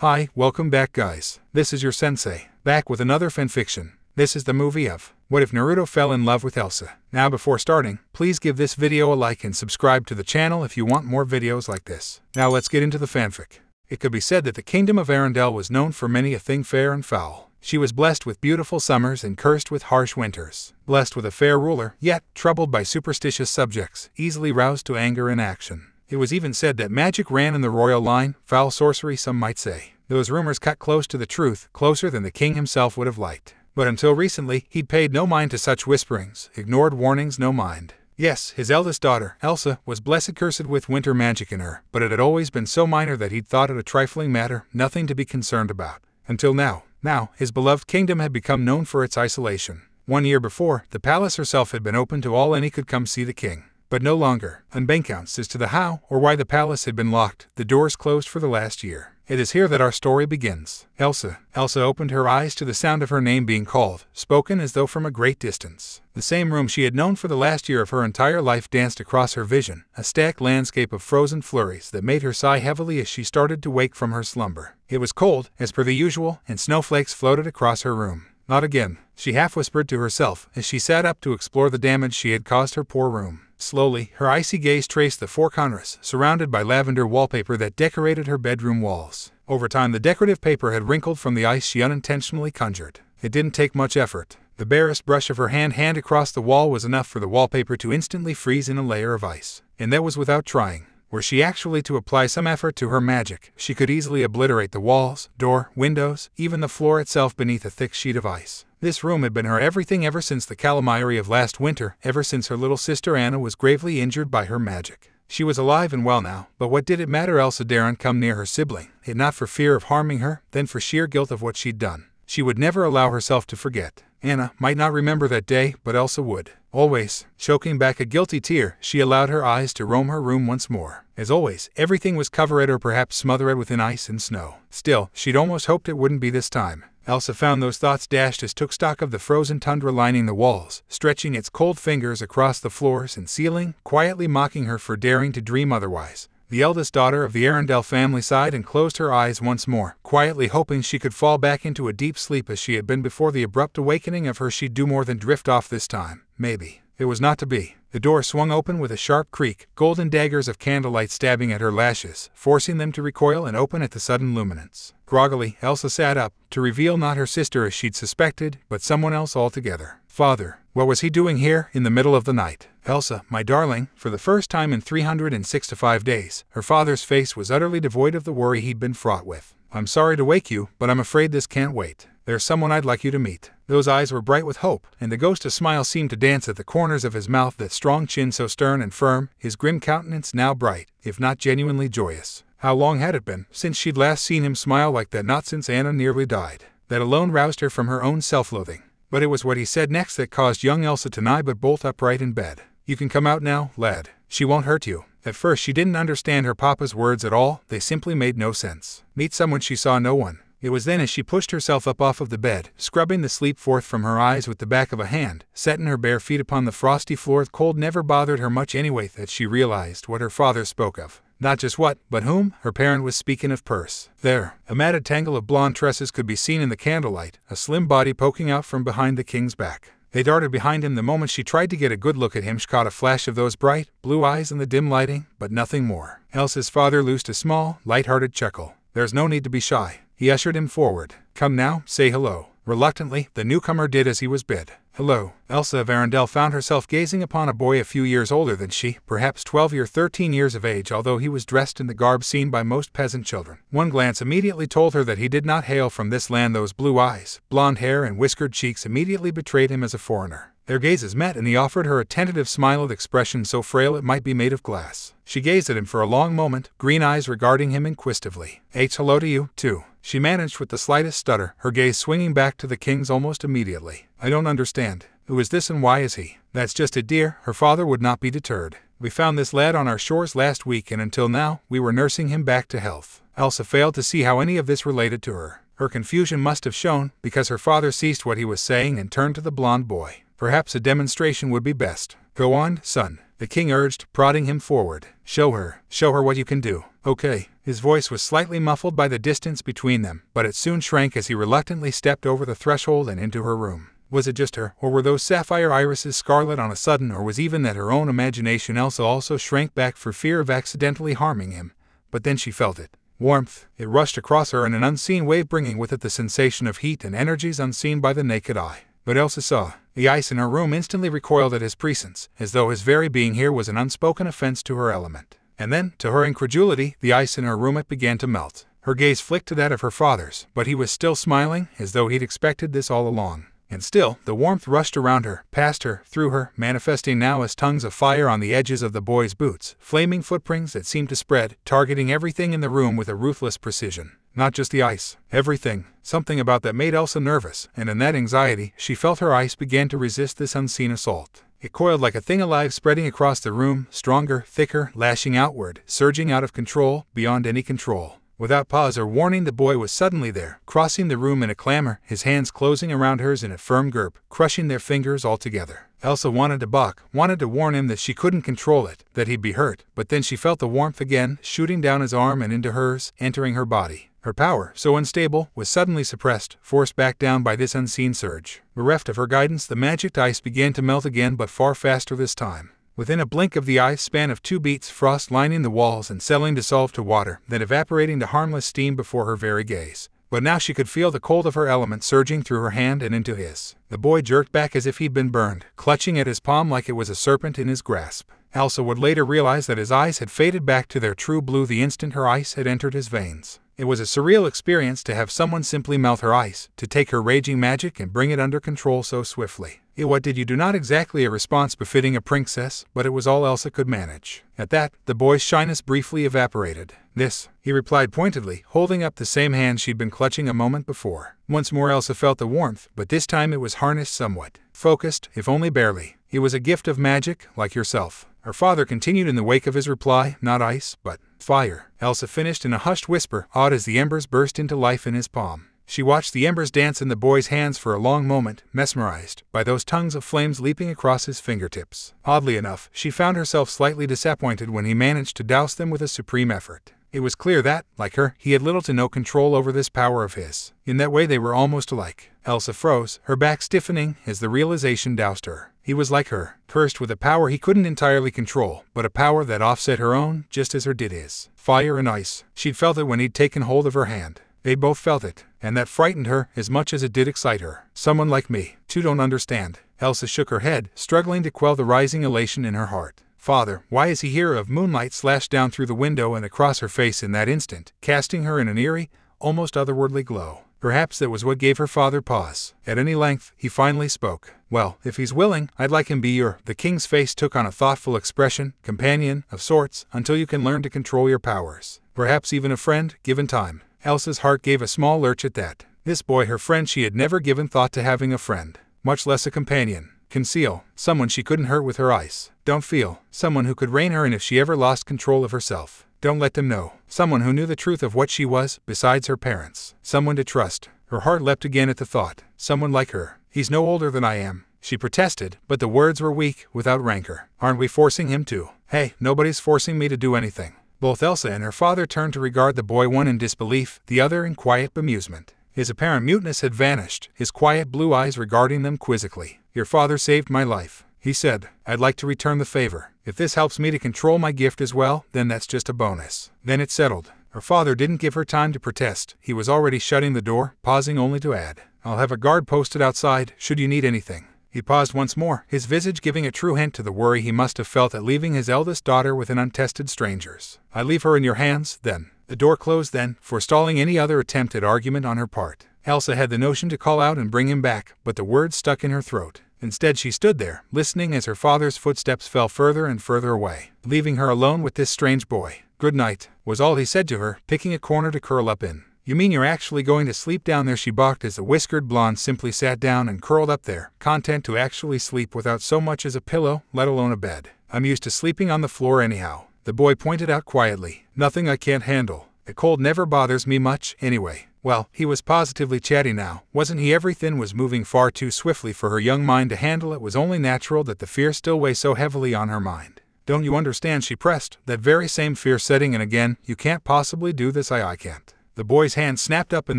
Hi, welcome back guys. This is your sensei, back with another fanfiction. This is the movie of What If Naruto Fell in Love with Elsa. Now before starting, please give this video a like and subscribe to the channel if you want more videos like this. Now let's get into the fanfic. It could be said that the kingdom of Arendelle was known for many a thing fair and foul. She was blessed with beautiful summers and cursed with harsh winters. Blessed with a fair ruler, yet troubled by superstitious subjects, easily roused to anger and action. It was even said that magic ran in the royal line, foul sorcery some might say. Those rumors cut close to the truth, closer than the king himself would have liked. But until recently, he'd paid no mind to such whisperings, ignored warnings no mind. Yes, his eldest daughter, Elsa, was blessed cursed with winter magic in her, but it had always been so minor that he'd thought it a trifling matter, nothing to be concerned about. Until now. Now, his beloved kingdom had become known for its isolation. 1 year before, the palace herself had been open to all any could come see the king. But no longer. Unbeknownst as to the how or why the palace had been locked, the doors closed for the last year. It is here that our story begins. Elsa opened her eyes to the sound of her name being called, spoken as though from a great distance. The same room she had known for the last year of her entire life danced across her vision, a stacked landscape of frozen flurries that made her sigh heavily as she started to wake from her slumber. It was cold, as per the usual, and snowflakes floated across her room. Not again, she half whispered to herself as she sat up to explore the damage she had caused her poor room. Slowly, her icy gaze traced the four corners, surrounded by lavender wallpaper that decorated her bedroom walls. Over time, the decorative paper had wrinkled from the ice she unintentionally conjured. It didn't take much effort. The barest brush of her hand across the wall was enough for the wallpaper to instantly freeze in a layer of ice. And that was without trying. Were she actually to apply some effort to her magic, she could easily obliterate the walls, door, windows, even the floor itself beneath a thick sheet of ice. This room had been her everything ever since the calamari of last winter, ever since her little sister Anna was gravely injured by her magic. She was alive and well now, but what did it matter Elsa daren't come near her sibling, if not for fear of harming her, then for sheer guilt of what she'd done. She would never allow herself to forget. Anna might not remember that day, but Elsa would. Always, choking back a guilty tear, she allowed her eyes to roam her room once more. As always, everything was covered or perhaps smothered within ice and snow. Still, she'd almost hoped it wouldn't be this time. Elsa found those thoughts dashed as took stock of the frozen tundra lining the walls, stretching its cold fingers across the floors and ceiling, quietly mocking her for daring to dream otherwise. The eldest daughter of the Arendelle family sighed and closed her eyes once more, quietly hoping she could fall back into a deep sleep as she had been before the abrupt awakening of her she'd do more than drift off this time. Maybe. It was not to be. The door swung open with a sharp creak, golden daggers of candlelight stabbing at her lashes, forcing them to recoil and open at the sudden luminance. Groggily, Elsa sat up, to reveal not her sister as she'd suspected, but someone else altogether. Father, what was he doing here, in the middle of the night? Elsa, my darling, for the first time in 365 days, her father's face was utterly devoid of the worry he'd been fraught with. I'm sorry to wake you, but I'm afraid this can't wait. There's someone I'd like you to meet. Those eyes were bright with hope, and the ghost of smile seemed to dance at the corners of his mouth, that strong chin so stern and firm, his grim countenance now bright, if not genuinely joyous. How long had it been since she'd last seen him smile like that? Not since Anna nearly died. That alone roused her from her own self-loathing. But it was what he said next that caused young Elsa to nigh but bolt upright in bed. You can come out now, lad. She won't hurt you. At first she didn't understand her papa's words at all, they simply made no sense. Meet someone, she saw no one. It was then as she pushed herself up off of the bed, scrubbing the sleep forth from her eyes with the back of a hand, setting her bare feet upon the frosty floor. The cold never bothered her much anyway, that she realized what her father spoke of. Not just what, but whom, her parent was speaking of Perse. There, a matted tangle of blonde tresses could be seen in the candlelight, a slim body poking out from behind the king's back. They darted behind him the moment she tried to get a good look at him. She caught a flash of those bright, blue eyes in the dim lighting, but nothing more. Elsa's father loosed a small, light-hearted chuckle. There's no need to be shy. He ushered him forward. Come now, say hello. Reluctantly, the newcomer did as he was bid. Hello. Elsa of Arendelle found herself gazing upon a boy a few years older than she, perhaps 12 or 13 years of age, although he was dressed in the garb seen by most peasant children. One glance immediately told her that he did not hail from this land. Those blue eyes, blonde hair, and whiskered cheeks immediately betrayed him as a foreigner. Their gazes met, and he offered her a tentative smile with expression so frail it might be made of glass. She gazed at him for a long moment, green eyes regarding him inquisitively. Hello to you, too. She managed with the slightest stutter, her gaze swinging back to the king's almost immediately. I don't understand. Who is this and why is he? That's just it, dear. Her father would not be deterred. We found this lad on our shores last week, and until now, we were nursing him back to health. Elsa failed to see how any of this related to her. Her confusion must have shown, because her father ceased what he was saying and turned to the blonde boy. Perhaps a demonstration would be best. Go on, son, the king urged, prodding him forward. Show her what you can do. Okay. His voice was slightly muffled by the distance between them, but it soon shrank as he reluctantly stepped over the threshold and into her room. Was it just her, or were those sapphire irises scarlet on a sudden, or was even that her own imagination? Elsa also shrank back for fear of accidentally harming him, but then she felt it. Warmth. It rushed across her in an unseen wave, bringing with it the sensation of heat and energies unseen by the naked eye. But Elsa saw. The ice in her room instantly recoiled at his presence, as though his very being here was an unspoken offense to her element. And then, to her incredulity, the ice in her room it began to melt. Her gaze flicked to that of her father's, but he was still smiling, as though he'd expected this all along. And still, the warmth rushed around her, past her, through her, manifesting now as tongues of fire on the edges of the boy's boots, flaming footprints that seemed to spread, targeting everything in the room with a ruthless precision. Not just the ice, everything. Something about that made Elsa nervous, and in that anxiety, she felt her ice began to resist this unseen assault. It coiled like a thing alive, spreading across the room, stronger, thicker, lashing outward, surging out of control, beyond any control. Without pause or warning, the boy was suddenly there, crossing the room in a clamor, his hands closing around hers in a firm grip, crushing their fingers all together. Elsa wanted to balk, wanted to warn him that she couldn't control it, that he'd be hurt, but then she felt the warmth again, shooting down his arm and into hers, entering her body. Her power, so unstable, was suddenly suppressed, forced back down by this unseen surge. Bereft of her guidance, the magic ice began to melt again, but far faster this time. Within a blink of the eye span of 2 beats, frost lining the walls and settling dissolved to water, then evaporating to harmless steam before her very gaze. But now she could feel the cold of her element surging through her hand and into his. The boy jerked back as if he'd been burned, clutching at his palm like it was a serpent in his grasp. Elsa would later realize that his eyes had faded back to their true blue the instant her ice had entered his veins. It was a surreal experience to have someone simply melt her ice, to take her raging magic and bring it under control so swiftly. What did you do? Not exactly a response befitting a princess, but it was all Elsa could manage. At that, the boy's shyness briefly evaporated. This, he replied pointedly, holding up the same hand she'd been clutching a moment before. Once more Elsa felt the warmth, but this time it was harnessed somewhat. Focused, if only barely. It was a gift of magic, like yourself. Her father continued in the wake of his reply, not ice, but fire. Elsa finished in a hushed whisper, awed as the embers burst into life in his palm. She watched the embers dance in the boy's hands for a long moment, mesmerized by those tongues of flames leaping across his fingertips. Oddly enough, she found herself slightly disappointed when he managed to douse them with a supreme effort. It was clear that, like her, he had little to no control over this power of his. In that way they were almost alike. Elsa froze, her back stiffening as the realization doused her. He was like her, cursed with a power he couldn't entirely control, but a power that offset her own, just as her did his. Fire and ice. She'd felt it when he'd taken hold of her hand. They both felt it, and that frightened her as much as it did excite her. Someone like me, too, don't understand. Elsa shook her head, struggling to quell the rising elation in her heart. Father, why is he here? Of moonlight slashed down through the window and across her face in that instant, casting her in an eerie, almost otherworldly glow. Perhaps that was what gave her father pause. At any length, he finally spoke. Well, if he's willing, I'd like him be your... The king's face took on a thoughtful expression, companion, of sorts, until you can learn to control your powers. Perhaps even a friend, given time. Elsa's heart gave a small lurch at that. This boy, her friend, she had never given thought to having a friend, much less a companion. Conceal, someone she couldn't hurt with her ice. Don't feel, someone who could rein her in if she ever lost control of herself. Don't let them know, someone who knew the truth of what she was, besides her parents. Someone to trust. Her heart leapt again at the thought. Someone like her. He's no older than I am, she protested, but the words were weak, without rancor. Aren't we forcing him to? Hey, nobody's forcing me to do anything. Both Elsa and her father turned to regard the boy, one in disbelief, the other in quiet bemusement. His apparent muteness had vanished, his quiet blue eyes regarding them quizzically. Your father saved my life, he said. I'd like to return the favor. If this helps me to control my gift as well, then that's just a bonus. Then it settled. Her father didn't give her time to protest. He was already shutting the door, pausing only to add, I'll have a guard posted outside, should you need anything. He paused once more, his visage giving a true hint to the worry he must have felt at leaving his eldest daughter with an untested stranger's. I leave her in your hands, then. The door closed then, forestalling any other attempt at argument on her part. Elsa had the notion to call out and bring him back, but the words stuck in her throat. Instead she stood there, listening as her father's footsteps fell further and further away, leaving her alone with this strange boy. Good night, was all he said to her, picking a corner to curl up in. You mean you're actually going to sleep down there? She balked as the whiskered blonde simply sat down and curled up there, content to actually sleep without so much as a pillow, let alone a bed. I'm used to sleeping on the floor anyhow, the boy pointed out quietly. Nothing I can't handle. The cold never bothers me much, anyway. Well, he was positively chatty now, wasn't he? Everything was moving far too swiftly for her young mind to handle. It was only natural that the fear still weighed so heavily on her mind. Don't you understand, she pressed, that very same fear setting in again. You can't possibly do this. I can't. The boy's hand snapped up and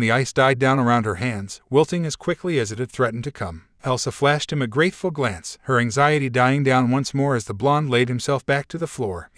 the ice died down around her hands, wilting as quickly as it had threatened to come. Elsa flashed him a grateful glance, her anxiety dying down once more as the blonde laid himself back to the floor.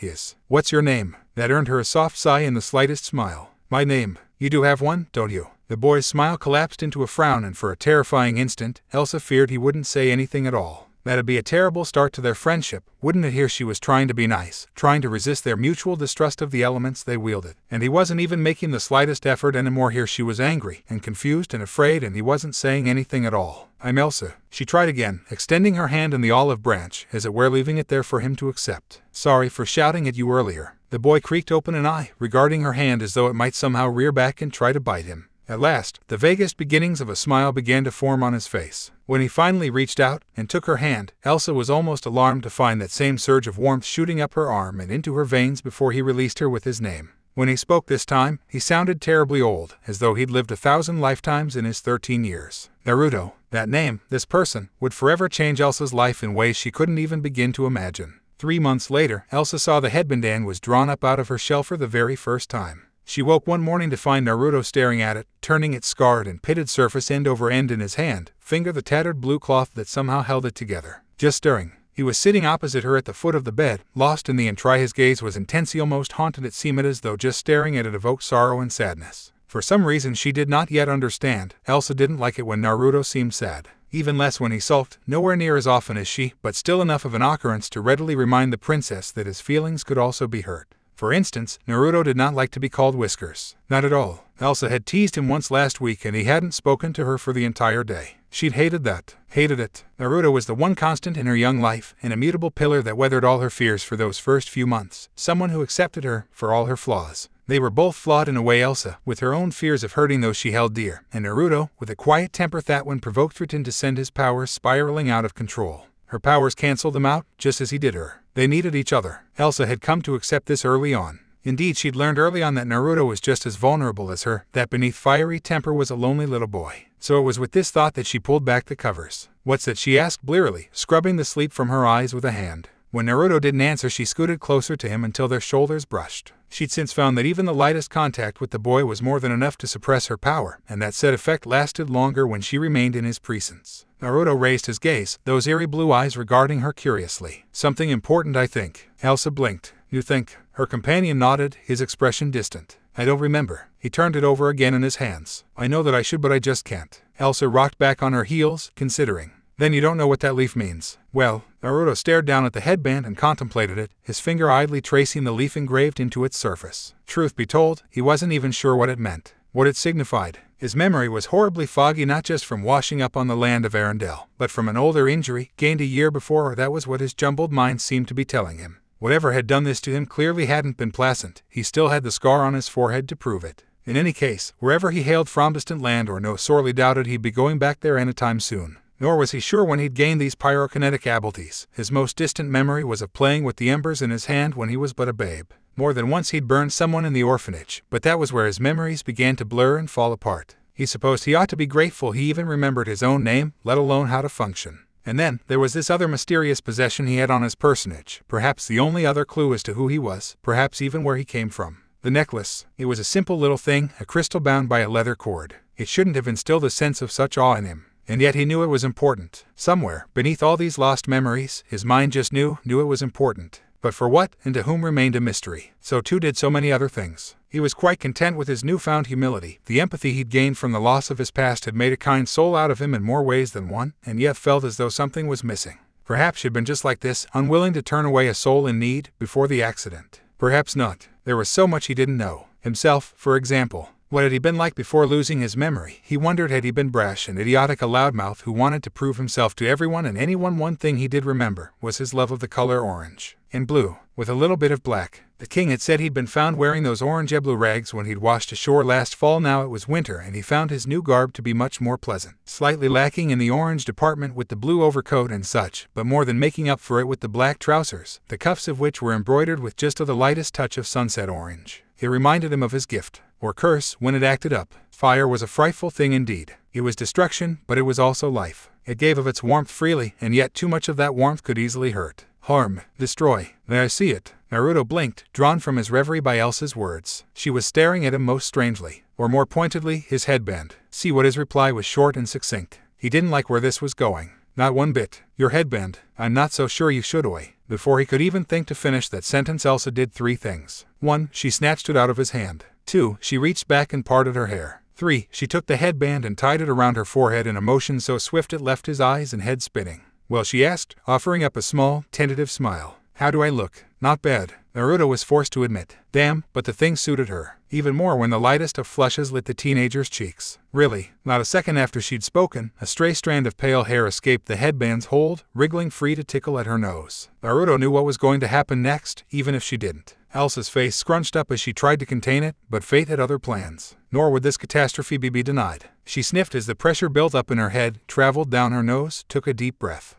What's your name? That earned her a soft sigh and the slightest smile. My name. You do have one, don't you? The boy's smile collapsed into a frown, and for a terrifying instant, Elsa feared he wouldn't say anything at all. That'd be a terrible start to their friendship, wouldn't it? Here she was trying to be nice, trying to resist their mutual distrust of the elements they wielded. And he wasn't even making the slightest effort anymore. Here she was angry and confused and afraid, and he wasn't saying anything at all. I'm Elsa. She tried again, extending her hand in the olive branch, as it were leaving it there for him to accept. Sorry for shouting at you earlier. The boy creaked open an eye, regarding her hand as though it might somehow rear back and try to bite him. At last, the vaguest beginnings of a smile began to form on his face. When he finally reached out and took her hand, Elsa was almost alarmed to find that same surge of warmth shooting up her arm and into her veins before he released her with his name. When he spoke this time, he sounded terribly old, as though he'd lived 1,000 lifetimes in his 13 years. Naruto. That name, this person, would forever change Elsa's life in ways she couldn't even begin to imagine. 3 months later, Elsa saw the headband was drawn up out of her shell for the very first time. She woke one morning to find Naruto staring at it, turning its scarred and pitted surface end over end in his hand, finger the tattered blue cloth that somehow held it together. Just staring. He was sitting opposite her at the foot of the bed, lost in the entry. His gaze was intense, almost haunted. It seemed as though just staring at it evoked sorrow and sadness. For some reason she did not yet understand, Elsa didn't like it when Naruto seemed sad. Even less when he sulked, nowhere near as often as she, but still enough of an occurrence to readily remind the princess that his feelings could also be hurt. For instance, Naruto did not like to be called Whiskers. Not at all. Elsa had teased him once last week and he hadn't spoken to her for the entire day. She'd hated that. Hated it. Naruto was the one constant in her young life, an immutable pillar that weathered all her fears for those first few months. Someone who accepted her for all her flaws. They were both flawed in a way, Elsa, with her own fears of hurting those she held dear, and Naruto, with a quiet temper that when provoked threatened to send his powers spiraling out of control. Her powers canceled them out, just as he did her. They needed each other. Elsa had come to accept this early on. Indeed, she'd learned early on that Naruto was just as vulnerable as her, that beneath fiery temper was a lonely little boy. So it was with this thought that she pulled back the covers. What's that? She asked blearily, scrubbing the sleep from her eyes with a hand. When Naruto didn't answer, she scooted closer to him until their shoulders brushed. She'd since found that even the lightest contact with the boy was more than enough to suppress her power, and that said effect lasted longer when she remained in his presence. Naruto raised his gaze, those eerie blue eyes regarding her curiously. Something important, I think. Elsa blinked. You think? Her companion nodded, his expression distant. I don't remember. He turned it over again in his hands. I know that I should, but I just can't. Elsa rocked back on her heels, considering. Then you don't know what that leaf means. Well, Naruto stared down at the headband and contemplated it, his finger idly tracing the leaf engraved into its surface. Truth be told, he wasn't even sure what it meant, what it signified. His memory was horribly foggy, not just from washing up on the land of Arendelle, but from an older injury gained a year before, or that was what his jumbled mind seemed to be telling him. Whatever had done this to him clearly hadn't been pleasant. He still had the scar on his forehead to prove it. In any case, wherever he hailed from, distant land or no, sorely doubted he'd be going back there anytime soon. Nor was he sure when he'd gained these pyrokinetic abilities. His most distant memory was of playing with the embers in his hand when he was but a babe. More than once he'd burned someone in the orphanage, but that was where his memories began to blur and fall apart. He supposed he ought to be grateful he even remembered his own name, let alone how to function. And then, there was this other mysterious possession he had on his personage, perhaps the only other clue as to who he was, perhaps even where he came from. The necklace. It was a simple little thing, a crystal bound by a leather cord. It shouldn't have instilled a sense of such awe in him. And yet he knew it was important. Somewhere, beneath all these lost memories, his mind just knew it was important. But for what, and to whom, remained a mystery. So too did so many other things. He was quite content with his newfound humility. The empathy he'd gained from the loss of his past had made a kind soul out of him in more ways than one, and yet felt as though something was missing. Perhaps she'd been just like this, unwilling to turn away a soul in need, before the accident. Perhaps not. There was so much he didn't know. Himself, for example. What had he been like before losing his memory? He wondered, had he been brash and idiotic, a loudmouth who wanted to prove himself to everyone and anyone? One thing he did remember was his love of the color orange. And blue, with a little bit of black. The king had said he'd been found wearing those orange blue rags when he'd washed ashore last fall. Now it was winter and he found his new garb to be much more pleasant. Slightly lacking in the orange department with the blue overcoat and such, but more than making up for it with the black trousers, the cuffs of which were embroidered with just the lightest touch of sunset orange. It reminded him of his gift, or curse, when it acted up. Fire was a frightful thing indeed. It was destruction, but it was also life. It gave of its warmth freely, and yet too much of that warmth could easily hurt. harm, destroy. There I see it. Naruto blinked, drawn from his reverie by Elsa's words. She was staring at him most strangely, or more pointedly, his headband. See what his reply was short and succinct. He didn't like where this was going. Not one bit. Your headband. I'm not so sure you should, oi. Before he could even think to finish that sentence, Elsa did 3 things. 1. She snatched it out of his hand. 2. She reached back and parted her hair. 3. She took the headband and tied it around her forehead in a motion so swift it left his eyes and head spinning. Well, she asked, offering up a small, tentative smile. How do I look? Not bad, Naruto was forced to admit. Damn, but the thing suited her. Even more when the lightest of flushes lit the teenager's cheeks. Really, not a second after she'd spoken, a stray strand of pale hair escaped the headband's hold, wriggling free to tickle at her nose. Naruto knew what was going to happen next, even if she didn't. Elsa's face scrunched up as she tried to contain it, but fate had other plans. Nor would this catastrophe be denied. She sniffed as the pressure built up in her head, traveled down her nose, took a deep breath.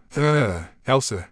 Elsa,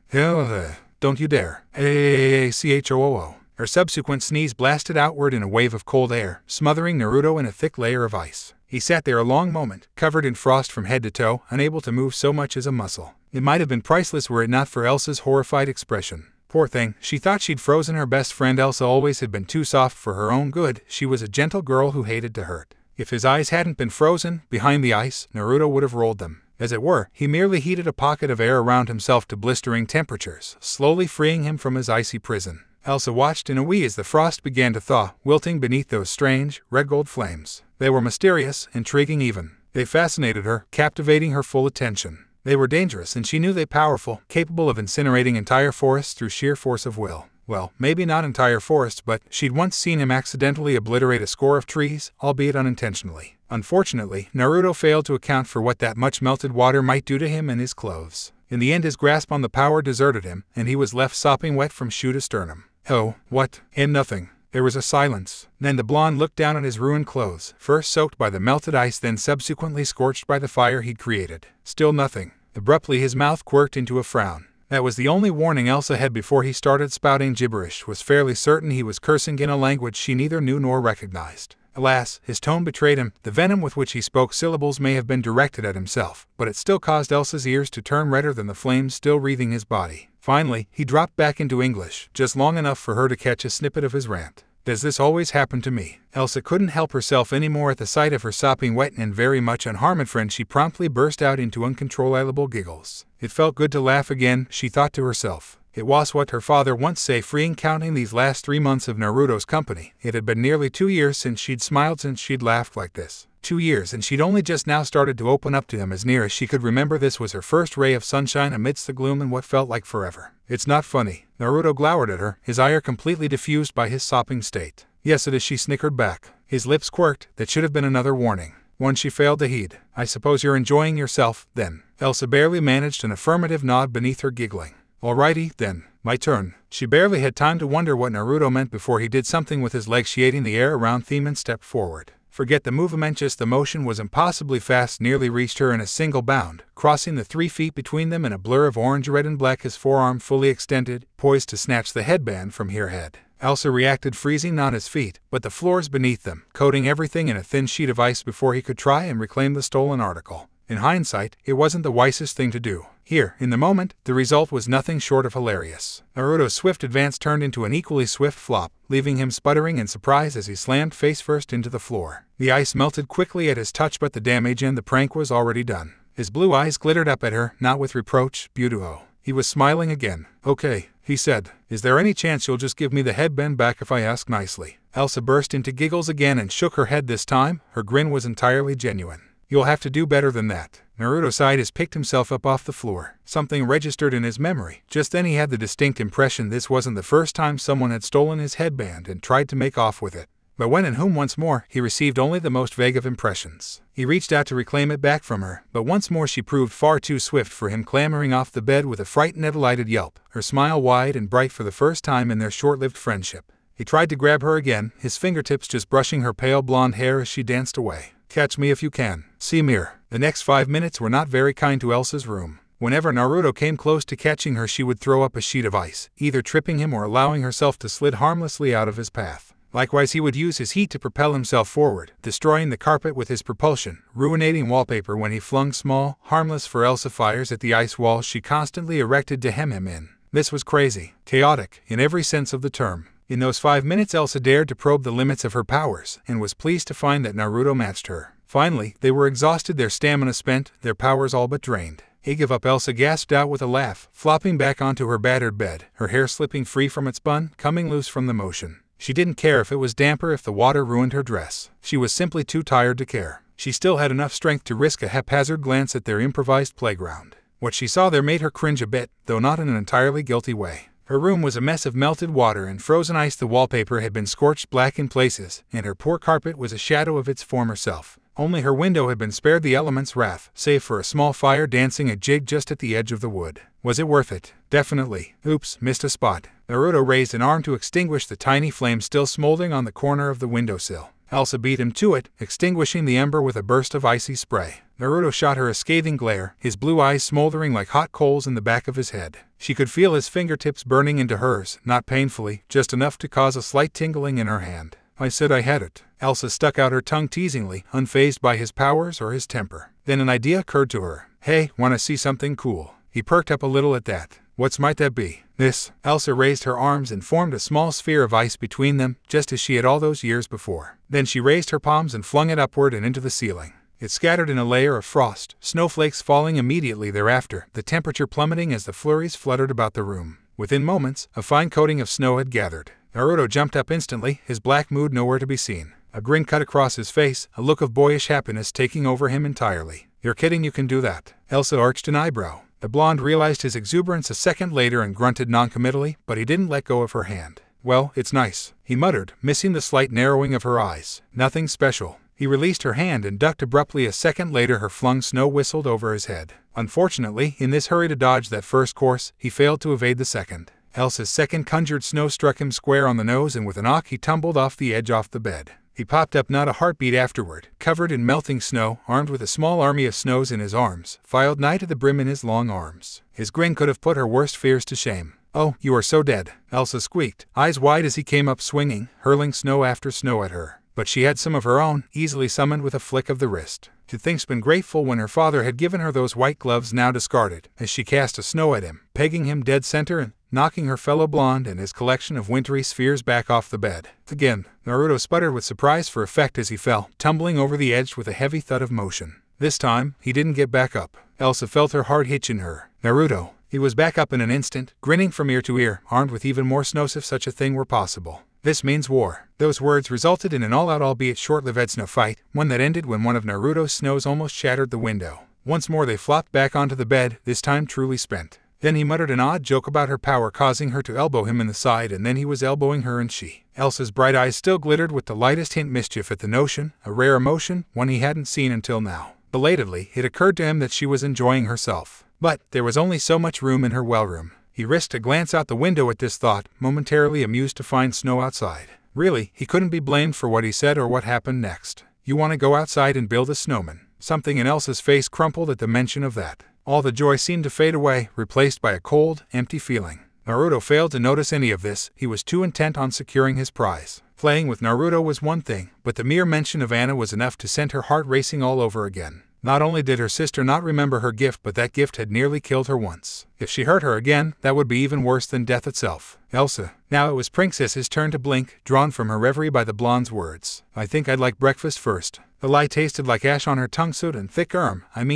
don't you dare. Achoo. Her subsequent sneeze blasted outward in a wave of cold air, smothering Naruto in a thick layer of ice. He sat there a long moment, covered in frost from head to toe, unable to move so much as a muscle. It might have been priceless were it not for Elsa's horrified expression. Poor thing, she thought she'd frozen her best friend. Elsa always had been too soft for her own good. She was a gentle girl who hated to hurt. If his eyes hadn't been frozen, behind the ice, Naruto would have rolled them. As it were, he merely heated a pocket of air around himself to blistering temperatures, slowly freeing him from his icy prison. Elsa watched in a wee as the frost began to thaw, wilting beneath those strange, red-gold flames. They were mysterious, intriguing even. They fascinated her, captivating her full attention. They were dangerous, and she knew they powerful, capable of incinerating entire forests through sheer force of will. Well, maybe not entire forests, but she'd once seen him accidentally obliterate a score of trees, albeit unintentionally. Unfortunately, Naruto failed to account for what that much melted water might do to him and his clothes. In the end, his grasp on the power deserted him, and he was left sopping wet from shoe to sternum. Oh, what? And nothing. There was a silence. Then the blonde looked down at his ruined clothes, first soaked by the melted ice, then subsequently scorched by the fire he'd created. Still nothing. Abruptly his mouth quirked into a frown. That was the only warning Elsa had before he started spouting gibberish. Was fairly certain he was cursing in a language she neither knew nor recognized. Alas, his tone betrayed him. The venom with which he spoke syllables may have been directed at himself, but it still caused Elsa's ears to turn redder than the flames still wreathing his body. Finally, he dropped back into English, just long enough for her to catch a snippet of his rant. Does this always happen to me? Elsa couldn't help herself anymore at the sight of her sopping wet and very much unharmed friend. She promptly burst out into uncontrollable giggles. It felt good to laugh again, she thought to herself. It was what her father once say, freeing counting these last 3 months of Naruto's company. It had been nearly 2 years since she'd smiled, since she'd laughed like this. 2 years, and she'd only just now started to open up to him. As near as she could remember, this was her first ray of sunshine amidst the gloom and what felt like forever. It's not funny. Naruto glowered at her, his ire completely diffused by his sopping state. Yes, it is, she snickered back. His lips quirked. That should have been another warning. One she failed to heed. I suppose you're enjoying yourself, then. Elsa barely managed an affirmative nod beneath her giggling. Alrighty, then. My turn. She barely had time to wonder what Naruto meant before he did something with his leg, sheating the air around them and stepped forward. Forget the movement, just the motion was impossibly fast, nearly reached her in a single bound, crossing the 3 feet between them in a blur of orange, red and black, his forearm fully extended, poised to snatch the headband from her head. Elsa reacted, freezing not his feet, but the floors beneath them, coating everything in a thin sheet of ice before he could try and reclaim the stolen article. In hindsight, it wasn't the wisest thing to do. Here, in the moment, the result was nothing short of hilarious. Naruto's swift advance turned into an equally swift flop, leaving him sputtering in surprise as he slammed face first into the floor. The ice melted quickly at his touch, but the damage and the prank was already done. His blue eyes glittered up at her, not with reproach, Butuo. He was smiling again. Okay, he said. Is there any chance you'll just give me the headband back if I ask nicely? Elsa burst into giggles again and shook her head. This time, her grin was entirely genuine. You'll have to do better than that. Naruto sighed as picked himself up off the floor. Something registered in his memory. Just then he had the distinct impression this wasn't the first time someone had stolen his headband and tried to make off with it. But when and whom once more, he received only the most vague of impressions. He reached out to reclaim it back from her, but once more she proved far too swift for him, clambering off the bed with a frightened, delighted yelp, her smile wide and bright for the first time in their short-lived friendship. He tried to grab her again, his fingertips just brushing her pale blonde hair as she danced away. Catch me if you can. See Mir. The next 5 minutes were not very kind to Elsa's room. Whenever Naruto came close to catching her, she would throw up a sheet of ice, either tripping him or allowing herself to slide harmlessly out of his path. Likewise, he would use his heat to propel himself forward, destroying the carpet with his propulsion, ruinating wallpaper when he flung small, harmless for Elsa fires at the ice walls she constantly erected to hem him in. This was crazy, chaotic, in every sense of the term. In those 5 minutes Elsa dared to probe the limits of her powers, and was pleased to find that Naruto matched her. Finally, they were exhausted, their stamina spent, their powers all but drained. "Hey, give up," Elsa gasped out with a laugh, flopping back onto her battered bed, her hair slipping free from its bun, coming loose from the motion. She didn't care if it was damp or if the water ruined her dress. She was simply too tired to care. She still had enough strength to risk a haphazard glance at their improvised playground. What she saw there made her cringe a bit, though not in an entirely guilty way. Her room was a mess of melted water and frozen ice. The wallpaper had been scorched black in places, and her poor carpet was a shadow of its former self. Only her window had been spared the elements' wrath, save for a small fire dancing a jig just at the edge of the wood. Was it worth it? Definitely. Oops, missed a spot. Naruto raised an arm to extinguish the tiny flame still smoldering on the corner of the windowsill. Elsa beat him to it, extinguishing the ember with a burst of icy spray. Naruto shot her a scathing glare, his blue eyes smoldering like hot coals in the back of his head. She could feel his fingertips burning into hers, not painfully, just enough to cause a slight tingling in her hand. "I said I had it." Elsa stuck out her tongue teasingly, unfazed by his powers or his temper. Then an idea occurred to her. "Hey, wanna see something cool?" He perked up a little at that. "What's might that be?" "This." Elsa raised her arms and formed a small sphere of ice between them, just as she had all those years before. Then she raised her palms and flung it upward and into the ceiling. It scattered in a layer of frost, snowflakes falling immediately thereafter, the temperature plummeting as the flurries fluttered about the room. Within moments, a fine coating of snow had gathered. Naruto jumped up instantly, his black mood nowhere to be seen. A grin cut across his face, a look of boyish happiness taking over him entirely. "You're kidding, you can do that?" Elsa arched an eyebrow. The blonde realized his exuberance a second later and grunted noncommittally, but he didn't let go of her hand. "Well, it's nice," he muttered, missing the slight narrowing of her eyes. "Nothing special." He released her hand and ducked abruptly. A second later her flung snow whistled over his head. Unfortunately, in this hurry to dodge that first course, he failed to evade the second. Elsa's second conjured snow struck him square on the nose, and with a knock he tumbled off the edge off the bed. He popped up not a heartbeat afterward, covered in melting snow, armed with a small army of snows in his arms, filed nigh to the brim in his long arms. His grin could have put her worst fears to shame. "Oh, you are so dead," Elsa squeaked, eyes wide as he came up swinging, hurling snow after snow at her. But she had some of her own, easily summoned with a flick of the wrist. To think's been grateful when her father had given her those white gloves now discarded, as she cast a snow at him, pegging him dead center and knocking her fellow blonde and his collection of wintry spheres back off the bed. Again, Naruto sputtered with surprise for effect as he fell, tumbling over the edge with a heavy thud of motion. This time, he didn't get back up. Elsa felt her heart hitch in her. "Naruto." He was back up in an instant, grinning from ear to ear, armed with even more snows if such a thing were possible. "This means war." Those words resulted in an all-out albeit short-lived snow fight, one that ended when one of Naruto's snows almost shattered the window. Once more they flopped back onto the bed, this time truly spent. Then he muttered an odd joke about her power causing her to elbow him in the side, and then he was elbowing her and she. Elsa's bright eyes still glittered with the lightest hint mischief at the notion, a rare emotion, one he hadn't seen until now. Belatedly, it occurred to him that she was enjoying herself. But there was only so much room in her well-room. He risked a glance out the window at this thought, momentarily amused to find snow outside. Really, he couldn't be blamed for what he said or what happened next. "You want to go outside and build a snowman?" Something in Elsa's face crumpled at the mention of that. All the joy seemed to fade away, replaced by a cold, empty feeling. Naruto failed to notice any of this. He was too intent on securing his prize. Playing with Naruto was one thing, but the mere mention of Anna was enough to send her heart racing all over again. Not only did her sister not remember her gift, but that gift had nearly killed her once. If she hurt her again, that would be even worse than death itself. "Elsa." Now it was Princess's turn to blink, drawn from her reverie by the blonde's words. "I think I'd like breakfast first." The lie tasted like ash on her tongue, soot and thick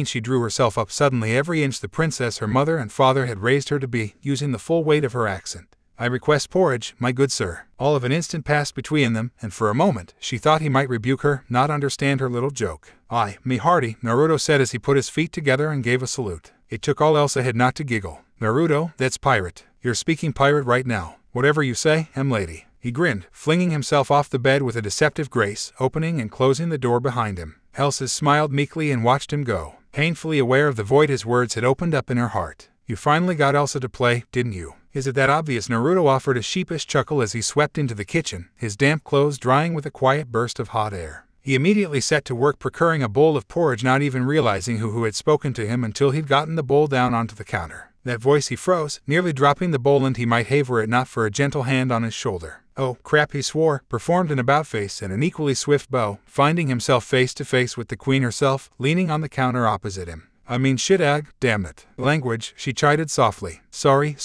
she drew herself up suddenly, every inch the princess her mother and father had raised her to be, using the full weight of her accent. "I request porridge, my good sir." All of an instant passed between them, and for a moment, she thought he might rebuke her, not understand her little joke. "Aye, me hearty," Naruto said as he put his feet together and gave a salute. It took all Elsa had not to giggle. "Naruto, that's pirate. You're speaking pirate right now." "Whatever you say, lady." He grinned, flinging himself off the bed with a deceptive grace, opening and closing the door behind him. Elsa smiled meekly and watched him go, painfully aware of the void his words had opened up in her heart. "You finally got Elsa to play, didn't you?" "Is it that obvious?" Naruto offered a sheepish chuckle as he swept into the kitchen, his damp clothes drying with a quiet burst of hot air. He immediately set to work procuring a bowl of porridge, not even realizing who had spoken to him until he'd gotten the bowl down onto the counter. That voice, he froze, nearly dropping the bowl, and he might have were it not for a gentle hand on his shoulder. "Oh, crap," he swore, performed an about-face and an equally swift bow, finding himself face to face with the queen herself, leaning on the counter opposite him. I mean shit damn it. Language, she chided softly. Sorry.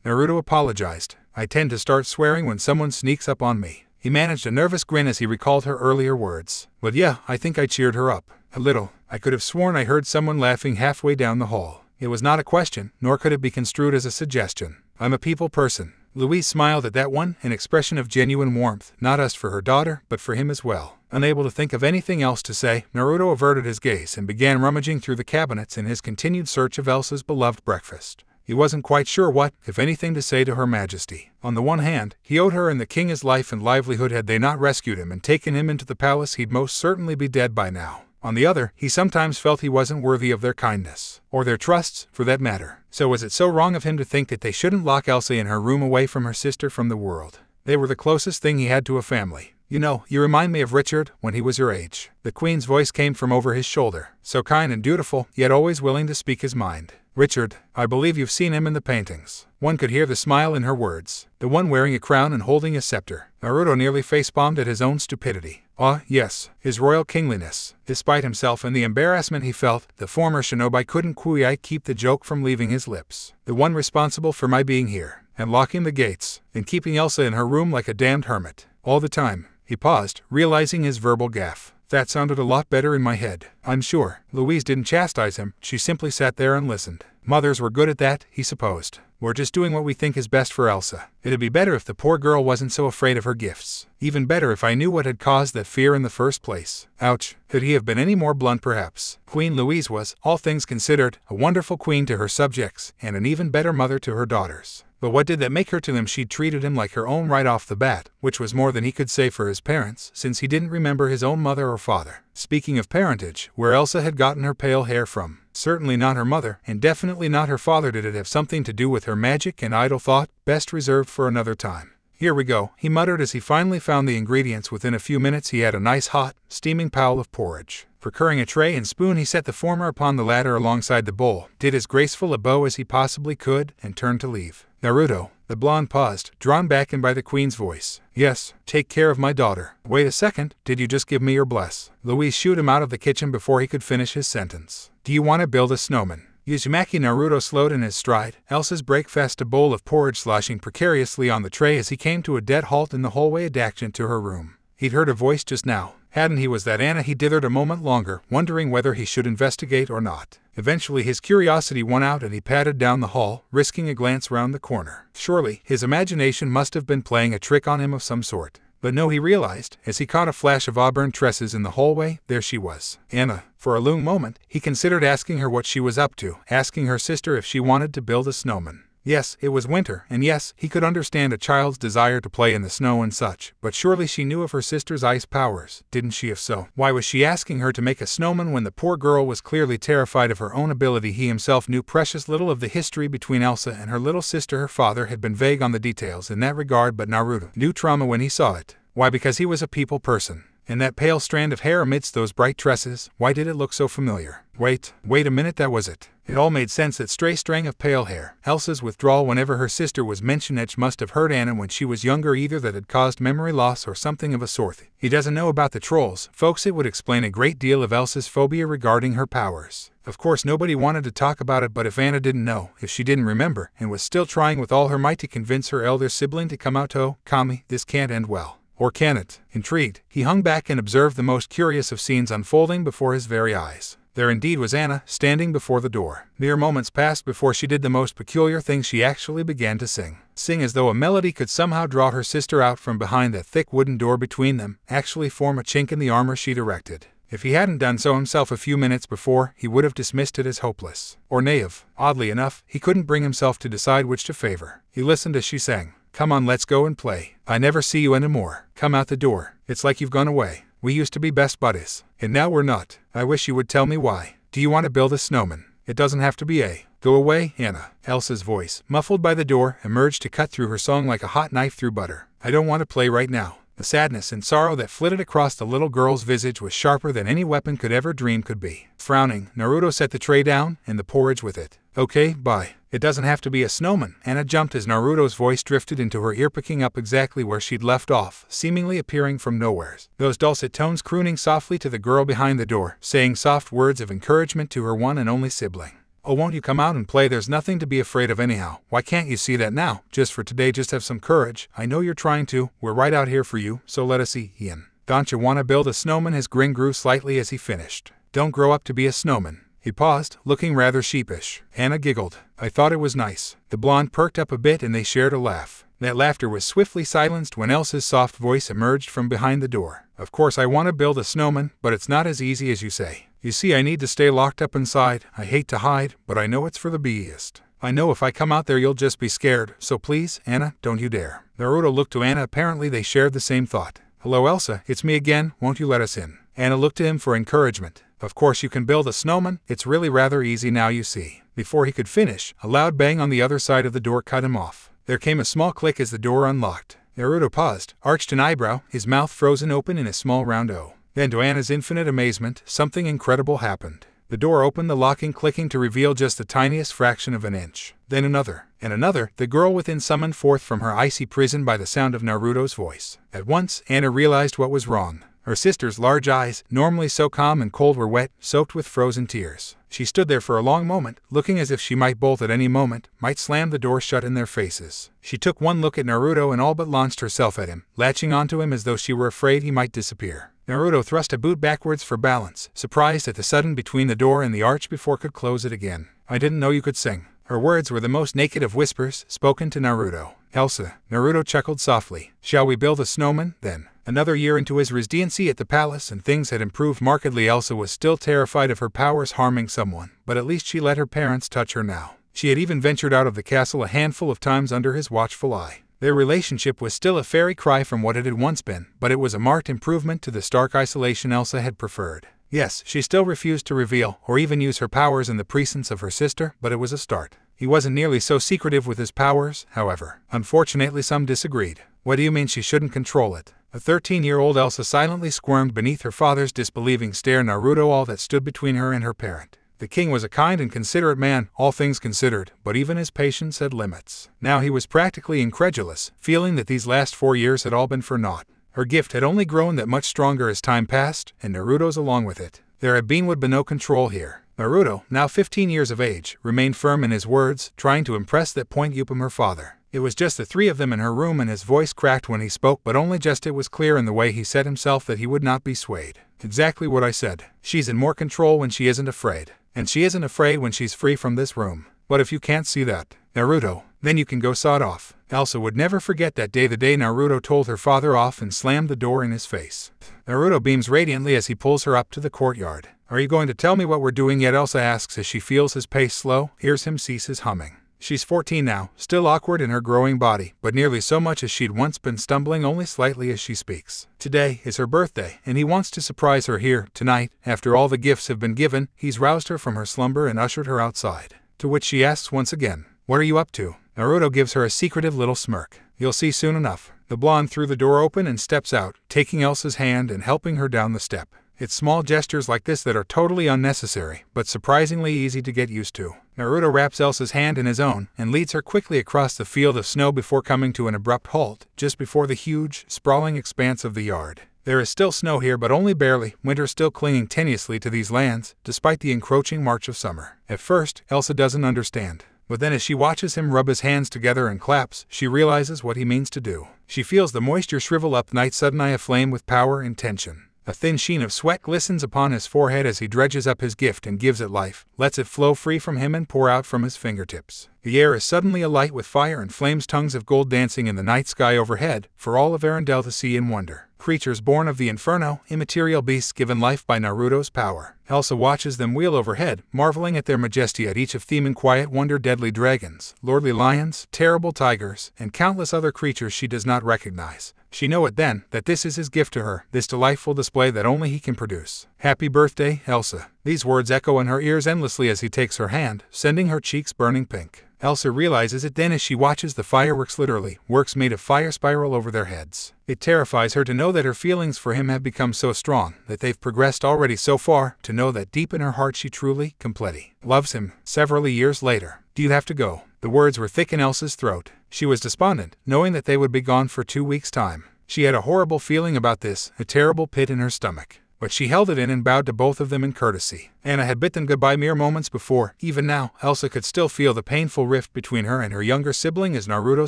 Naruto apologized. I tend to start swearing when someone sneaks up on me. He managed a nervous grin as he recalled her earlier words. But yeah, I think I cheered her up. A little. I could have sworn I heard someone laughing halfway down the hall. It was not a question, nor could it be construed as a suggestion. I'm a people person. Louise smiled at that one, an expression of genuine warmth, not just for her daughter, but for him as well. Unable to think of anything else to say, Naruto averted his gaze and began rummaging through the cabinets in his continued search of Elsa's beloved breakfast. He wasn't quite sure what, if anything, to say to Her Majesty. On the one hand, he owed her and the king his life and livelihood. Had they not rescued him and taken him into the palace, he'd most certainly be dead by now. On the other, he sometimes felt he wasn't worthy of their kindness, or their trusts, for that matter. So was it so wrong of him to think that they shouldn't lock Elsa in her room away from her sister, from the world? They were the closest thing he had to a family. You know, you remind me of Richard, when he was your age. The Queen's voice came from over his shoulder, so kind and dutiful, yet always willing to speak his mind. Richard, I believe you've seen him in the paintings. One could hear the smile in her words. The one wearing a crown and holding a scepter. Naruto nearly facepalmed at his own stupidity. Ah, yes, his royal kingliness. Despite himself and the embarrassment he felt, the former shinobi couldn't quite keep the joke from leaving his lips. The one responsible for my being here, and locking the gates, and keeping Elsa in her room like a damned hermit. All the time. He paused, realizing his verbal gaffe. That sounded a lot better in my head, I'm sure. Louise didn't chastise him, she simply sat there and listened. Mothers were good at that, he supposed. We're just doing what we think is best for Elsa. It'd be better if the poor girl wasn't so afraid of her gifts. Even better if I knew what had caused that fear in the first place. Ouch. Could he have been any more blunt, perhaps? Queen Louise was, all things considered, a wonderful queen to her subjects, and an even better mother to her daughters. But what did that make her to them? She'd treated him like her own right off the bat, which was more than he could say for his parents, since he didn't remember his own mother or father. Speaking of parentage, where Elsa had gotten her pale hair from. Certainly not her mother, and definitely not her father. Did it have something to do with her magic and idle thought? Best reserved for another time. Here we go, he muttered as he finally found the ingredients. Within a few minutes he had a nice hot, steaming pile of porridge. Procuring a tray and spoon, he set the former upon the ladder alongside the bowl, did as graceful a bow as he possibly could, and turned to leave. Naruto, the blonde paused, drawn back in by the Queen's voice. Yes, take care of my daughter. Wait a second, did you just give me your bless? Louise shooed him out of the kitchen before he could finish his sentence. Do you want to build a snowman? Uzumaki. Naruto slowed in his stride, Elsa's breakfast, a bowl of porridge sloshing precariously on the tray as he came to a dead halt in the hallway adjacent to her room. He'd heard a voice just now. Hadn't he? Was that Anna? He dithered a moment longer, wondering whether he should investigate or not. Eventually his curiosity won out and he padded down the hall, risking a glance round the corner. Surely, his imagination must have been playing a trick on him of some sort. But no, he realized, as he caught a flash of auburn tresses in the hallway, there she was. Anna. For a long moment, he considered asking her what she was up to, asking her sister if she wanted to build a snowman. Yes, it was winter, and yes, he could understand a child's desire to play in the snow and such, but surely she knew of her sister's ice powers, didn't she? If so, why was she asking her to make a snowman when the poor girl was clearly terrified of her own ability? He himself knew precious little of the history between Elsa and her little sister. Her father had been vague on the details in that regard, but Naruto knew trauma when he saw it. Why? Because he was a people person. And that pale strand of hair amidst those bright tresses, why did it look so familiar? Wait a minute, that was it. It all made sense, that stray strand of pale hair. Elsa's withdrawal whenever her sister was mentioned. Edge must have hurt Anna when she was younger, either that had caused memory loss or something of a sort. He doesn't know about the trolls, folks. It would explain a great deal of Elsa's phobia regarding her powers. Of course nobody wanted to talk about it, but if Anna didn't know, if she didn't remember, and was still trying with all her might to convince her elder sibling to come out, oh, Kami, this can't end well. Or can it? Intrigued, he hung back and observed the most curious of scenes unfolding before his very eyes. There indeed was Anna, standing before the door. Mere moments passed before she did the most peculiar thing. She actually began to sing. Sing as though a melody could somehow draw her sister out from behind that thick wooden door between them, actually form a chink in the armor she'd erected. If he hadn't done so himself a few minutes before, he would have dismissed it as hopeless. Or naive. Oddly enough, he couldn't bring himself to decide which to favor. He listened as she sang. Come on, let's go and play. I never see you anymore. Come out the door. It's like you've gone away. We used to be best buddies, and now we're not. I wish you would tell me why. Do you want to build a snowman? It doesn't have to be a. Go away, Anna. Elsa's voice, muffled by the door, emerged to cut through her song like a hot knife through butter. I don't want to play right now. The sadness and sorrow that flitted across the little girl's visage was sharper than any weapon could ever dream could be. Frowning, Naruto set the tray down, and the porridge with it. Okay, bye. It doesn't have to be a snowman. Anna jumped as Naruto's voice drifted into her ear, picking up exactly where she'd left off, seemingly appearing from nowheres. Those dulcet tones crooning softly to the girl behind the door, saying soft words of encouragement to her one and only sibling. Oh, won't you come out and play? There's nothing to be afraid of anyhow. Why can't you see that now? Just for today, just have some courage. I know you're trying to. We're right out here for you, so let us see, Ian. Don't you want to build a snowman? His grin grew slightly as he finished. Don't grow up to be a snowman. He paused, looking rather sheepish. Anna giggled. I thought it was nice. The blonde perked up a bit and they shared a laugh. That laughter was swiftly silenced when Elsa's soft voice emerged from behind the door. Of course I want to build a snowman, but it's not as easy as you say. You see, I need to stay locked up inside. I hate to hide, but I know it's for the best. I know if I come out there you'll just be scared, so please, Anna, don't you dare. Naruto looked to Anna. Apparently they shared the same thought. Hello Elsa, it's me again, won't you let us in? Anna looked to him for encouragement. Of course you can build a snowman, it's really rather easy now you see. Before he could finish, a loud bang on the other side of the door cut him off. There came a small click as the door unlocked. Naruto paused, arched an eyebrow, his mouth frozen open in a small round O. Then to Anna's infinite amazement, something incredible happened. The door opened, the locking clicking to reveal just the tiniest fraction of an inch. Then another, and another, the girl within summoned forth from her icy prison by the sound of Naruto's voice. At once, Anna realized what was wrong. Her sister's large eyes, normally so calm and cold, were wet, soaked with frozen tears. She stood there for a long moment, looking as if she might bolt at any moment, might slam the door shut in their faces. She took one look at Naruto and all but launched herself at him, latching onto him as though she were afraid he might disappear. Naruto thrust a boot backwards for balance, surprised at the sudden between the door and the arch before could close it again. I didn't know you could sing. Her words were the most naked of whispers, spoken to Naruto. Elsa, Naruto chuckled softly. Shall we build a snowman, then? Another year into his residency at the palace and things had improved markedly. Elsa was still terrified of her powers harming someone, but at least she let her parents touch her now. She had even ventured out of the castle a handful of times under his watchful eye. Their relationship was still a fairy cry from what it had once been, but it was a marked improvement to the stark isolation Elsa had preferred. Yes, she still refused to reveal, or even use her powers in the presence of her sister, but it was a start. He wasn't nearly so secretive with his powers, however. Unfortunately, some disagreed. What do you mean she shouldn't control it? A 13-year-old Elsa silently squirmed beneath her father's disbelieving stare. Naruto, all that stood between her and her parent. The king was a kind and considerate man, all things considered, but even his patience had limits. Now he was practically incredulous, feeling that these last 4 years had all been for naught. Her gift had only grown that much stronger as time passed, and Naruto's along with it. There had been would be no control here. Naruto, now 15 years of age, remained firm in his words, trying to impress that point upon her father. It was just the three of them in her room, and his voice cracked when he spoke, but only just. It was clear in the way he said himself that he would not be swayed. Exactly what I said. She's in more control when she isn't afraid. And she isn't afraid when she's free from this room. But if you can't see that, Naruto, then you can go sod off. Elsa would never forget that day, the day Naruto told her father off and slammed the door in his face. Naruto beams radiantly as he pulls her up to the courtyard. Are you going to tell me what we're doing yet? Elsa asks as she feels his pace slow, hears him cease his humming. She's 14 now, still awkward in her growing body, but nearly so much as she'd once been, stumbling only slightly as she speaks. Today is her birthday, and he wants to surprise her here, tonight. After all the gifts have been given, he's roused her from her slumber and ushered her outside. To which she asks once again, what are you up to? Naruto gives her a secretive little smirk. You'll see soon enough. The blonde threw the door open and steps out, taking Elsa's hand and helping her down the step. It's small gestures like this that are totally unnecessary, but surprisingly easy to get used to. Naruto wraps Elsa's hand in his own and leads her quickly across the field of snow before coming to an abrupt halt, just before the huge, sprawling expanse of the yard. There is still snow here, but only barely, winter still clinging tenuously to these lands, despite the encroaching march of summer. At first, Elsa doesn't understand. But then as she watches him rub his hands together and claps, she realizes what he means to do. She feels the moisture shrivel up, night sudden eye aflame with power and tension. A thin sheen of sweat glistens upon his forehead as he dredges up his gift and gives it life, lets it flow free from him and pour out from his fingertips. The air is suddenly alight with fire and flames, tongues of gold dancing in the night sky overhead, for all of Arendelle to see in wonder. Creatures born of the inferno, immaterial beasts given life by Naruto's power. Elsa watches them wheel overhead, marveling at their majesty, at each of theme and quiet wonder. Deadly dragons, lordly lions, terrible tigers, and countless other creatures she does not recognize. She knows it then, that this is his gift to her, this delightful display that only he can produce. Happy birthday, Elsa. These words echo in her ears endlessly as he takes her hand, sending her cheeks burning pink. Elsa realizes it then as she watches the fireworks, literally, works made of fire, spiral over their heads. It terrifies her to know that her feelings for him have become so strong, that they've progressed already so far, to know that deep in her heart she truly, completely, loves him. Several years later. Do you have to go? The words were thick in Elsa's throat. She was despondent, knowing that they would be gone for 2 weeks' time. She had a horrible feeling about this, a terrible pit in her stomach. But she held it in and bowed to both of them in courtesy. Anna had bid them goodbye mere moments before. Even now, Elsa could still feel the painful rift between her and her younger sibling as Naruto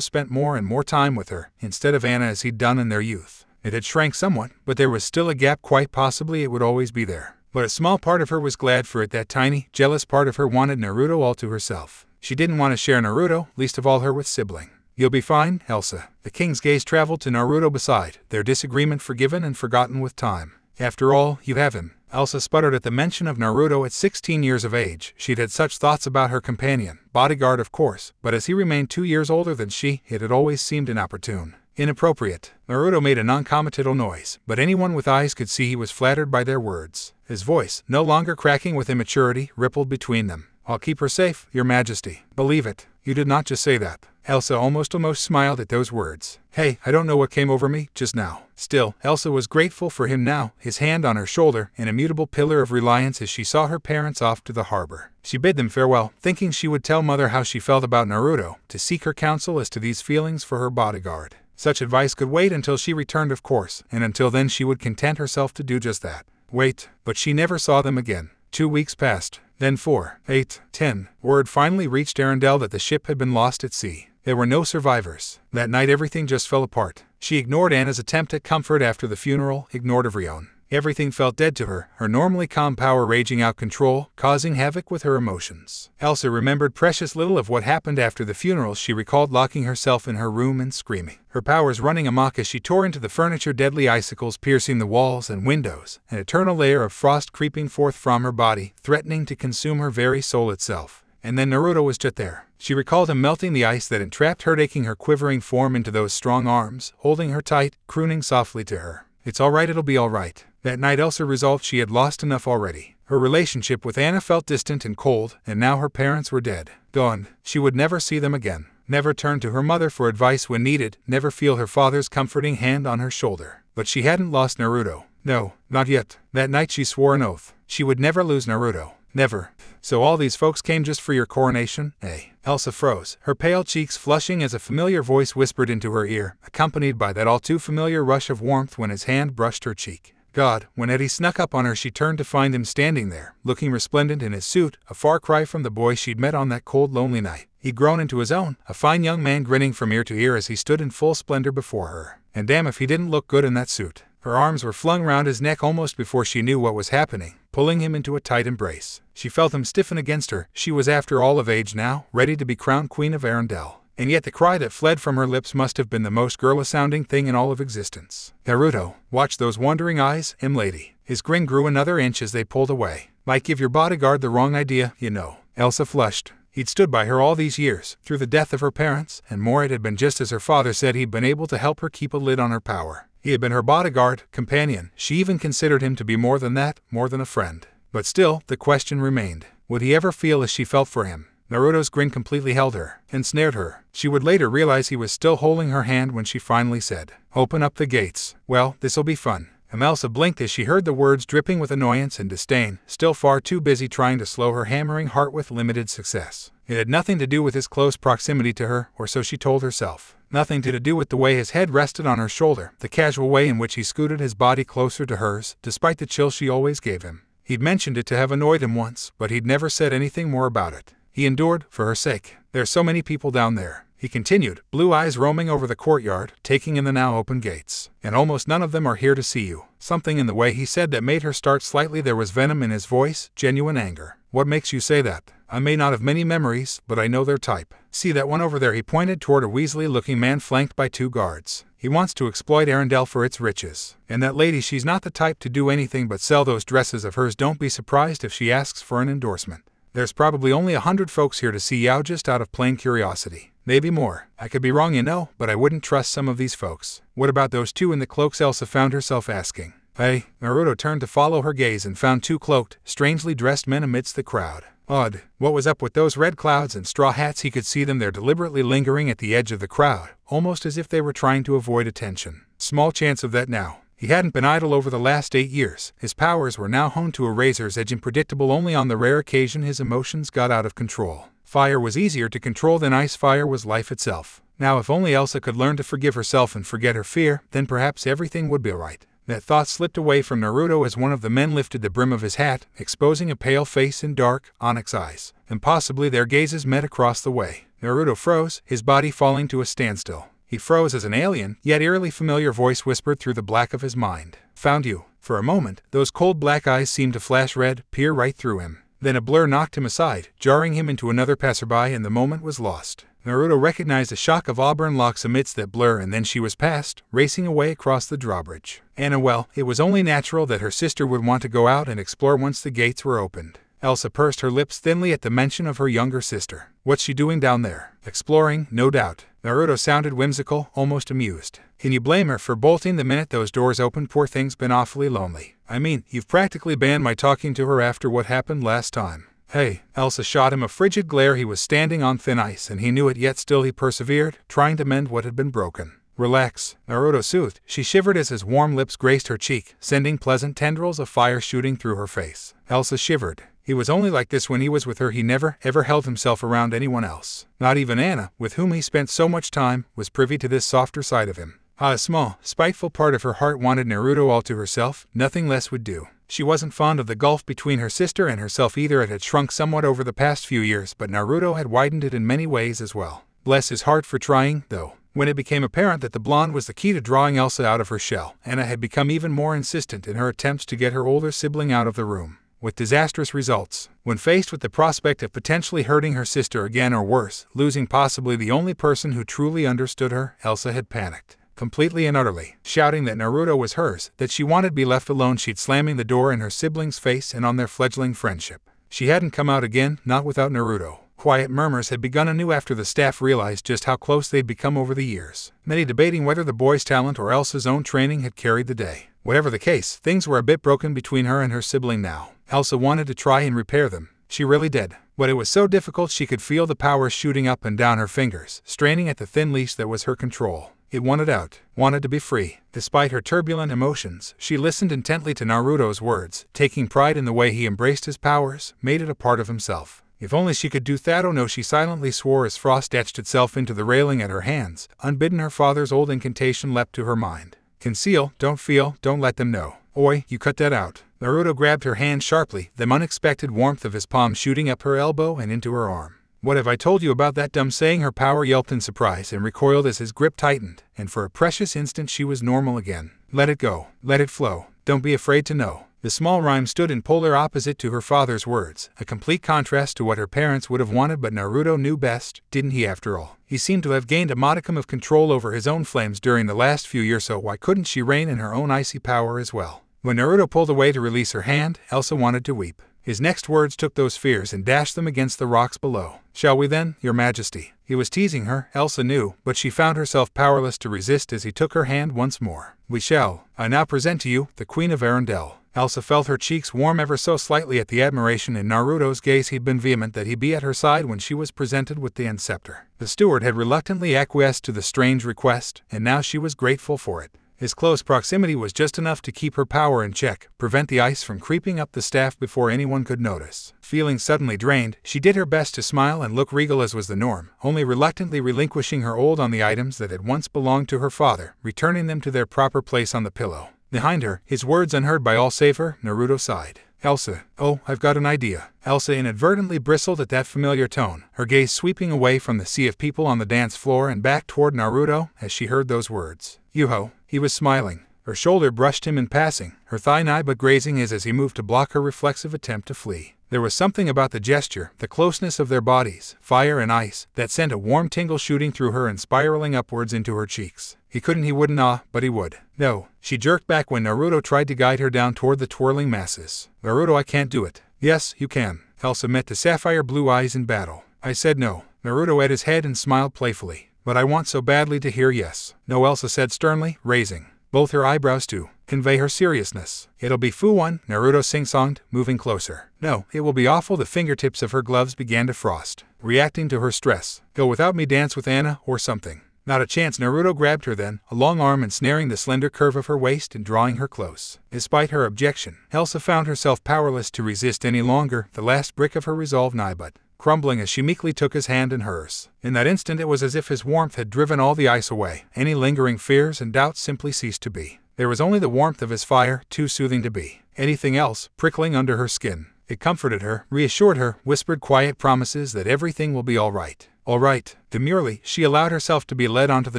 spent more and more time with her, instead of Anna as he'd done in their youth. It had shrank somewhat, but there was still a gap. Quite possibly it would always be there. But a small part of her was glad for it. That tiny, jealous part of her wanted Naruto all to herself. She didn't want to share Naruto, least of all her with sibling. You'll be fine, Elsa. The king's gaze traveled to Naruto beside, their disagreement forgiven and forgotten with time. After all, you have him. Elsa sputtered at the mention of Naruto at 16 years of age. She'd had such thoughts about her companion, bodyguard of course, but as he remained 2 years older than she, it had always seemed inopportune. Inappropriate. Naruto made a non-committal noise, but anyone with eyes could see he was flattered by their words. His voice, no longer cracking with immaturity, rippled between them. I'll keep her safe, your majesty. Believe it. You did not just say that. Elsa almost smiled at those words. Hey, I don't know what came over me just now. Still, Elsa was grateful for him now, his hand on her shoulder, an immutable pillar of reliance as she saw her parents off to the harbor. She bid them farewell, thinking she would tell Mother how she felt about Naruto, to seek her counsel as to these feelings for her bodyguard. Such advice could wait until she returned, of course, and until then she would content herself to do just that. Wait, but she never saw them again. 2 weeks passed, then 4, 8, 10. Word finally reached Arendelle that the ship had been lost at sea. There were no survivors. That night everything just fell apart. She ignored Anna's attempt at comfort after the funeral, ignored every own. Everything felt dead to her, her normally calm power raging out control, causing havoc with her emotions. Elsa remembered precious little of what happened after the funeral. She recalled locking herself in her room and screaming, her powers running amok as she tore into the furniture, deadly icicles piercing the walls and windows, an eternal layer of frost creeping forth from her body, threatening to consume her very soul itself. And then Naruto was just there. She recalled him melting the ice that entrapped her, taking her quivering form into those strong arms, holding her tight, crooning softly to her. It's all right, it'll be all right. That night Elsa resolved she had lost enough already. Her relationship with Anna felt distant and cold, and now her parents were dead. Gone. She would never see them again. Never turn to her mother for advice when needed, never feel her father's comforting hand on her shoulder. But she hadn't lost Naruto. No, not yet. That night she swore an oath. She would never lose Naruto. Never. So all these folks came just for your coronation, eh? Elsa froze, her pale cheeks flushing as a familiar voice whispered into her ear, accompanied by that all-too-familiar rush of warmth when his hand brushed her cheek. God, when Eddie snuck up on her she turned to find him standing there, looking resplendent in his suit, a far cry from the boy she'd met on that cold, lonely night. He'd grown into his own, a fine young man grinning from ear to ear as he stood in full splendor before her. And damn if he didn't look good in that suit. Her arms were flung round his neck almost before she knew what was happening, pulling him into a tight embrace. She felt him stiffen against her. She was after all of age now, ready to be crowned Queen of Arendelle. And yet the cry that fled from her lips must have been the most girlish-sounding thing in all of existence. Naruto, watch those wandering eyes, lady. His grin grew another inch as they pulled away. Might give your bodyguard the wrong idea, you know. Elsa flushed. He'd stood by her all these years, through the death of her parents, and more. It had been just as her father said. He'd been able to help her keep a lid on her power. He had been her bodyguard, companion. She even considered him to be more than that, more than a friend. But still, the question remained. Would he ever feel as she felt for him? Naruto's grin completely held her, ensnared her. She would later realize he was still holding her hand when she finally said, "Open up the gates. Well, this'll be fun." Elsa blinked as she heard the words, dripping with annoyance and disdain, still far too busy trying to slow her hammering heart with limited success. It had nothing to do with his close proximity to her, or so she told herself. Nothing to do with the way his head rested on her shoulder, the casual way in which he scooted his body closer to hers, despite the chill she always gave him. He'd mentioned it to have annoyed him once, but he'd never said anything more about it. He endured, for her sake. There's so many people down there, he continued, blue eyes roaming over the courtyard, taking in the now open gates. And almost none of them are here to see you. Something in the way he said that made her start slightly. There was venom in his voice, genuine anger. What makes you say that? I may not have many memories, but I know their type. See that one over there? He pointed toward a weaselly-looking man flanked by 2 guards. He wants to exploit Arendelle for its riches. And that lady, she's not the type to do anything but sell those dresses of hers. Don't be surprised if she asks for an endorsement. There's probably only 100 folks here to see Yao, just out of plain curiosity. Maybe more. I could be wrong, you know, but I wouldn't trust some of these folks. What about those 2 in the cloaks? Elsa found herself asking. Hey, Naruto turned to follow her gaze and found two cloaked, strangely dressed men amidst the crowd. Odd. What was up with those red clouds and straw hats? He could see them there deliberately lingering at the edge of the crowd, almost as if they were trying to avoid attention. Small chance of that now. He hadn't been idle over the last 8 years. His powers were now honed to a razor's edge and predictable only on the rare occasion his emotions got out of control. Fire was easier to control than ice. Fire was life itself. Now if only Elsa could learn to forgive herself and forget her fear, then perhaps everything would be alright. That thought slipped away from Naruto as one of the men lifted the brim of his hat, exposing a pale face and dark, onyx eyes. Impossibly their gazes met across the way. Naruto froze, his body falling to a standstill. He froze as an alien, yet eerily familiar voice whispered through the black of his mind. Found you. For a moment, those cold black eyes seemed to flash red, peer right through him. Then a blur knocked him aside, jarring him into another passerby, and the moment was lost. Naruto recognized a shock of auburn locks amidst that blur, and then she was past, racing away across the drawbridge. Anna, well, it was only natural that her sister would want to go out and explore once the gates were opened. Elsa pursed her lips thinly at the mention of her younger sister. What's she doing down there? Exploring, no doubt. Naruto sounded whimsical, almost amused. Can you blame her for bolting the minute those doors opened? Poor thing's been awfully lonely. I mean, you've practically banned my talking to her after what happened last time. Hey, Elsa shot him a frigid glare. He was standing on thin ice, and he knew it, yet still he persevered, trying to mend what had been broken. Relax, Naruto soothed. She shivered as his warm lips graced her cheek, sending pleasant tendrils of fire shooting through her face. Elsa shivered. He was only like this when he was with her. He never, ever held himself around anyone else. Not even Anna, with whom he spent so much time, was privy to this softer side of him. A small, spiteful part of her heart wanted Naruto all to herself. Nothing less would do. She wasn't fond of the gulf between her sister and herself either. It had shrunk somewhat over the past few years, but Naruto had widened it in many ways as well. Bless his heart for trying, though. When it became apparent that the blonde was the key to drawing Elsa out of her shell, Anna had become even more insistent in her attempts to get her older sibling out of the room. With disastrous results. When faced with the prospect of potentially hurting her sister again, or worse, losing possibly the only person who truly understood her, Elsa had panicked. Completely and utterly, shouting that Naruto was hers, that she wanted to be left alone. She'd slamming the door in her siblings' face and on their fledgling friendship. She hadn't come out again, not without Naruto. Quiet murmurs had begun anew after the staff realized just how close they'd become over the years, many debating whether the boy's talent or Elsa's own training had carried the day. Whatever the case, things were a bit broken between her and her sibling now. Elsa wanted to try and repair them. She really did. But it was so difficult. She could feel the power shooting up and down her fingers, straining at the thin leash that was her control. It wanted out, wanted to be free. Despite her turbulent emotions, she listened intently to Naruto's words, taking pride in the way he embraced his powers, made it a part of himself. If only she could do that. Oh no, she silently swore as frost etched itself into the railing at her hands. Unbidden, her father's old incantation leapt to her mind. Conceal, don't feel, don't let them know. Oi, you cut that out. Naruto grabbed her hand sharply, the unexpected warmth of his palm shooting up her elbow and into her arm. What have I told you about that dumb saying? Her power yelped in surprise and recoiled as his grip tightened, and for a precious instant she was normal again. Let it go. Let it flow. Don't be afraid to know. The small rhyme stood in polar opposite to her father's words, a complete contrast to what her parents would have wanted, but Naruto knew best, didn't he after all? He seemed to have gained a modicum of control over his own flames during the last few years, so why couldn't she reign in her own icy power as well? When Naruto pulled away to release her hand, Elsa wanted to weep. His next words took those fears and dashed them against the rocks below. Shall we then, your majesty? He was teasing her, Elsa knew, but she found herself powerless to resist as he took her hand once more. We shall. I now present to you, the Queen of Arendelle. Elsa felt her cheeks warm ever so slightly at the admiration in Naruto's gaze. He'd been vehement that he be at her side when she was presented with the scepter. The steward had reluctantly acquiesced to the strange request, and now she was grateful for it. His close proximity was just enough to keep her power in check, prevent the ice from creeping up the staff before anyone could notice. Feeling suddenly drained, she did her best to smile and look regal as was the norm, only reluctantly relinquishing her hold on the items that had once belonged to her father, returning them to their proper place on the pillow. Behind her, his words unheard by all save her, Naruto sighed. Elsa, oh, I've got an idea. Elsa inadvertently bristled at that familiar tone, her gaze sweeping away from the sea of people on the dance floor and back toward Naruto as she heard those words. Yuho. He was smiling. Her shoulder brushed him in passing, her thigh nigh but grazing his as he moved to block her reflexive attempt to flee. There was something about the gesture, the closeness of their bodies, fire and ice, that sent a warm tingle shooting through her and spiraling upwards into her cheeks. He wouldn't, but he would. No, she jerked back when Naruto tried to guide her down toward the twirling masses. Naruto, I can't do it. Yes, you can. Elsa met the sapphire blue eyes in battle. I said no. Naruto at his head and smiled playfully. But I want so badly to hear yes. No, Elsa said sternly, raising both her eyebrows to convey her seriousness. It'll be Fu-1, Naruto sing-songed, moving closer. No, it will be awful. The fingertips of her gloves began to frost, reacting to her stress. Go without me, dance with Anna, or something. Not a chance. Naruto grabbed her then, a long arm ensnaring the slender curve of her waist and drawing her close. Despite her objection, Elsa found herself powerless to resist any longer, the last brick of her resolve nigh but crumbling as she meekly took his hand in hers. In that instant it was as if his warmth had driven all the ice away. Any lingering fears and doubts simply ceased to be. There was only the warmth of his fire, too soothing to be anything else, prickling under her skin. It comforted her, reassured her, whispered quiet promises that everything will be all right. All right. Demurely, she allowed herself to be led onto the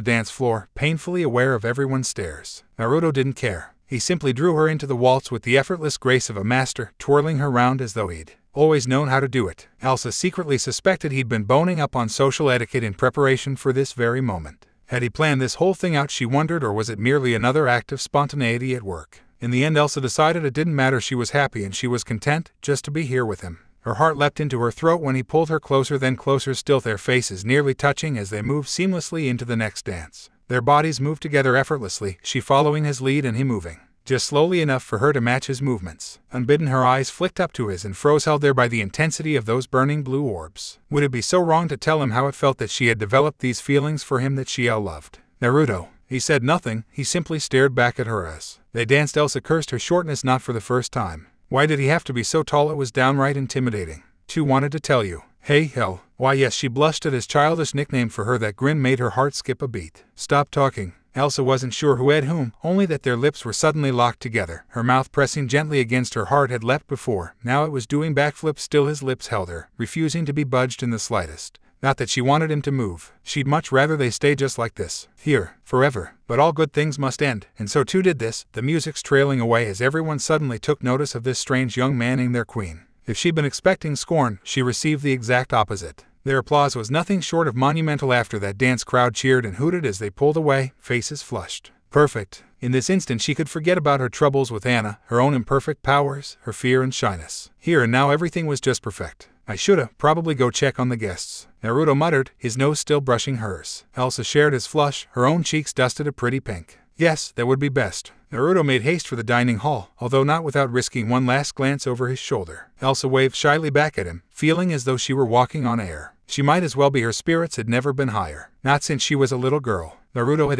dance floor, painfully aware of everyone's stares. Naruto didn't care. He simply drew her into the waltz with the effortless grace of a master, twirling her round as though he'd always known how to do it. Elsa secretly suspected he'd been boning up on social etiquette in preparation for this very moment. Had he planned this whole thing out, she wondered, or was it merely another act of spontaneity at work? In the end, Elsa decided it didn't matter. She was happy and she was content just to be here with him. Her heart leapt into her throat when he pulled her closer, then closer still, their faces nearly touching as they moved seamlessly into the next dance. Their bodies moved together effortlessly, she following his lead and he moving just slowly enough for her to match his movements. Unbidden, her eyes flicked up to his and froze, held there by the intensity of those burning blue orbs. Would it be so wrong to tell him how it felt that she had developed these feelings for him that she loved? Naruto. He said nothing, he simply stared back at her as they danced. Elsa cursed her shortness, not for the first time. Why did he have to be so tall? It was downright intimidating. Two wanted to tell you. Hey, hell. Why, yes, she blushed at his childish nickname for her. That grin made her heart skip a beat. Stop talking. Elsa wasn't sure who had whom, only that their lips were suddenly locked together. Her mouth pressing gently against her heart had leapt before. Now it was doing backflips. Still his lips held her, refusing to be budged in the slightest. Not that she wanted him to move. She'd much rather they stay just like this, here, forever. But all good things must end, and so too did this, the music's trailing away as everyone suddenly took notice of this strange young man in their queen. If she'd been expecting scorn, she received the exact opposite. Their applause was nothing short of monumental. After that dance, crowd cheered and hooted as they pulled away, faces flushed. Perfect. In this instant she could forget about her troubles with Anna, her own imperfect powers, her fear and shyness. Here and now everything was just perfect. I shoulda probably go check on the guests, Naruto muttered, his nose still brushing hers. Elsa shared his flush, her own cheeks dusted a pretty pink. Yes, that would be best. Naruto made haste for the dining hall, although not without risking one last glance over his shoulder. Elsa waved shyly back at him, feeling as though she were walking on air. She might as well be. Her spirits had never been higher. Not since she was a little girl. Naruto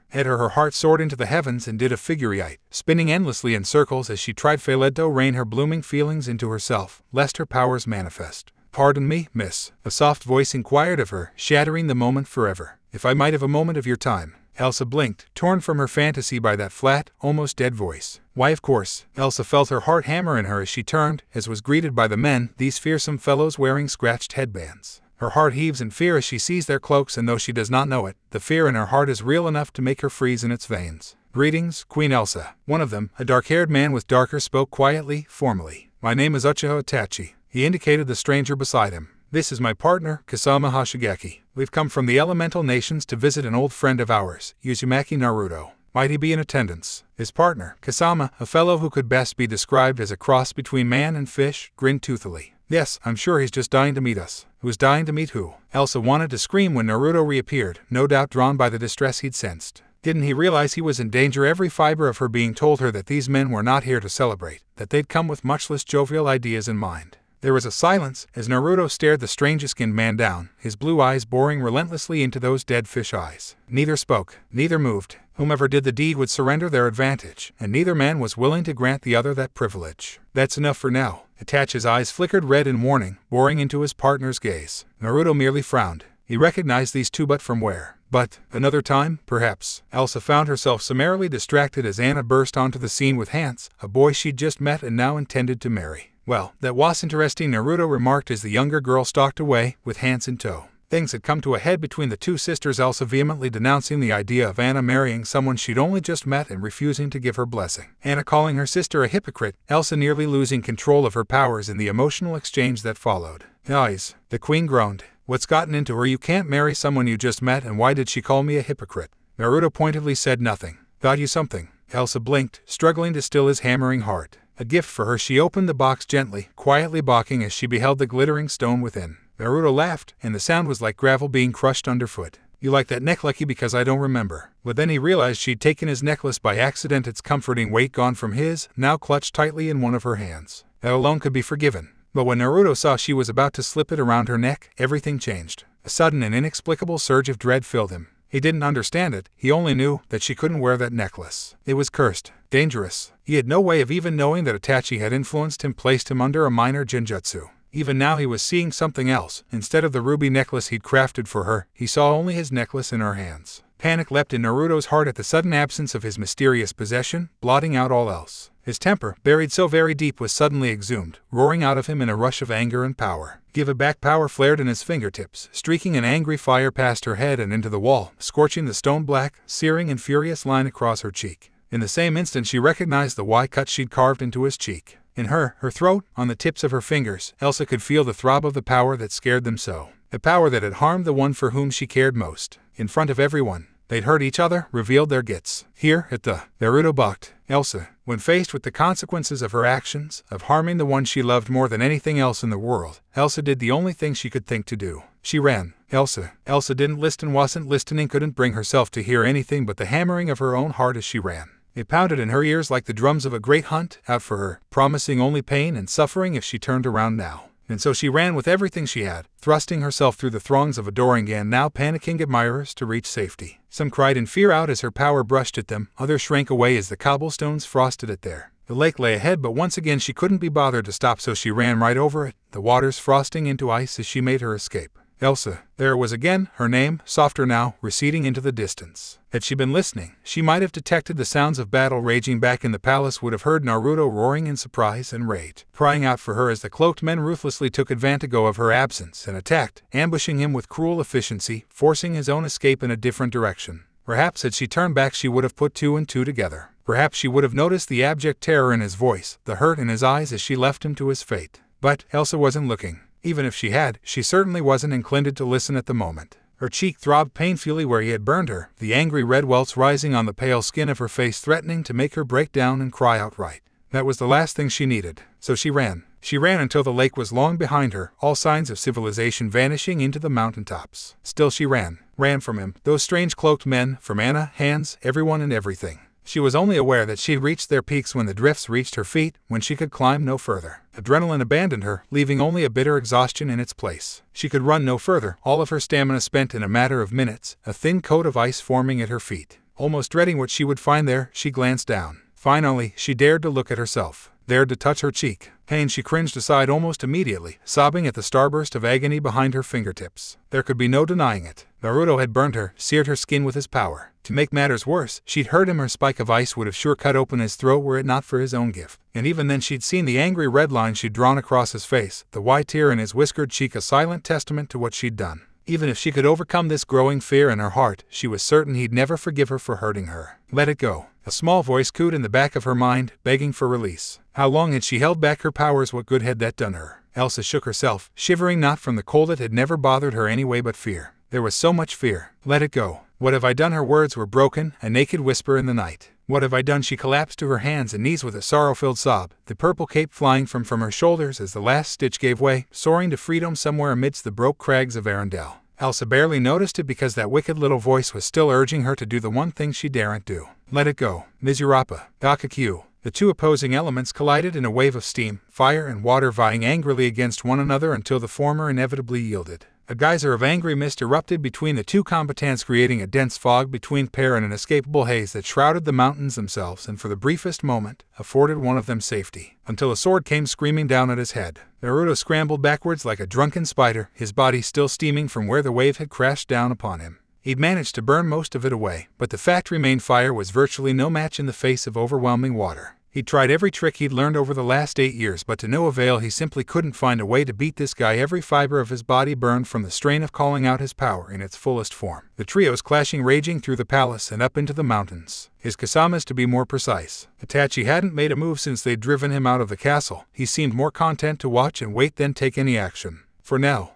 had her heart soared into the heavens and did a figure-eight, spinning endlessly in circles as she tried to rein her blooming feelings into herself, lest her powers manifest. Pardon me, miss, a soft voice inquired of her, shattering the moment forever. If I might have a moment of your time. Elsa blinked, torn from her fantasy by that flat, almost dead voice. Why, of course. Elsa felt her heart hammer in her as she turned, as was greeted by the men, these fearsome fellows wearing scratched headbands. Her heart heaves in fear as she sees their cloaks, and though she does not know it, the fear in her heart is real enough to make her freeze in its veins. Greetings, Queen Elsa. One of them, a dark-haired man with darker, spoke quietly, formally. My name is Uchiha Itachi. He indicated the stranger beside him. This is my partner, Kasama Hoshigaki. We've come from the elemental nations to visit an old friend of ours, Uzumaki Naruto. Might he be in attendance? His partner, Kasama, a fellow who could best be described as a cross between man and fish, grinned toothily. Yes, I'm sure he's just dying to meet us. Who's dying to meet who? Elsa wanted to scream when Naruto reappeared, no doubt drawn by the distress he'd sensed. Didn't he realize he was in danger? Every fiber of her being told her that these men were not here to celebrate, that they'd come with much less jovial ideas in mind. There was a silence as Naruto stared the stranger-skinned man down, his blue eyes boring relentlessly into those dead fish eyes. Neither spoke, neither moved. Whomever did the deed would surrender their advantage, and neither man was willing to grant the other that privilege. That's enough for now. Itachi's eyes flickered red in warning, boring into his partner's gaze. Naruto merely frowned. He recognized these two, but from where? But, another time, perhaps. Elsa found herself summarily distracted as Anna burst onto the scene with Hans, a boy she'd just met and now intended to marry. Well, that was interesting, Naruto remarked as the younger girl stalked away, with Hans in tow. Things had come to a head between the two sisters, Elsa vehemently denouncing the idea of Anna marrying someone she'd only just met and refusing to give her blessing. Anna calling her sister a hypocrite, Elsa nearly losing control of her powers in the emotional exchange that followed. Guys, the queen groaned. What's gotten into her? You can't marry someone you just met, and why did she call me a hypocrite? Naruto pointedly said nothing. Got you something? Elsa blinked, struggling to still his hammering heart. A gift for her. She opened the box gently, quietly balking as she beheld the glittering stone within. Naruto laughed, and the sound was like gravel being crushed underfoot. You like that neck lucky because I don't remember. But then he realized she'd taken his necklace by accident, its comforting weight gone from his, now clutched tightly in one of her hands. That alone could be forgiven. But when Naruto saw she was about to slip it around her neck, everything changed. A sudden and inexplicable surge of dread filled him. He didn't understand it, he only knew that she couldn't wear that necklace. It was cursed, dangerous. He had no way of even knowing that Itachi had influenced him, placed him under a minor genjutsu. Even now he was seeing something else. Instead of the ruby necklace he'd crafted for her, he saw only his necklace in her hands. Panic leapt in Naruto's heart at the sudden absence of his mysterious possession, blotting out all else. His temper, buried so very deep, was suddenly exhumed, roaring out of him in a rush of anger and power. Give it back! Power flared in his fingertips, streaking an angry fire past her head and into the wall, scorching the stone black, searing and furious line across her cheek. In the same instant she recognized the Y cut she'd carved into his cheek. In her throat, on the tips of her fingers, Elsa could feel the throb of the power that scared them so. The power that had harmed the one for whom she cared most. In front of everyone, they'd hurt each other, revealed their gits. Here, at the Naruto balked. Elsa, when faced with the consequences of her actions, of harming the one she loved more than anything else in the world, Elsa did the only thing she could think to do. She ran. Elsa didn't listen, wasn't listening, couldn't bring herself to hear anything but the hammering of her own heart as she ran. It pounded in her ears like the drums of a great hunt out for her, promising only pain and suffering if she turned around now. And so she ran with everything she had, thrusting herself through the throngs of adoring and now panicking admirers to reach safety. Some cried in fear out as her power brushed at them, others shrank away as the cobblestones frosted it there. The lake lay ahead, but once again she couldn't be bothered to stop, so she ran right over it, the waters frosting into ice as she made her escape. Elsa, there it was again, her name, softer now, receding into the distance. Had she been listening, she might have detected the sounds of battle raging back in the palace, would have heard Naruto roaring in surprise and rage, crying out for her as the cloaked men ruthlessly took advantage of her absence and attacked, ambushing him with cruel efficiency, forcing his own escape in a different direction. Perhaps had she turned back she would have put two and two together. Perhaps she would have noticed the abject terror in his voice, the hurt in his eyes as she left him to his fate. But Elsa wasn't looking. Even if she had, she certainly wasn't inclined to listen at the moment. Her cheek throbbed painfully where he had burned her, the angry red welts rising on the pale skin of her face threatening to make her break down and cry outright. That was the last thing she needed. So she ran. She ran until the lake was long behind her, all signs of civilization vanishing into the mountaintops. Still she ran from him, those strange cloaked men, from Anna, Hans, everyone and everything. She was only aware that she reached their peaks when the drifts reached her feet, when she could climb no further. Adrenaline abandoned her, leaving only a bitter exhaustion in its place. She could run no further, all of her stamina spent in a matter of minutes, a thin coat of ice forming at her feet. Almost dreading what she would find there, she glanced down. Finally, she dared to look at herself, dared to touch her cheek. Pain, she cringed aside almost immediately, sobbing at the starburst of agony behind her fingertips. There could be no denying it. Naruto had burned her, seared her skin with his power. To make matters worse, she'd heard him. Her spike of ice would have sure cut open his throat were it not for his own gift. And even then she'd seen the angry red line she'd drawn across his face, the white tear in his whiskered cheek, a silent testament to what she'd done. Even if she could overcome this growing fear in her heart, she was certain he'd never forgive her for hurting her. Let it go. A small voice cooed in the back of her mind, begging for release. How long had she held back her powers? What good had that done her? Elsa shook herself, shivering not from the cold that had never bothered her anyway but fear. There was so much fear. Let it go. What have I done? Her words were broken, a naked whisper in the night. What have I done? She collapsed to her hands and knees with a sorrow-filled sob, the purple cape flying from her shoulders as the last stitch gave way, soaring to freedom somewhere amidst the broke crags of Arendelle. Elsa barely noticed it because that wicked little voice was still urging her to do the one thing she daren't do. Let it go. Mizurapa, Gakakyu. The two opposing elements collided in a wave of steam, fire and water vying angrily against one another until the former inevitably yielded. A geyser of angry mist erupted between the two combatants, creating a dense fog between pair and an inescapable haze that shrouded the mountains themselves and for the briefest moment afforded one of them safety, until a sword came screaming down at his head. Naruto scrambled backwards like a drunken spider, his body still steaming from where the wave had crashed down upon him. He'd managed to burn most of it away, but the fact remained fire was virtually no match in the face of overwhelming water. He'd tried every trick he'd learned over the last 8 years, but to no avail. He simply couldn't find a way to beat this guy. Every fiber of his body burned from the strain of calling out his power in its fullest form. The trios clashing, raging through the palace and up into the mountains. His Kasamas, to be more precise. Itachi hadn't made a move since they'd driven him out of the castle. He seemed more content to watch and wait than take any action. For now,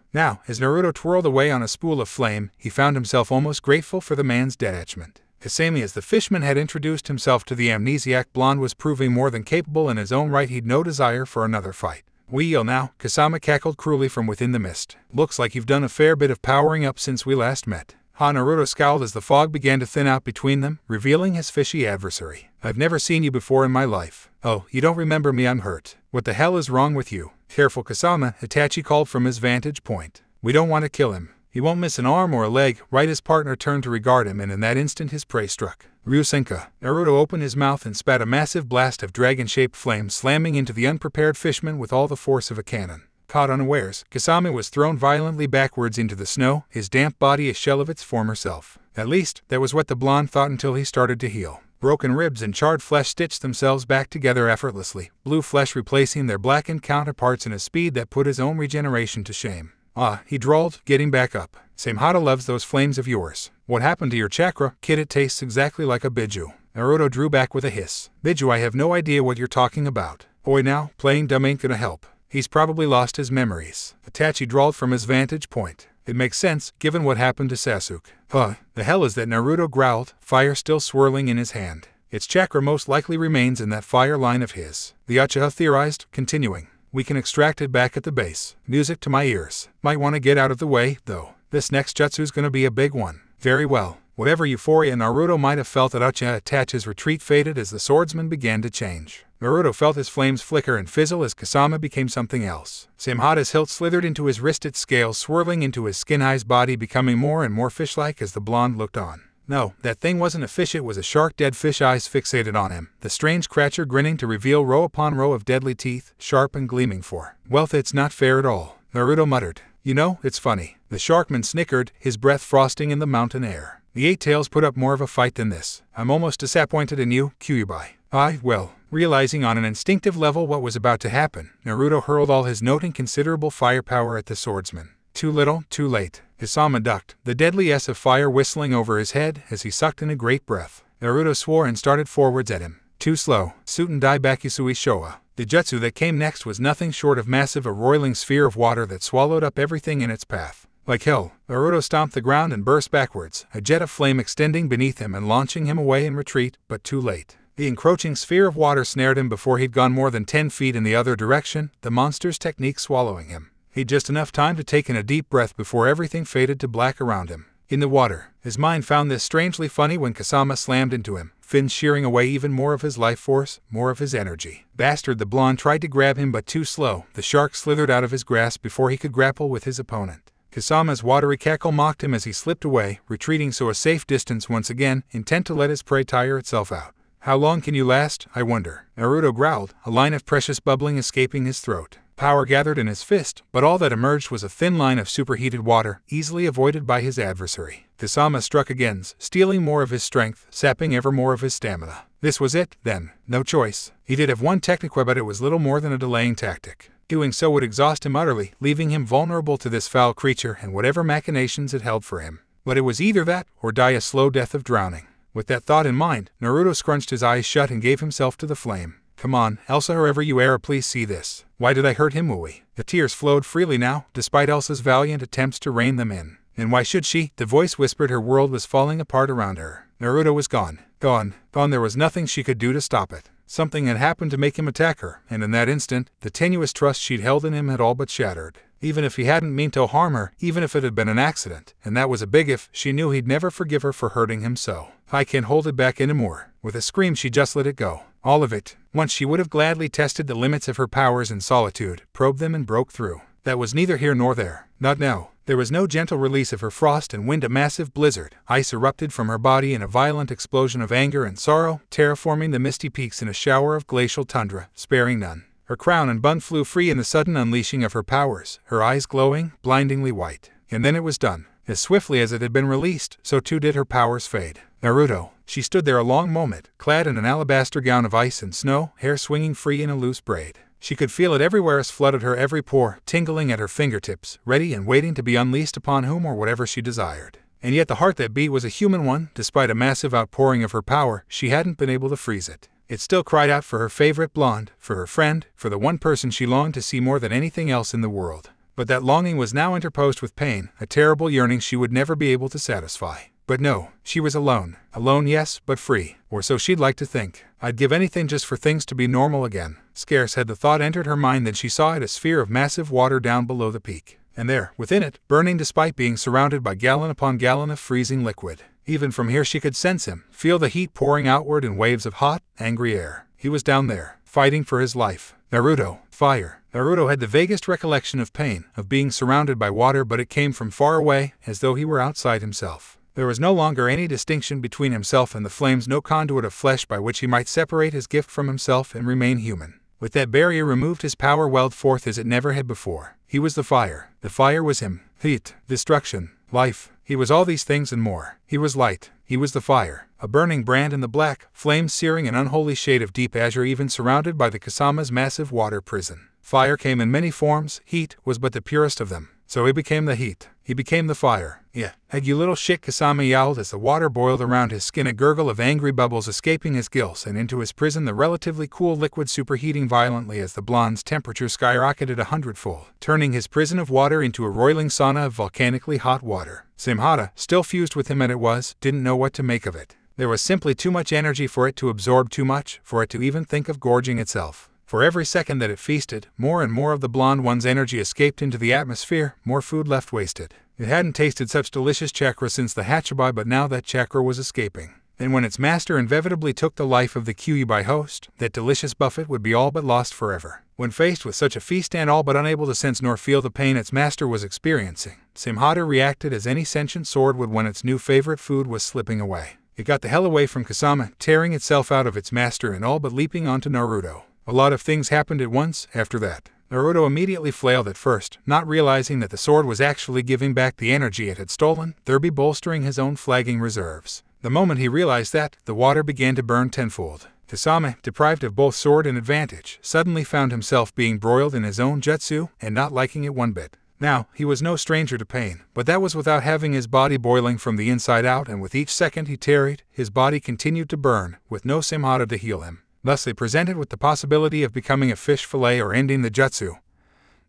as Naruto twirled away on a spool of flame, he found himself almost grateful for the man's detachment. Kasami, as the fishman had introduced himself to the amnesiac blonde, was proving more than capable in his own right. He'd no desire for another fight. We yell now, Kasama cackled cruelly from within the mist. Looks like you've done a fair bit of powering up since we last met. Naruto scowled as the fog began to thin out between them, revealing his fishy adversary. I've never seen you before in my life. Oh, you don't remember me? I'm hurt. What the hell is wrong with you? Careful, Kasama, Itachi called from his vantage point. We don't want to kill him. He won't miss an arm or a leg. Right. His partner turned to regard him, and in that instant his prey struck. Ryusenka. Naruto opened his mouth and spat a massive blast of dragon-shaped flame, slamming into the unprepared fisherman with all the force of a cannon. Caught unawares, Kasama was thrown violently backwards into the snow, his damp body a shell of its former self. At least, that was what the blonde thought until he started to heal. Broken ribs and charred flesh stitched themselves back together effortlessly, blue flesh replacing their blackened counterparts in a speed that put his own regeneration to shame. Ah, he drawled, getting back up. Samehada loves those flames of yours. What happened to your chakra? Kid, it tastes exactly like a Biju. Naruto drew back with a hiss. Biju, I have no idea what you're talking about. Boy, now, playing dumb ain't gonna help. He's probably lost his memories. Itachi drawled from his vantage point. It makes sense, given what happened to Sasuke. Huh, the hell is that? Naruto growled, fire still swirling in his hand. Its chakra most likely remains in that fire line of his. The Uchiha theorized, continuing. We can extract it back at the base. Music to my ears. Might want to get out of the way, though. This next jutsu's gonna be a big one. Very well. Whatever euphoria Naruto might have felt at Uchiha Itachi's retreat faded as the swordsman began to change. Naruto felt his flames flicker and fizzle as Kasama became something else. Samehada's hilt slithered into his wrist, its scales swirling into his skin-eyes body, becoming more and more fish-like as the blonde looked on. No, that thing wasn't a fish, it was a shark, dead fish eyes fixated on him, the strange creature grinning to reveal row upon row of deadly teeth, sharp and gleaming for. Well, it's not fair at all, Naruto muttered. You know, it's funny. The sharkman snickered, his breath frosting in the mountain air. The Eight Tails put up more of a fight than this. I'm almost disappointed in you, Kyuubi. Well, realizing on an instinctive level what was about to happen, Naruto hurled all his noting considerable firepower at the swordsman. Too little, too late. Kasama ducked, the deadly S of fire whistling over his head as he sucked in a great breath. Naruto swore and started forwards at him. Too slow. Suten Dai Bakusui Showa. The jutsu that came next was nothing short of massive, a roiling sphere of water that swallowed up everything in its path. Like hell, Naruto stomped the ground and burst backwards, a jet of flame extending beneath him and launching him away in retreat, but too late. The encroaching sphere of water snared him before he'd gone more than 10 feet in the other direction, the monster's technique swallowing him. He'd just enough time to take in a deep breath before everything faded to black around him. In the water, his mind found this strangely funny when Kasama slammed into him, fins shearing away even more of his life force, more of his energy. Bastard, the blonde tried to grab him but too slow, the shark slithered out of his grasp before he could grapple with his opponent. Kasama's watery cackle mocked him as he slipped away, retreating so a safe distance once again, intent to let his prey tire itself out. How long can you last, I wonder? Naruto growled, a line of precious bubbling escaping his throat. Power gathered in his fist, but all that emerged was a thin line of superheated water, easily avoided by his adversary. Kasama struck again, stealing more of his strength, sapping ever more of his stamina. This was it, then. No choice. He did have one technique, but it was little more than a delaying tactic. Doing so would exhaust him utterly, leaving him vulnerable to this foul creature and whatever machinations it held for him. But it was either that, or die a slow death of drowning. With that thought in mind, Naruto scrunched his eyes shut and gave himself to the flame. Come on, Elsa, wherever you are, please see this. Why did I hurt him, Mui? The tears flowed freely now, despite Elsa's valiant attempts to rein them in. And why should she? The voice whispered. Her world was falling apart around her. Naruto was gone. Gone. There was nothing she could do to stop it. Something had happened to make him attack her, and in that instant, the tenuous trust she'd held in him had all but shattered. Even if he hadn't meant to harm her, even if it had been an accident, and that was a big if, she knew he'd never forgive her for hurting him so. I can't hold it back anymore. With a scream, she just let it go. All of it. Once she would have gladly tested the limits of her powers in solitude, probed them and broke through. That was neither here nor there. Not now. There was no gentle release of her frost and wind. A massive blizzard. Ice erupted from her body in a violent explosion of anger and sorrow, terraforming the misty peaks in a shower of glacial tundra, sparing none. Her crown and bun flew free in the sudden unleashing of her powers, her eyes glowing, blindingly white. And then it was done. As swiftly as it had been released, so too did her powers fade. Naruto. She stood there a long moment, clad in an alabaster gown of ice and snow, hair swinging free in a loose braid. She could feel it everywhere as flooded her every pore, tingling at her fingertips, ready and waiting to be unleashed upon whom or whatever she desired. And yet the heart that beat was a human one. Despite a massive outpouring of her power, she hadn't been able to freeze it. It still cried out for her favorite blonde, for her friend, for the one person she longed to see more than anything else in the world. But that longing was now interposed with pain, a terrible yearning she would never be able to satisfy. But no, she was alone. Alone, yes, but free. Or so she'd like to think. I'd give anything just for things to be normal again. Scarce had the thought entered her mind than she saw it, a sphere of massive water down below the peak. And there, within it, burning despite being surrounded by gallon upon gallon of freezing liquid. Even from here she could sense him, feel the heat pouring outward in waves of hot, angry air. He was down there, fighting for his life. Naruto, fire. Naruto had the vaguest recollection of pain, of being surrounded by water, but it came from far away, as though he were outside himself. There was no longer any distinction between himself and the flames, no conduit of flesh by which he might separate his gift from himself and remain human. With that barrier removed, his power welled forth as it never had before. He was the fire. The fire was him. Heat, destruction, life. He was all these things and more. He was light. He was the fire. A burning brand in the black, flame-searing and unholy shade of deep azure, even surrounded by the Kasama's massive water prison. Fire came in many forms. Heat was but the purest of them. So he became the heat. He became the fire. Yeah, heck you little shit, Kasama yowled as the water boiled around his skin, a gurgle of angry bubbles escaping his gills, and into his prison the relatively cool liquid superheating violently as the blonde's temperature skyrocketed 100-fold, turning his prison of water into a roiling sauna of volcanically hot water. Samhata, still fused with him as it was, didn't know what to make of it. There was simply too much energy for it to absorb, too much for it to even think of gorging itself. For every second that it feasted, more and more of the blonde one's energy escaped into the atmosphere, more food left wasted. It hadn't tasted such delicious chakra since the Hachibai, but now that chakra was escaping. And when its master inevitably took the life of the Kyuubi host, that delicious buffet would be all but lost forever. When faced with such a feast and all but unable to sense nor feel the pain its master was experiencing, Samhata reacted as any sentient sword would when its new favorite food was slipping away. It got the hell away from Kasama, tearing itself out of its master and all but leaping onto Naruto. A lot of things happened at once after that. Naruto immediately flailed at first, not realizing that the sword was actually giving back the energy it had stolen, thereby bolstering his own flagging reserves. The moment he realized that, the water began to burn tenfold. Kasama, deprived of both sword and advantage, suddenly found himself being broiled in his own jutsu, and not liking it one bit. Now, he was no stranger to pain, but that was without having his body boiling from the inside out, and with each second he tarried, his body continued to burn, with no Samhata to heal him. Thusly presented with the possibility of becoming a fish fillet or ending the jutsu,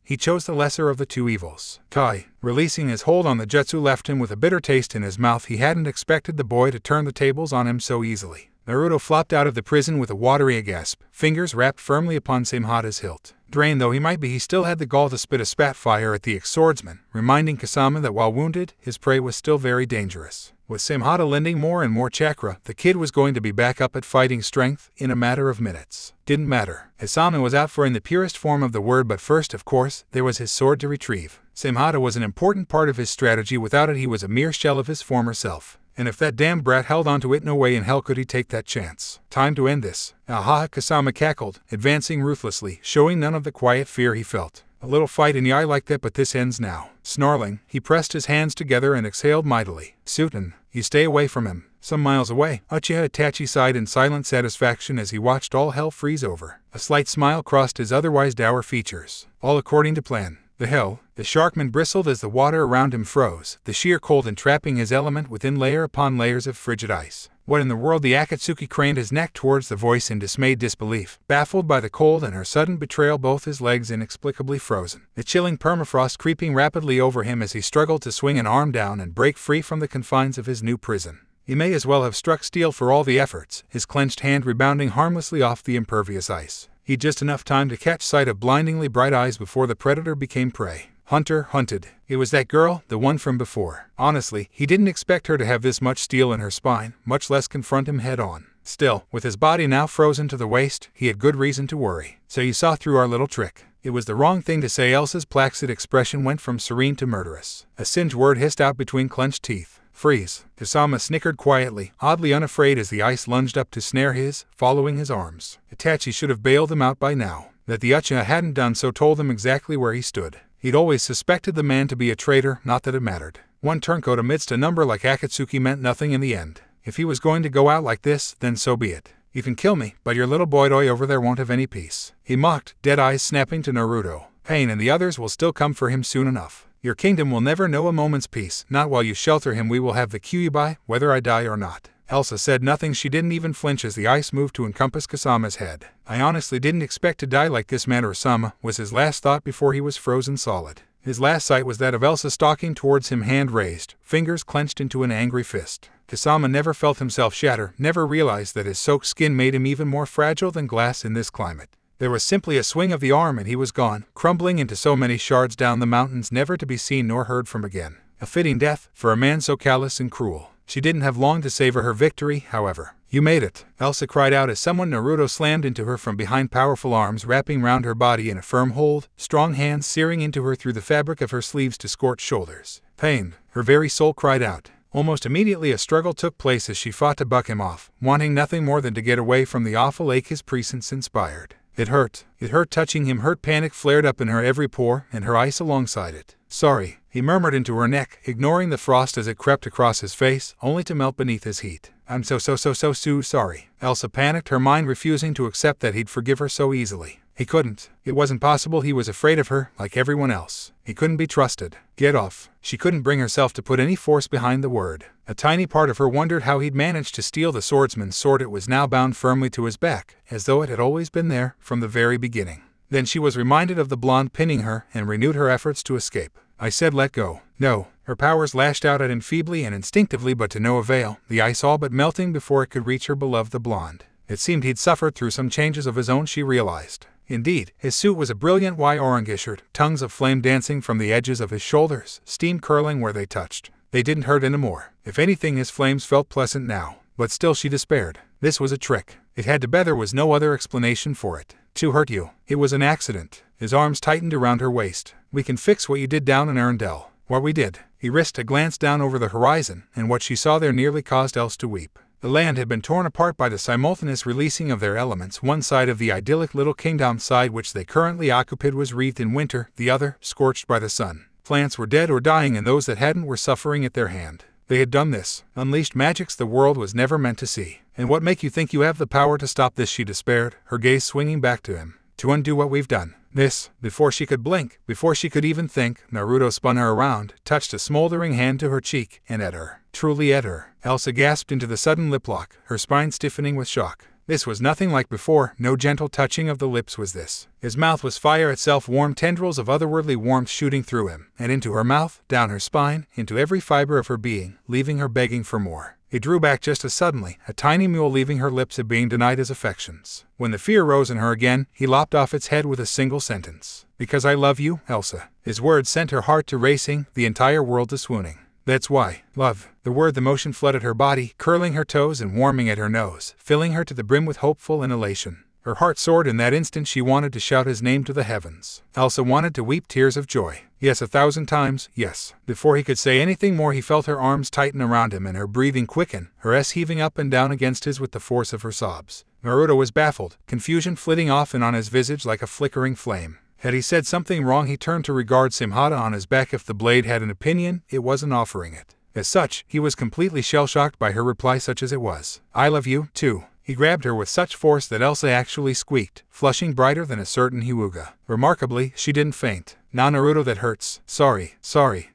he chose the lesser of the two evils. Kai, releasing his hold on the jutsu, left him with a bitter taste in his mouth. He hadn't expected the boy to turn the tables on him so easily. Naruto flopped out of the prison with a watery gasp, fingers wrapped firmly upon Samhata's hilt. Drained though he might be, he still had the gall to spit a spat fire at the ex-swordsman, reminding Kasama that while wounded, his prey was still very dangerous. With Samhata lending more and more chakra, the kid was going to be back up at fighting strength in a matter of minutes. Didn't matter. Kasama was out for in the purest form of the word, but first, of course, there was his sword to retrieve. Samhata was an important part of his strategy. Without it, he was a mere shell of his former self. And if that damn brat held onto it, no way in hell could he take that chance. Time to end this. Aha, Kasama cackled, advancing ruthlessly, showing none of the quiet fear he felt. A little fight in the eye like that, but this ends now. Snarling, he pressed his hands together and exhaled mightily. Suiten, you stay away from him. Some miles away, Uchiha Itachi sighed in silent satisfaction as he watched all hell freeze over. A slight smile crossed his otherwise dour features. All according to plan. The hell, the Sharkman bristled as the water around him froze, the sheer cold entrapping his element within layer upon layers of frigid ice. What in the world? The Akatsuki craned his neck towards the voice in dismayed disbelief, baffled by the cold and her sudden betrayal, both his legs inexplicably frozen. The chilling permafrost creeping rapidly over him as he struggled to swing an arm down and break free from the confines of his new prison. He may as well have struck steel for all the efforts, his clenched hand rebounding harmlessly off the impervious ice. He'd just enough time to catch sight of blindingly bright eyes before the predator became prey. Hunter hunted. It was that girl, the one from before. Honestly, he didn't expect her to have this much steel in her spine, much less confront him head-on. Still, with his body now frozen to the waist, he had good reason to worry. So you saw through our little trick. It was the wrong thing to say. Elsa's placid expression went from serene to murderous. A singed word hissed out between clenched teeth. Freeze. Kasama snickered quietly, oddly unafraid as the ice lunged up to snare his, following his arms. Itachi should have bailed him out by now. That the Uchiha hadn't done so told him exactly where he stood. He'd always suspected the man to be a traitor, not that it mattered. One turncoat amidst a number like Akatsuki meant nothing in the end. If he was going to go out like this, then so be it. You can kill me, but your little boy over there won't have any peace. He mocked, dead eyes snapping to Naruto. Pain and the others will still come for him soon enough. Your kingdom will never know a moment's peace, not while you shelter him. We will have the Kyuubi, whether I die or not. Elsa said nothing. She didn't even flinch as the ice moved to encompass Kasama's head. I honestly didn't expect to die like this, man. Urasama, was his last thought before he was frozen solid. His last sight was that of Elsa stalking towards him, hand raised, fingers clenched into an angry fist. Kasama never felt himself shatter, never realized that his soaked skin made him even more fragile than glass in this climate. There was simply a swing of the arm and he was gone, crumbling into so many shards down the mountains, never to be seen nor heard from again. A fitting death for a man so callous and cruel. She didn't have long to savor her victory, however. "You made it," Elsa cried out as someone Naruto slammed into her from behind, powerful arms wrapping round her body in a firm hold, strong hands searing into her through the fabric of her sleeves to scorch shoulders. Pain, her very soul cried out. Almost immediately a struggle took place as she fought to buck him off, wanting nothing more than to get away from the awful ache his presence inspired. It hurt touching him, hurt. Panic flared up in her every pore, and her ice alongside it. "Sorry," he murmured into her neck, ignoring the frost as it crept across his face, only to melt beneath his heat. "I'm so sorry." Elsa panicked, her mind refusing to accept that he'd forgive her so easily. He couldn't. It wasn't possible. He was afraid of her, like everyone else. He couldn't be trusted. Get off. She couldn't bring herself to put any force behind the word. A tiny part of her wondered how he'd managed to steal the swordsman's sword. It was now bound firmly to his back, as though it had always been there from the very beginning. Then she was reminded of the blonde pinning her and renewed her efforts to escape. "I said let go." "No." Her powers lashed out at him feebly and instinctively, but to no avail, the ice all but melting before it could reach her beloved the blonde. It seemed he'd suffered through some changes of his own, she realized. Indeed, his suit was a brilliant white orange shirt, tongues of flame dancing from the edges of his shoulders, steam curling where they touched. They didn't hurt anymore. If anything, his flames felt pleasant now. But still she despaired. This was a trick. It had to be. There was no other explanation for it. "To hurt you. It was an accident." His arms tightened around her waist. "We can fix what you did down in Arendelle." "What we did?" He risked a glance down over the horizon, and what she saw there nearly caused Elsa to weep. The land had been torn apart by the simultaneous releasing of their elements. One side of the idyllic little kingdom side which they currently occupied was wreathed in winter, the other scorched by the sun. Plants were dead or dying, and those that hadn't were suffering at their hand. They had done this, unleashed magics the world was never meant to see. "And what make you think you have the power to stop this?" she despaired, her gaze swinging back to him. "To undo what we've done." This, before she could blink, before she could even think, Naruto spun her around, touched a smoldering hand to her cheek, and at her. Truly at her. Elsa gasped into the sudden lip lock, her spine stiffening with shock. This was nothing like before. No gentle touching of the lips was this. His mouth was fire itself, warm tendrils of otherworldly warmth shooting through him, and into her mouth, down her spine, into every fiber of her being, leaving her begging for more. He drew back just as suddenly, a tiny mule leaving her lips at being denied his affections. When the fear rose in her again, he lopped off its head with a single sentence. "Because I love you, Elsa." His words sent her heart to racing, the entire world to swooning. "That's why. Love." The word, the motion flooded her body, curling her toes and warming at her nose, filling her to the brim with hopeful elation. Her heart soared in that instant. She wanted to shout his name to the heavens. Elsa wanted to weep tears of joy. Yes, 1,000 times, yes. Before he could say anything more, he felt her arms tighten around him and her breathing quicken, her S heaving up and down against his with the force of her sobs. Naruto was baffled, confusion flitting off and on his visage like a flickering flame. Had he said something wrong? He turned to regard Simhata on his back. If the blade had an opinion, it wasn't offering it. As such, he was completely shell-shocked by her reply, such as it was. "I love you, too." He grabbed her with such force that Elsa actually squeaked, flushing brighter than a certain Hyuga. Remarkably, she didn't faint. "Now Naruto, that hurts. Sorry."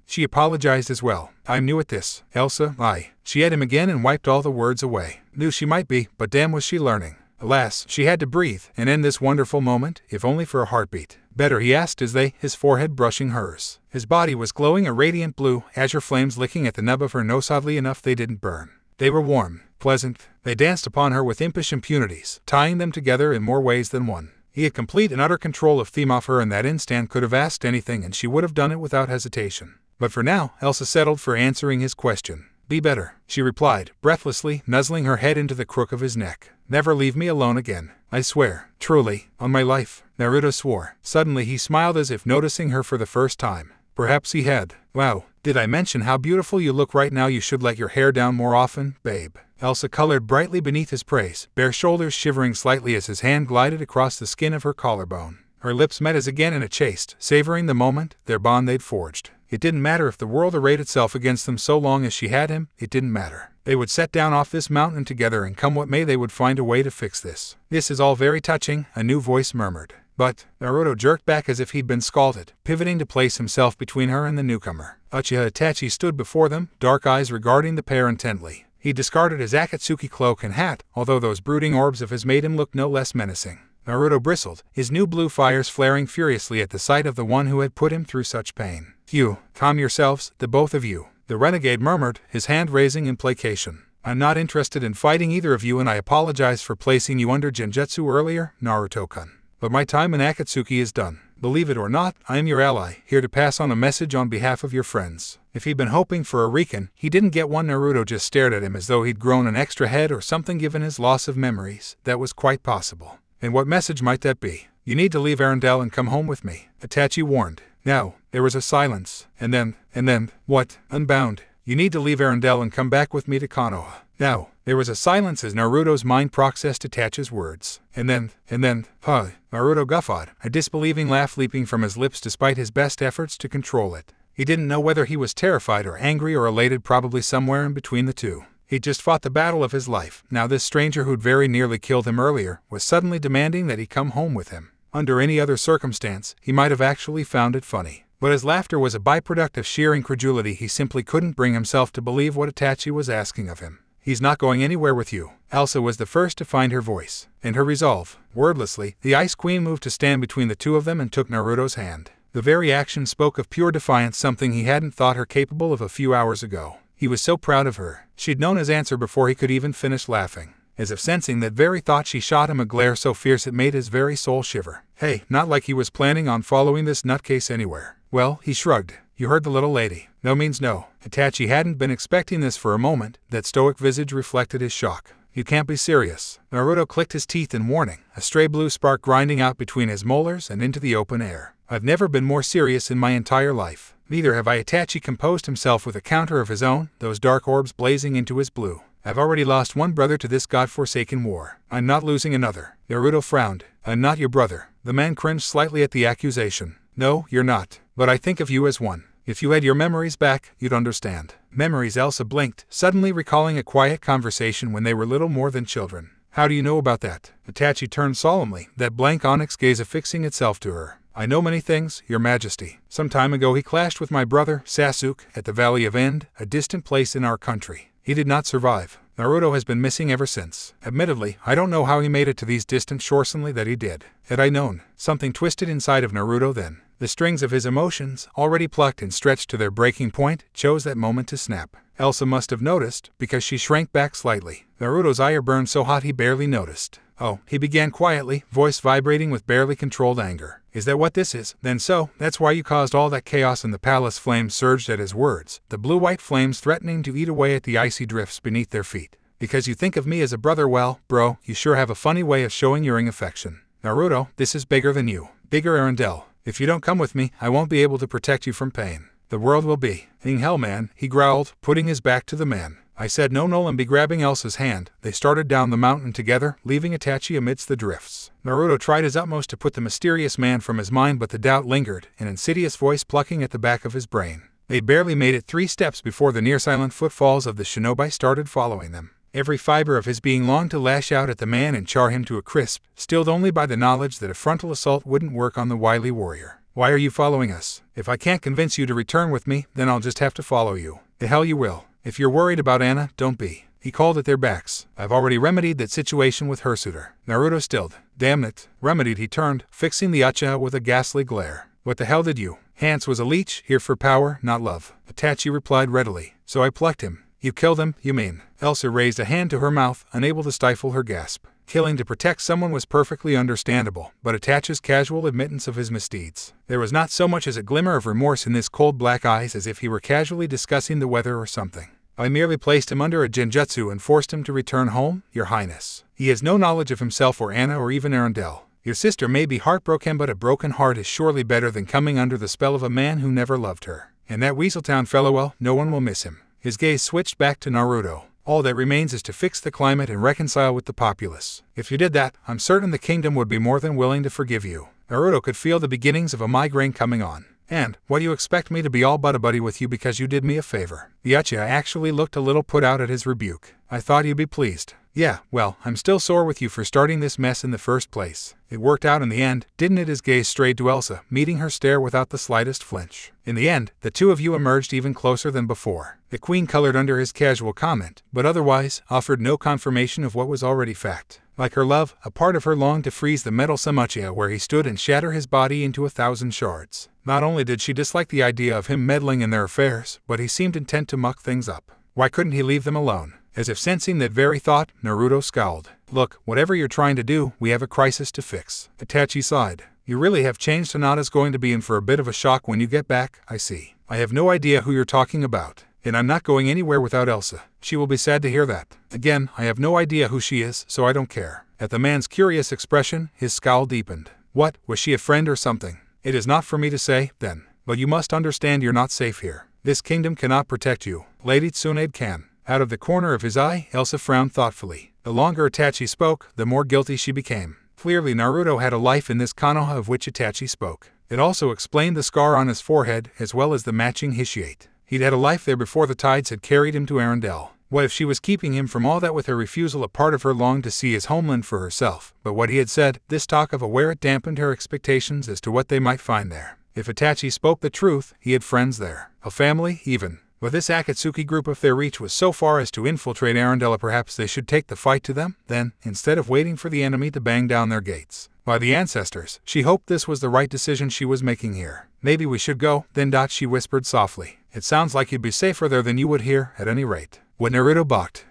She apologized as well. "I'm new at this, Elsa, She had him again and wiped all the words away. Knew she might be, but damn was she learning. Alas, she had to breathe and end this wonderful moment, if only for a heartbeat. "Better?" he asked as his forehead brushing hers. His body was glowing a radiant blue, azure flames licking at the nub of her nose. Oddly enough, they didn't burn. They were warm, pleasant. They danced upon her with impish impunities, tying them together in more ways than one. He had complete and utter control of theme of her in that instant, could have asked anything and she would have done it without hesitation. But for now, Elsa settled for answering his question. "Be better," she replied, breathlessly, nuzzling her head into the crook of his neck. "Never leave me alone again. I swear, truly, on my life." Naruto swore. Suddenly he smiled as if noticing her for the first time. Perhaps he had. "Wow, did I mention how beautiful you look right now? You should let your hair down more often, babe." Elsa colored brightly beneath his praise, bare shoulders shivering slightly as his hand glided across the skin of her collarbone. Her lips met his again in a chaste, savoring the moment, their bond they'd forged. It didn't matter if the world arrayed itself against them so long as she had him, it didn't matter. They would set down off this mountain together and come what may they would find a way to fix this. "This is all very touching," a new voice murmured. But Naruto jerked back as if he'd been scalded, pivoting to place himself between her and the newcomer. Uchiha Itachi stood before them, dark eyes regarding the pair intently. He discarded his Akatsuki cloak and hat, although those brooding orbs of his made him look no less menacing. Naruto bristled, his new blue fires flaring furiously at the sight of the one who had put him through such pain. "You, calm yourselves, the both of you," the renegade murmured, his hand raising in placation. "I'm not interested in fighting either of you, and I apologize for placing you under genjutsu earlier, Naruto-kun." but my time in Akatsuki is done. Believe it or not, I am your ally, here to pass on a message on behalf of your friends. If he'd been hoping for a Riken, he didn't get one. Naruto just stared at him as though he'd grown an extra head or something given his loss of memories. That was quite possible. And what message might that be? You need to leave Arendelle and come home with me, Itachi warned. Now, there was a silence. And then, what? Unbound. You need to leave Arendelle and come back with me to Konoha. Now, there was a silence as Naruto's mind processed Itachi's words. And then, Naruto guffawed, a disbelieving laugh leaping from his lips despite his best efforts to control it. He didn't know whether he was terrified or angry or elated, probably somewhere in between the two. He'd just fought the battle of his life. Now this stranger who'd very nearly killed him earlier was suddenly demanding that he come home with him. Under any other circumstance, he might have actually found it funny. But his laughter was a byproduct of sheer incredulity. He simply couldn't bring himself to believe what Itachi was asking of him. He's not going anywhere with you. Elsa was the first to find her voice and her resolve. Wordlessly, the Ice Queen moved to stand between the two of them and took Naruto's hand. The very action spoke of pure defiance, something he hadn't thought her capable of a few hours ago. He was so proud of her. She'd known his answer before he could even finish laughing. As if sensing that very thought, she shot him a glare so fierce it made his very soul shiver. Hey, not like he was planning on following this nutcase anywhere. Well, he shrugged. You heard the little lady. No means no. Itachi hadn't been expecting this for a moment. That stoic visage reflected his shock. You can't be serious. Naruto clicked his teeth in warning, a stray blue spark grinding out between his molars and into the open air. I've never been more serious in my entire life. Neither have I. Itachi composed himself with a counter of his own, those dark orbs blazing into his blue. I've already lost one brother to this godforsaken war. I'm not losing another. Naruto frowned. I'm not your brother. The man cringed slightly at the accusation. No, you're not. But I think of you as one. If you had your memories back, you'd understand. Memories? Elsa blinked, suddenly recalling a quiet conversation when they were little more than children. How do you know about that? Itachi turned solemnly, that blank onyx gaze affixing itself to her. I know many things, your majesty. Some time ago he clashed with my brother, Sasuke, at the Valley of End, a distant place in our country. He did not survive. Naruto has been missing ever since. Admittedly, I don't know how he made it to these distant shores. Only that he did. Had I known, something twisted inside of Naruto then. The strings of his emotions, already plucked and stretched to their breaking point, chose that moment to snap. Elsa must have noticed, because she shrank back slightly. Naruto's ire burned so hot he barely noticed. Oh, he began quietly, voice vibrating with barely controlled anger. Is that what this is? Then so, that's why you caused all that chaos in the palace. Flames surged at his words, the blue-white flames threatening to eat away at the icy drifts beneath their feet. Because you think of me as a brother? Well, bro, you sure have a funny way of showing your affection. Naruto, this is bigger than you. Bigger, Arendelle. If you don't come with me, I won't be able to protect you from pain. The world will be. In hell, man, he growled, putting his back to the man. I said no. Nolan be grabbing Elsa's hand. They started down the mountain together, leaving Itachi amidst the drifts. Naruto tried his utmost to put the mysterious man from his mind, but the doubt lingered, an insidious voice plucking at the back of his brain. They barely made it 3 steps before the near-silent footfalls of the shinobi started following them. Every fiber of his being longed to lash out at the man and char him to a crisp, stilled only by the knowledge that a frontal assault wouldn't work on the wily warrior. Why are you following us? If I can't convince you to return with me, then I'll just have to follow you. The hell you will. If you're worried about Anna, don't be. He called at their backs. I've already remedied that situation with Hirsute. Naruto stilled. Damn it. Remedied, he turned, fixing the Uchiha with a ghastly glare. What the hell did you? Hans was a leech, here for power, not love. Itachi replied readily. So I plucked him. You killed him, you mean? Elsa raised a hand to her mouth, unable to stifle her gasp. Killing to protect someone was perfectly understandable, but Itachi's casual admittance of his misdeeds. There was not so much as a glimmer of remorse in his cold black eyes, as if he were casually discussing the weather or something. I merely placed him under a genjutsu and forced him to return home, your highness. He has no knowledge of himself or Anna or even Arendelle. Your sister may be heartbroken, but a broken heart is surely better than coming under the spell of a man who never loved her. And that Weaseltown fellow, well, no one will miss him. His gaze switched back to Naruto. All that remains is to fix the climate and reconcile with the populace. If you did that, I'm certain the kingdom would be more than willing to forgive you. Naruto could feel the beginnings of a migraine coming on. And, what do you expect me to be all buddy with you because you did me a favor? The Uchiha actually looked a little put out at his rebuke. I thought you'd be pleased. Yeah, well, I'm still sore with you for starting this mess in the first place. It worked out in the end, didn't it? His gaze strayed to Elsa, meeting her stare without the slightest flinch. In the end, the two of you emerged even closer than before. The queen colored under his casual comment, but otherwise offered no confirmation of what was already fact. Like her love, a part of her longed to freeze the meddlesome Uchiha where he stood and shatter his body into 1,000 shards. Not only did she dislike the idea of him meddling in their affairs, but he seemed intent to muck things up. Why couldn't he leave them alone? As if sensing that very thought, Naruto scowled. Look, whatever you're trying to do, we have a crisis to fix. Itachi sighed. You really have changed. Hinata's going to be in for a bit of a shock when you get back, I see. I have no idea who you're talking about. And I'm not going anywhere without Elsa. She will be sad to hear that. Again, I have no idea who she is, so I don't care. At the man's curious expression, his scowl deepened. What, was she a friend or something? It is not for me to say, then. But you must understand you're not safe here. This kingdom cannot protect you. Lady Tsunade can. Out of the corner of his eye, Elsa frowned thoughtfully. The longer Itachi spoke, the more guilty she became. Clearly Naruto had a life in this Konoha of which Itachi spoke. It also explained the scar on his forehead, as well as the matching Hishiate. He'd had a life there before the tides had carried him to Arendelle. What if she was keeping him from all that? With her refusal, a part of her longed to see his homeland for herself. But what he had said, this talk of where it dampened her expectations as to what they might find there. If Itachi spoke the truth, he had friends there. A family, even. But this Akatsuki group, if their reach was so far as to infiltrate Arendelle, perhaps they should take the fight to them, then, instead of waiting for the enemy to bang down their gates. By the ancestors, she hoped this was the right decision she was making here. Maybe we should go, then. She whispered softly. It sounds like you'd be safer there than you would here, at any rate. When Naruto balked,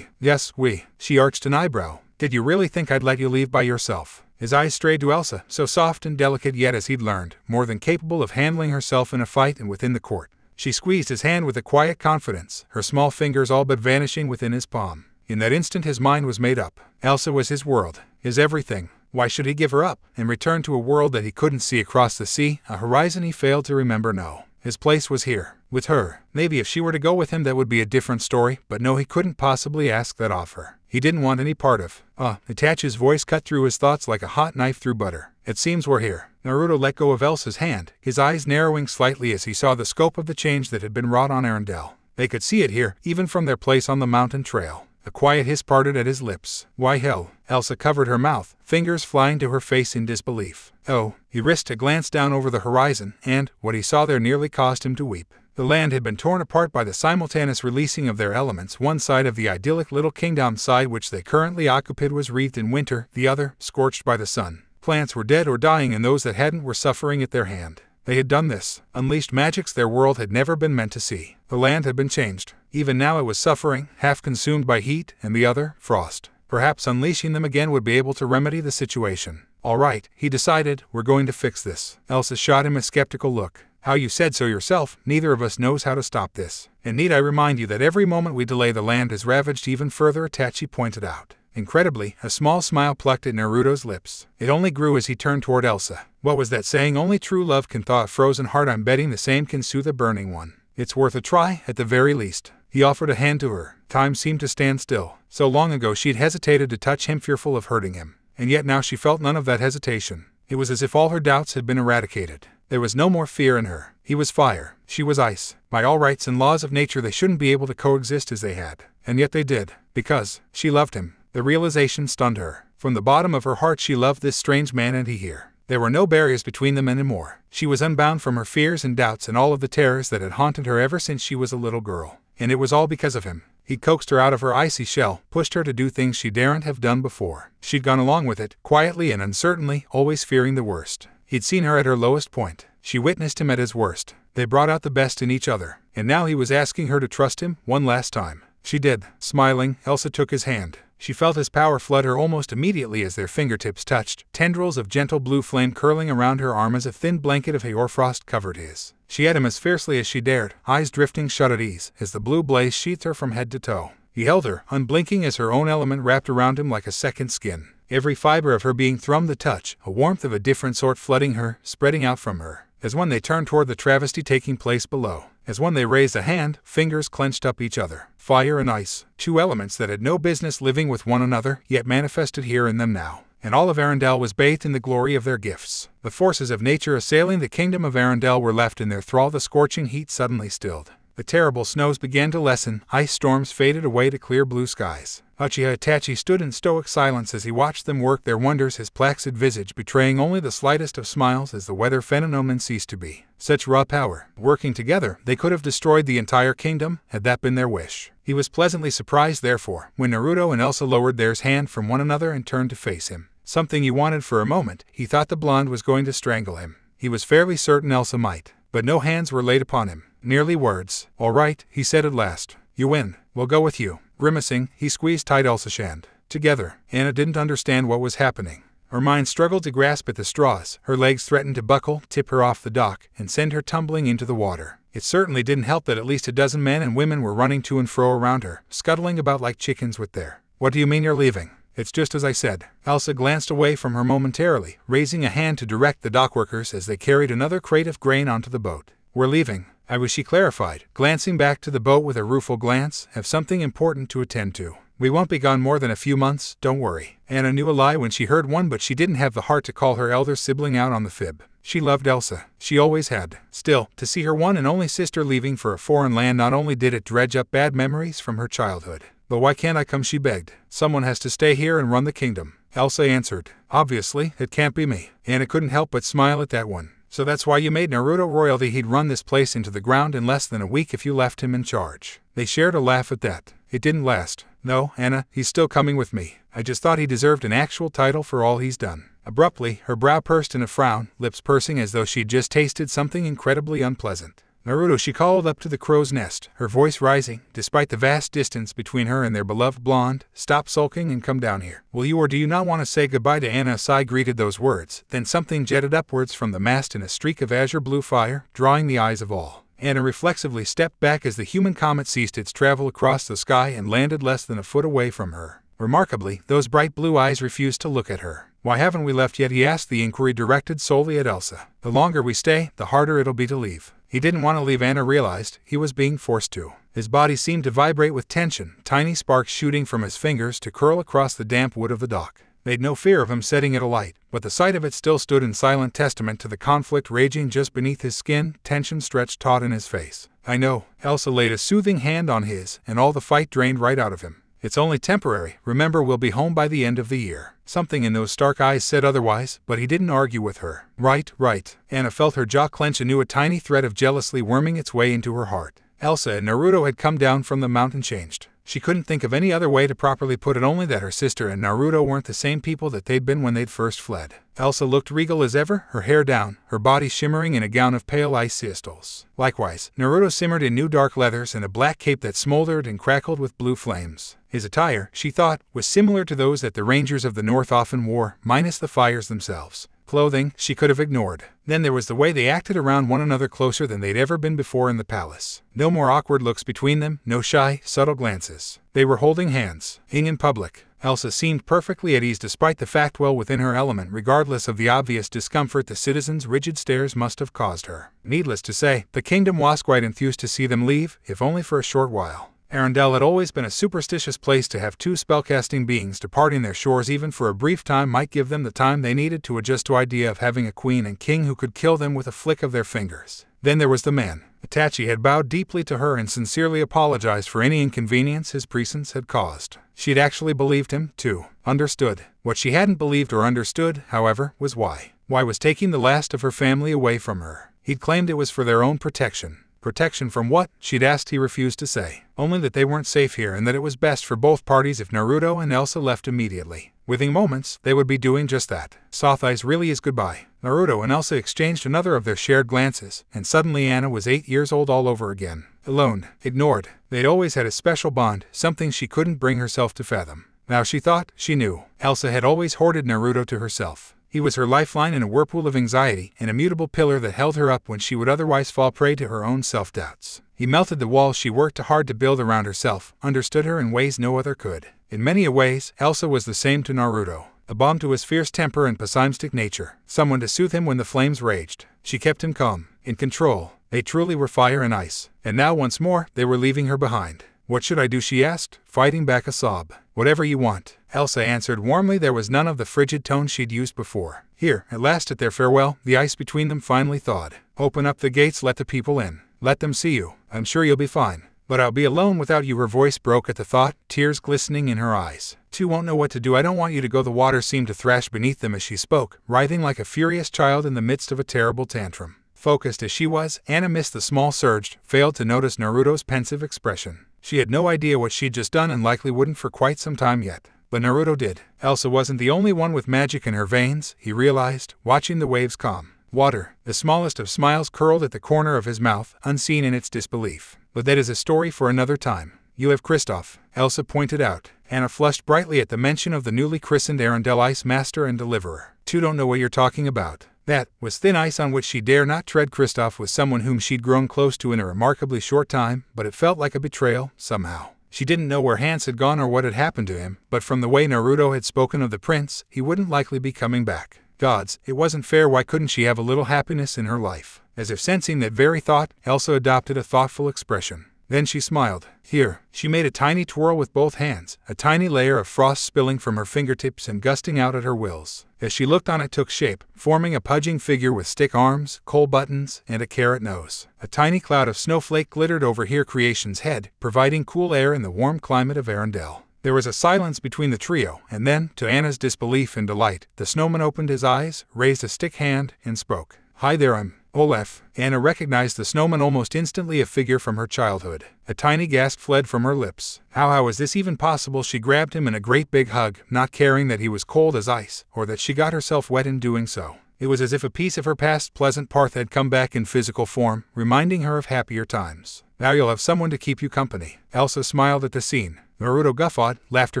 yes, we. She arched an eyebrow. Did you really think I'd let you leave by yourself? His eyes strayed to Elsa, so soft and delicate yet, as he'd learned, more than capable of handling herself in a fight and within the court. She squeezed his hand with a quiet confidence, her small fingers all but vanishing within his palm. In that instant his mind was made up. Elsa was his world, his everything. Why should he give her up, and return to a world that he couldn't see across the sea, a horizon he failed to remember? No. His place was here, with her. Maybe if she were to go with him that would be a different story, but no, he couldn't possibly ask that of her. He didn't want any part of. Itachi's voice cut through his thoughts like a hot knife through butter. It seems we're here. Naruto let go of Elsa's hand, his eyes narrowing slightly as he saw the scope of the change that had been wrought on Arendelle. They could see it here, even from their place on the mountain trail. A quiet hiss parted at his lips. Why hell? Elsa covered her mouth, fingers flying to her face in disbelief. Oh, he risked a glance down over the horizon, and what he saw there nearly caused him to weep. The land had been torn apart by the simultaneous releasing of their elements. One side of the idyllic little kingdom side which they currently occupied was wreathed in winter, the other, scorched by the sun. Plants were dead or dying, and those that hadn't were suffering at their hand. They had done this, unleashed magics their world had never been meant to see. The land had been changed. Even now it was suffering, half consumed by heat, and the other, frost. Perhaps unleashing them again would be able to remedy the situation. All right, he decided, we're going to fix this. Elsa shot him a skeptical look. How you said so yourself, neither of us knows how to stop this. And need I remind you that every moment we delay the land is ravaged even further, Itachi pointed out. Incredibly, a small smile plucked at Naruto's lips. It only grew as he turned toward Elsa. What was that saying? Only true love can thaw a frozen heart. I'm betting the same can soothe a burning one. It's worth a try, at the very least. He offered a hand to her. Time seemed to stand still. So long ago she'd hesitated to touch him, fearful of hurting him. And yet now she felt none of that hesitation. It was as if all her doubts had been eradicated. There was no more fear in her. He was fire. She was ice. By all rights and laws of nature they shouldn't be able to coexist as they had. And yet they did. Because she loved him. The realization stunned her. From the bottom of her heart she loved this strange man, and he here. There were no barriers between them anymore. She was unbound from her fears and doubts and all of the terrors that had haunted her ever since she was a little girl. And it was all because of him. He'd coaxed her out of her icy shell, pushed her to do things she daren't have done before. She'd gone along with it, quietly and uncertainly, always fearing the worst. He'd seen her at her lowest point. She witnessed him at his worst. They brought out the best in each other. And now he was asking her to trust him one last time. She did. Smiling, Elsa took his hand. She felt his power flood her almost immediately as their fingertips touched, tendrils of gentle blue flame curling around her arm as a thin blanket of hoarfrost covered his. She had him as fiercely as she dared, eyes drifting shut at ease, as the blue blaze sheathed her from head to toe. He held her, unblinking as her own element wrapped around him like a second skin. Every fiber of her being thrummed the touch, a warmth of a different sort flooding her, spreading out from her. As when they turned toward the travesty taking place below. As when they raised a hand, fingers clenched up each other. Fire and ice, two elements that had no business living with one another, yet manifested here in them now. And all of Arendelle was bathed in the glory of their gifts. The forces of nature assailing the kingdom of Arendelle were left in their thrall. The scorching heat suddenly stilled. The terrible snows began to lessen, ice storms faded away to clear blue skies. Uchiha Itachi stood in stoic silence as he watched them work their wonders, his placid visage betraying only the slightest of smiles as the weather phenomenon ceased to be. Such raw power. Working together, they could have destroyed the entire kingdom, had that been their wish. He was pleasantly surprised, therefore, when Naruto and Elsa lowered theirs hand from one another and turned to face him. Something he wanted for a moment, he thought the blonde was going to strangle him. He was fairly certain Elsa might. But no hands were laid upon him. Merely words. All right, he said at last. You win. We'll go with you. Grimacing, he squeezed tight Elsa's hand. Together, Anna didn't understand what was happening. Her mind struggled to grasp at the straws, her legs threatened to buckle, tip her off the dock, and send her tumbling into the water. It certainly didn't help that at least a dozen men and women were running to and fro around her, scuttling about like chickens with their, "What do you mean you're leaving?" "It's just as I said." Elsa glanced away from her momentarily, raising a hand to direct the dockworkers as they carried another crate of grain onto the boat. "We're leaving," she clarified, glancing back to the boat with a rueful glance. "Have something important to attend to. We won't be gone more than a few months, don't worry." Anna knew a lie when she heard one, but she didn't have the heart to call her elder sibling out on the fib. She loved Elsa. She always had. Still, to see her one and only sister leaving for a foreign land, not only did it dredge up bad memories from her childhood. "But why can't I come?" she begged. "Someone has to stay here and run the kingdom," Elsa answered. "Obviously, it can't be me." Anna couldn't help but smile at that one. "So that's why you made Naruto royalty? He'd run this place into the ground in less than a week if you left him in charge." They shared a laugh at that. It didn't last. "No, Anna, he's still coming with me. I just thought he deserved an actual title for all he's done." Abruptly, her brow pursed in a frown, lips pursing as though she'd just tasted something incredibly unpleasant. "Naruto," she called up to the crow's nest, her voice rising, despite the vast distance between her and their beloved blonde, "stop sulking and come down here. Will you or do you not want to say goodbye to Anna?" A sigh greeted those words, then something jetted upwards from the mast in a streak of azure blue fire, drawing the eyes of all. Anna reflexively stepped back as the human comet ceased its travel across the sky and landed less than a foot away from her. Remarkably, those bright blue eyes refused to look at her. "Why haven't we left yet?" he asked, the inquiry directed solely at Elsa. "The longer we stay, the harder it'll be to leave." He didn't want to leave. Anna realized he was being forced to. His body seemed to vibrate with tension, tiny sparks shooting from his fingers to curl across the damp wood of the dock. They'd no fear of him setting it alight, but the sight of it still stood in silent testament to the conflict raging just beneath his skin, tension stretched taut in his face. "I know." Elsa laid a soothing hand on his, and all the fight drained right out of him. "It's only temporary. Remember, we'll be home by the end of the year." Something in those stark eyes said otherwise, but he didn't argue with her. Right. Anna felt her jaw clench anew, a tiny thread of jealousy worming its way into her heart. Elsa and Naruto had come down from the mountain changed. She couldn't think of any other way to properly put it, only that her sister and Naruto weren't the same people that they'd been when they'd first fled. Elsa looked regal as ever, her hair down, her body shimmering in a gown of pale ice crystals. Likewise, Naruto simmered in new dark leathers and a black cape that smoldered and crackled with blue flames. His attire, she thought, was similar to those that the Rangers of the North often wore, minus the fires themselves. Clothing she could have ignored. Then there was the way they acted around one another, closer than they'd ever been before in the palace. No more awkward looks between them, no shy, subtle glances. They were holding hands, in public. Elsa seemed perfectly at ease despite the fact, well within her element, regardless of the obvious discomfort the citizens' rigid stares must have caused her. Needless to say, the kingdom was quite enthused to see them leave, if only for a short while. Arendelle had always been a superstitious place. To have two spellcasting beings departing their shores even for a brief time might give them the time they needed to adjust to idea of having a queen and king who could kill them with a flick of their fingers. Then there was the man. Itachi had bowed deeply to her and sincerely apologized for any inconvenience his presence had caused. She'd actually believed him, too. Understood. What she hadn't believed or understood, however, was why. Why was taking the last of her family away from her? He'd claimed it was for their own protection. Protection from what? She'd asked. He refused to say. Only that they weren't safe here and that it was best for both parties if Naruto and Elsa left immediately. Within moments, they would be doing just that. Soft eyes really is goodbye. Naruto and Elsa exchanged another of their shared glances, and suddenly Anna was 8 years old all over again. Alone, ignored. They'd always had a special bond, something she couldn't bring herself to fathom. Now she thought, she knew. Elsa had always hoarded Naruto to herself. He was her lifeline in a whirlpool of anxiety, an immutable pillar that held her up when she would otherwise fall prey to her own self-doubts. He melted the walls she worked hard to build around herself, understood her in ways no other could. In many ways, Elsa was the same to Naruto. A balm to his fierce temper and pessimistic nature, someone to soothe him when the flames raged. She kept him calm, in control. They truly were fire and ice. And now once more, they were leaving her behind. "What should I do?" she asked, fighting back a sob. "Whatever you want," Elsa answered warmly. There was none of the frigid tone she'd used before. Here, at last at their farewell, the ice between them finally thawed. "Open up the gates, let the people in. Let them see you. I'm sure you'll be fine. But I'll be alone without you." Her voice broke at the thought, tears glistening in her eyes. "You won't know what to do. I don't want you to go." The water seemed to thrash beneath them as she spoke, writhing like a furious child in the midst of a terrible tantrum. Focused as she was, Anna missed the small surge, failed to notice Naruto's pensive expression. She had no idea what she'd just done and likely wouldn't for quite some time yet. But Naruto did. Elsa wasn't the only one with magic in her veins, he realized, watching the waves calm. Water, the smallest of smiles curled at the corner of his mouth, unseen in its disbelief. But that is a story for another time. You have Kristoff, Elsa pointed out. Anna flushed brightly at the mention of the newly christened Arendelle Ice Master and Deliverer. "You don't know what you're talking about." That was thin ice on which she dare not tread. Kristoff was someone whom she'd grown close to in a remarkably short time, but it felt like a betrayal, somehow. She didn't know where Hans had gone or what had happened to him, but from the way Naruto had spoken of the prince, he wouldn't likely be coming back. Gods, it wasn't fair. Why couldn't she have a little happiness in her life? As if sensing that very thought, Elsa adopted a thoughtful expression. Then she smiled. "Here." She made a tiny twirl with both hands, a tiny layer of frost spilling from her fingertips and gusting out at her wills. As she looked on, it took shape, forming a pudging figure with stick arms, coal buttons, and a carrot nose. A tiny cloud of snowflake glittered over Here Creation's head, providing cool air in the warm climate of Arendelle. There was a silence between the trio, and then, to Anna's disbelief and delight, the snowman opened his eyes, raised a stick hand, and spoke. "Hi there, I'm Olaf." Anna recognized the snowman almost instantly, a figure from her childhood. A tiny gasp fled from her lips. How was this even possible? She grabbed him in a great big hug, not caring that he was cold as ice, or that she got herself wet in doing so. It was as if a piece of her past pleasant Parth had come back in physical form, reminding her of happier times. "Now you'll have someone to keep you company." Elsa smiled at the scene. Naruto guffawed, laughter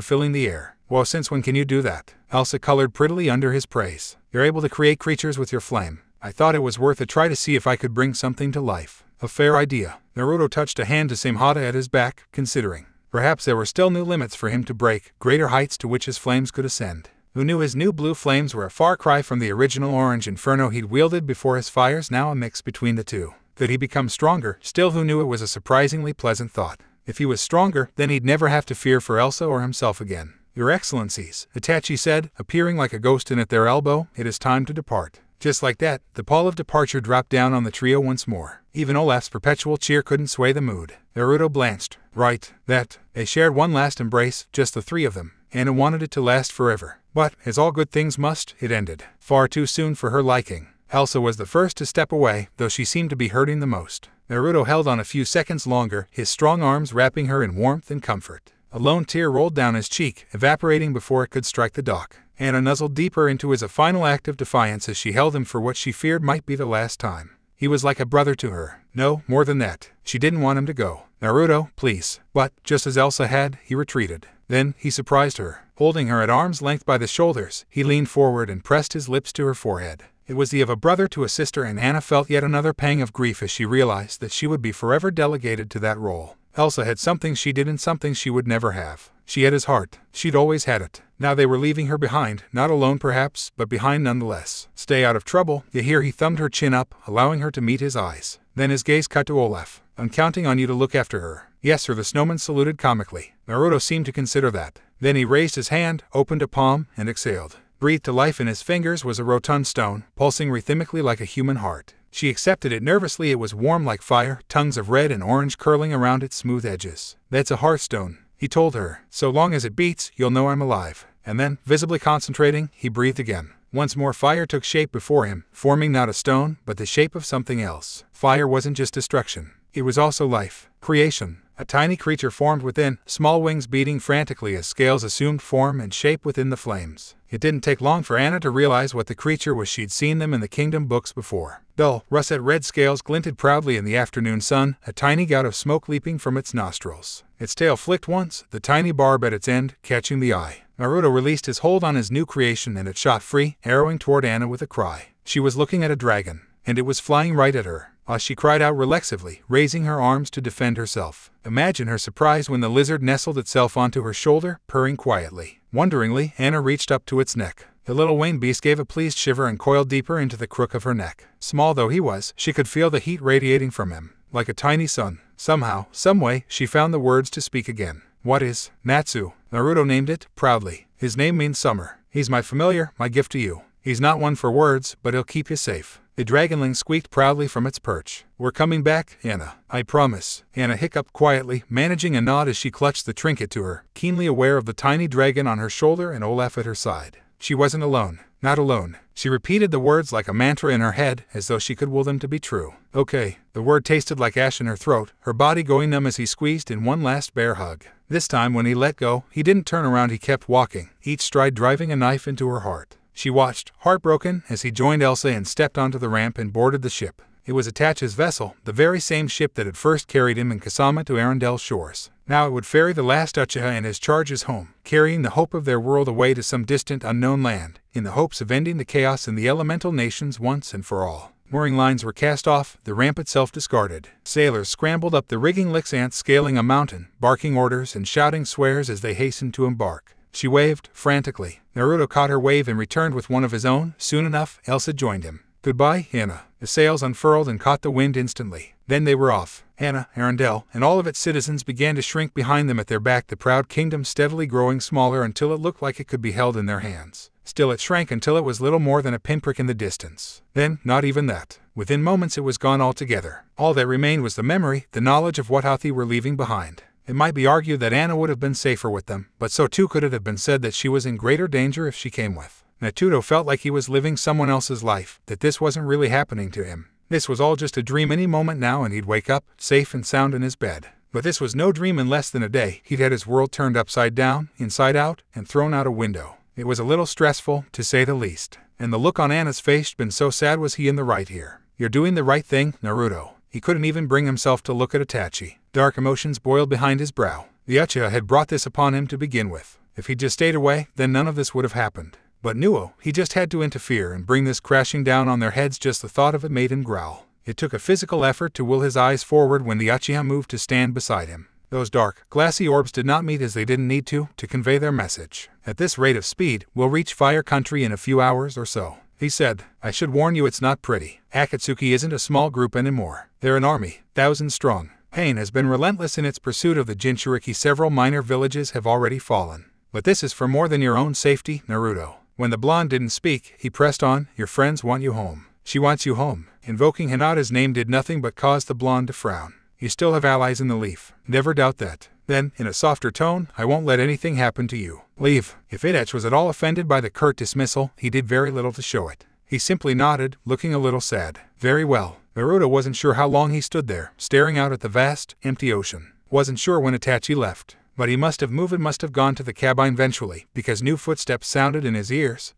filling the air. "Well, since when can you do that?" Elsa colored prettily under his praise. "You're able to create creatures with your flame. I thought it was worth a try to see if I could bring something to life." "A fair idea." Naruto touched a hand to Samehada at his back, considering. Perhaps there were still new limits for him to break, greater heights to which his flames could ascend. Who knew his new blue flames were a far cry from the original orange inferno he'd wielded before his fires, now a mix between the two? Could he become stronger? Still, who knew? It was a surprisingly pleasant thought. If he was stronger, then he'd never have to fear for Elsa or himself again. "Your Excellencies," Itachi said, appearing like a ghost in at their elbow, "it is time to depart." Just like that, the pall of departure dropped down on the trio once more. Even Olaf's perpetual cheer couldn't sway the mood. Naruto blanched. Right, that. They shared one last embrace, just the three of them. Anna wanted it to last forever. But, as all good things must, it ended. Far too soon for her liking. Elsa was the first to step away, though she seemed to be hurting the most. Naruto held on a few seconds longer, his strong arms wrapping her in warmth and comfort. A lone tear rolled down his cheek, evaporating before it could strike the dock. Anna nuzzled deeper into his a final act of defiance as she held him for what she feared might be the last time. He was like a brother to her. No, more than that. She didn't want him to go. "Naruto, please." But, just as Elsa had, he retreated. Then, he surprised her. Holding her at arm's length by the shoulders, he leaned forward and pressed his lips to her forehead. It was the of a brother to a sister, and Anna felt yet another pang of grief as she realized that she would be forever delegated to that role. Elsa had something she didn't, something she would never have. She had his heart. She'd always had it. Now they were leaving her behind, not alone perhaps, but behind nonetheless. "Stay out of trouble." Here he thumbed her chin up, allowing her to meet his eyes. Then his gaze cut to Olaf. "I'm counting on you to look after her." "Yes, sir," the snowman saluted comically. Naruto seemed to consider that. Then he raised his hand, opened a palm, and exhaled. Breathed to life in his fingers was a rotund stone, pulsing rhythmically like a human heart. She accepted it nervously. It was warm like fire, tongues of red and orange curling around its smooth edges. "That's a hearthstone," he told her. "So long as it beats, you'll know I'm alive." And then, visibly concentrating, he breathed again. Once more fire took shape before him, forming not a stone, but the shape of something else. Fire wasn't just destruction. It was also life. Creation. A tiny creature formed within, small wings beating frantically as scales assumed form and shape within the flames. It didn't take long for Anna to realize what the creature was. She'd seen them in the kingdom books before. Dull, russet red scales glinted proudly in the afternoon sun, a tiny gout of smoke leaping from its nostrils. Its tail flicked once, the tiny barb at its end, catching the eye. Naruto released his hold on his new creation and it shot free, arrowing toward Anna with a cry. She was looking at a dragon, and it was flying right at her. She cried out reflexively, raising her arms to defend herself. Imagine her surprise when the lizard nestled itself onto her shoulder, purring quietly. Wonderingly, Anna reached up to its neck. The little winged beast gave a pleased shiver and coiled deeper into the crook of her neck. Small though he was, she could feel the heat radiating from him, like a tiny sun. Somehow, someway, she found the words to speak again. "What is Natsu?" Naruto named it, proudly. "His name means summer. He's my familiar, my gift to you. He's not one for words, but he'll keep you safe." The dragonling squeaked proudly from its perch. "We're coming back, Anna. I promise." Anna hiccuped quietly, managing a nod as she clutched the trinket to her, keenly aware of the tiny dragon on her shoulder and Olaf at her side. She wasn't alone. Not alone. She repeated the words like a mantra in her head, as though she could will them to be true. "Okay." The word tasted like ash in her throat, her body going numb as he squeezed in one last bear hug. This time when he let go, he didn't turn around, he kept walking, each stride driving a knife into her heart. She watched, heartbroken, as he joined Elsa and stepped onto the ramp and boarded the ship. It was Itachi's vessel, the very same ship that had first carried him and Kasama to Arendelle's shores. Now it would ferry the last Uchiha and his charges home, carrying the hope of their world away to some distant unknown land, in the hopes of ending the chaos in the elemental nations once and for all. Mooring lines were cast off, the ramp itself discarded. Sailors scrambled up the rigging, licks ants scaling a mountain, barking orders and shouting swears as they hastened to embark. She waved, frantically. Naruto caught her wave and returned with one of his own. Soon enough, Elsa joined him. "Goodbye, Hana." The sails unfurled and caught the wind instantly. Then they were off. Hana, Arendelle, and all of its citizens began to shrink behind them at their back, the proud kingdom steadily growing smaller until it looked like it could be held in their hands. Still it shrank until it was little more than a pinprick in the distance. Then, not even that. Within moments it was gone altogether. All that remained was the memory, the knowledge of what Hathi were leaving behind. It might be argued that Anna would have been safer with them, but so too could it have been said that she was in greater danger if she came with. Naruto felt like he was living someone else's life, that this wasn't really happening to him. This was all just a dream any moment now, and he'd wake up, safe and sound in his bed. But this was no dream. In less than a day, he'd had his world turned upside down, inside out, and thrown out a window. It was a little stressful, to say the least. And the look on Anna's face had been so sad. Was he in the right here? "You're doing the right thing, Naruto." He couldn't even bring himself to look at Itachi. Dark emotions boiled behind his brow. The Uchiha had brought this upon him to begin with. If he'd just stayed away, then none of this would have happened. But Nuo, he just had to interfere and bring this crashing down on their heads. Just the thought of it made him growl. It took a physical effort to will his eyes forward when the Uchiha moved to stand beside him. Those dark, glassy orbs did not meet as they didn't need to convey their message. "At this rate of speed, we'll reach Fire Country in a few hours or so," he said. "I should warn you, it's not pretty. Akatsuki isn't a small group anymore. They're an army, thousands strong. Pain has been relentless in its pursuit of the Jinchuriki. Several minor villages have already fallen. But this is for more than your own safety, Naruto." When the blonde didn't speak, he pressed on. "Your friends want you home." "She wants you home." Invoking Hinata's name did nothing but cause the blonde to frown. "You still have allies in the Leaf. Never doubt that." Then, in a softer tone, "I won't let anything happen to you. Leave." If Itachi was at all offended by the curt dismissal, he did very little to show it. He simply nodded, looking a little sad. "Very well." Naruto wasn't sure how long he stood there, staring out at the vast, empty ocean. Wasn't sure when Itachi left. But he must have moved and must have gone to the cabin eventually, because new footsteps sounded in his ears.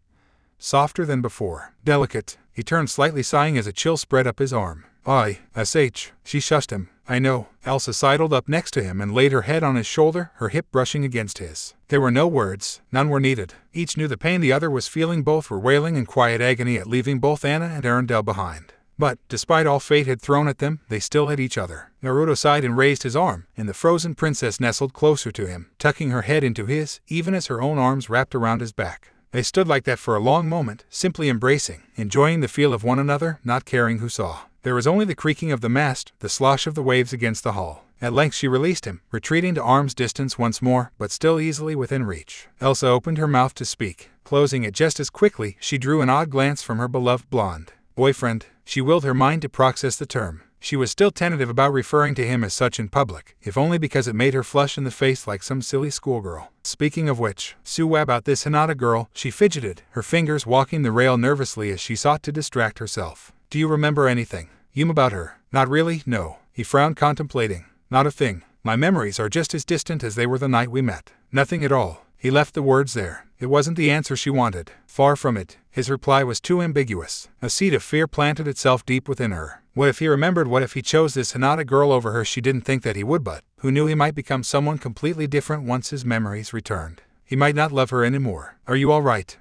Softer than before. Delicate. He turned slightly, sighing as a chill spread up his arm. "Sh." She shushed him. "I know." Elsa sidled up next to him and laid her head on his shoulder, her hip brushing against his. There were no words. None were needed. Each knew the pain the other was feeling. Both were wailing in quiet agony at leaving both Anna and Arendelle behind. But, despite all fate had thrown at them, they still had each other. Naruto sighed and raised his arm, and the frozen princess nestled closer to him, tucking her head into his, even as her own arms wrapped around his back. They stood like that for a long moment, simply embracing, enjoying the feel of one another, not caring who saw. There was only the creaking of the mast, the slosh of the waves against the hull. At length she released him, retreating to arm's distance once more, but still easily within reach. Elsa opened her mouth to speak. Closing it just as quickly, she drew an odd glance from her beloved blonde boyfriend. She willed her mind to process the term. She was still tentative about referring to him as such in public, if only because it made her flush in the face like some silly schoolgirl. Speaking of which, about this Hinata girl, she fidgeted, her fingers walking the rail nervously as she sought to distract herself. "Do you remember anything, about her?" "Not really, no." He frowned, contemplating. "Not a thing. My memories are just as distant as they were the night we met. Nothing at all." He left the words there. It wasn't the answer she wanted. Far from it. His reply was too ambiguous. A seed of fear planted itself deep within her. What if he remembered? What if he chose this Hinata girl over her? She didn't think that he would, but who knew, he might become someone completely different once his memories returned. He might not love her anymore. "Are you all right?"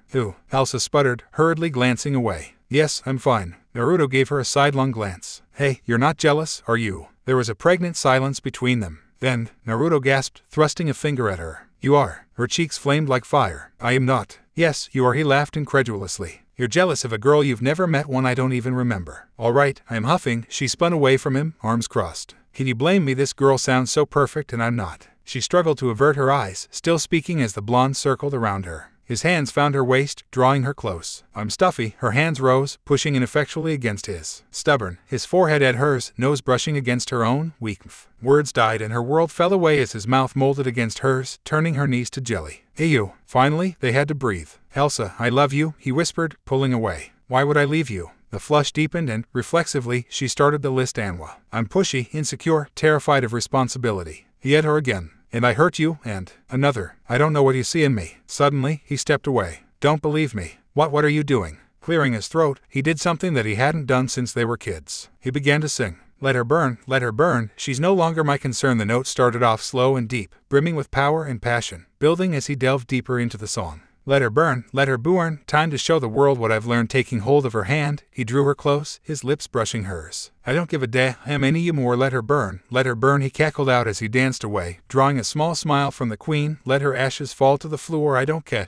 Elsa sputtered, hurriedly glancing away. "Yes, I'm fine." Naruto gave her a sidelong glance. "Hey, you're not jealous, are you?" There was a pregnant silence between them. Then, Naruto gasped, thrusting a finger at her. "You are." Her cheeks flamed like fire. "I am not." "Yes, you are." He laughed incredulously. "You're jealous of a girl you've never met, one I don't even remember." "All right, I am huffing." She spun away from him, arms crossed. "Can you blame me? This girl sounds so perfect and I'm not." She struggled to avert her eyes, still speaking as the blonde circled around her. His hands found her waist, drawing her close. "I'm stuffy." Her hands rose, pushing ineffectually against his. Stubborn, his forehead at hers, nose brushing against her own. Weak. Words died and her world fell away as his mouth molded against hers, turning her knees to jelly. "Ew." Finally, they had to breathe. "Elsa, I love you," he whispered, pulling away. "Why would I leave you?" The flush deepened and, reflexively, she started the list. Anwa. "I'm pushy, insecure, terrified of responsibility." He had her again. "And I hurt you, and another. I don't know what you see in me." Suddenly, he stepped away. "Don't believe me." What are you doing?" Clearing his throat, he did something that he hadn't done since they were kids. He began to sing. Let her burn, she's no longer my concern." The note started off slow and deep, brimming with power and passion, building as he delved deeper into the song. Let her burn, time to show the world what I've learned." Taking hold of her hand, he drew her close, his lips brushing hers. "I don't give a damn any more. Let her burn, he cackled out as he danced away, drawing a small smile from the queen. "Let her ashes fall to the floor. I don't care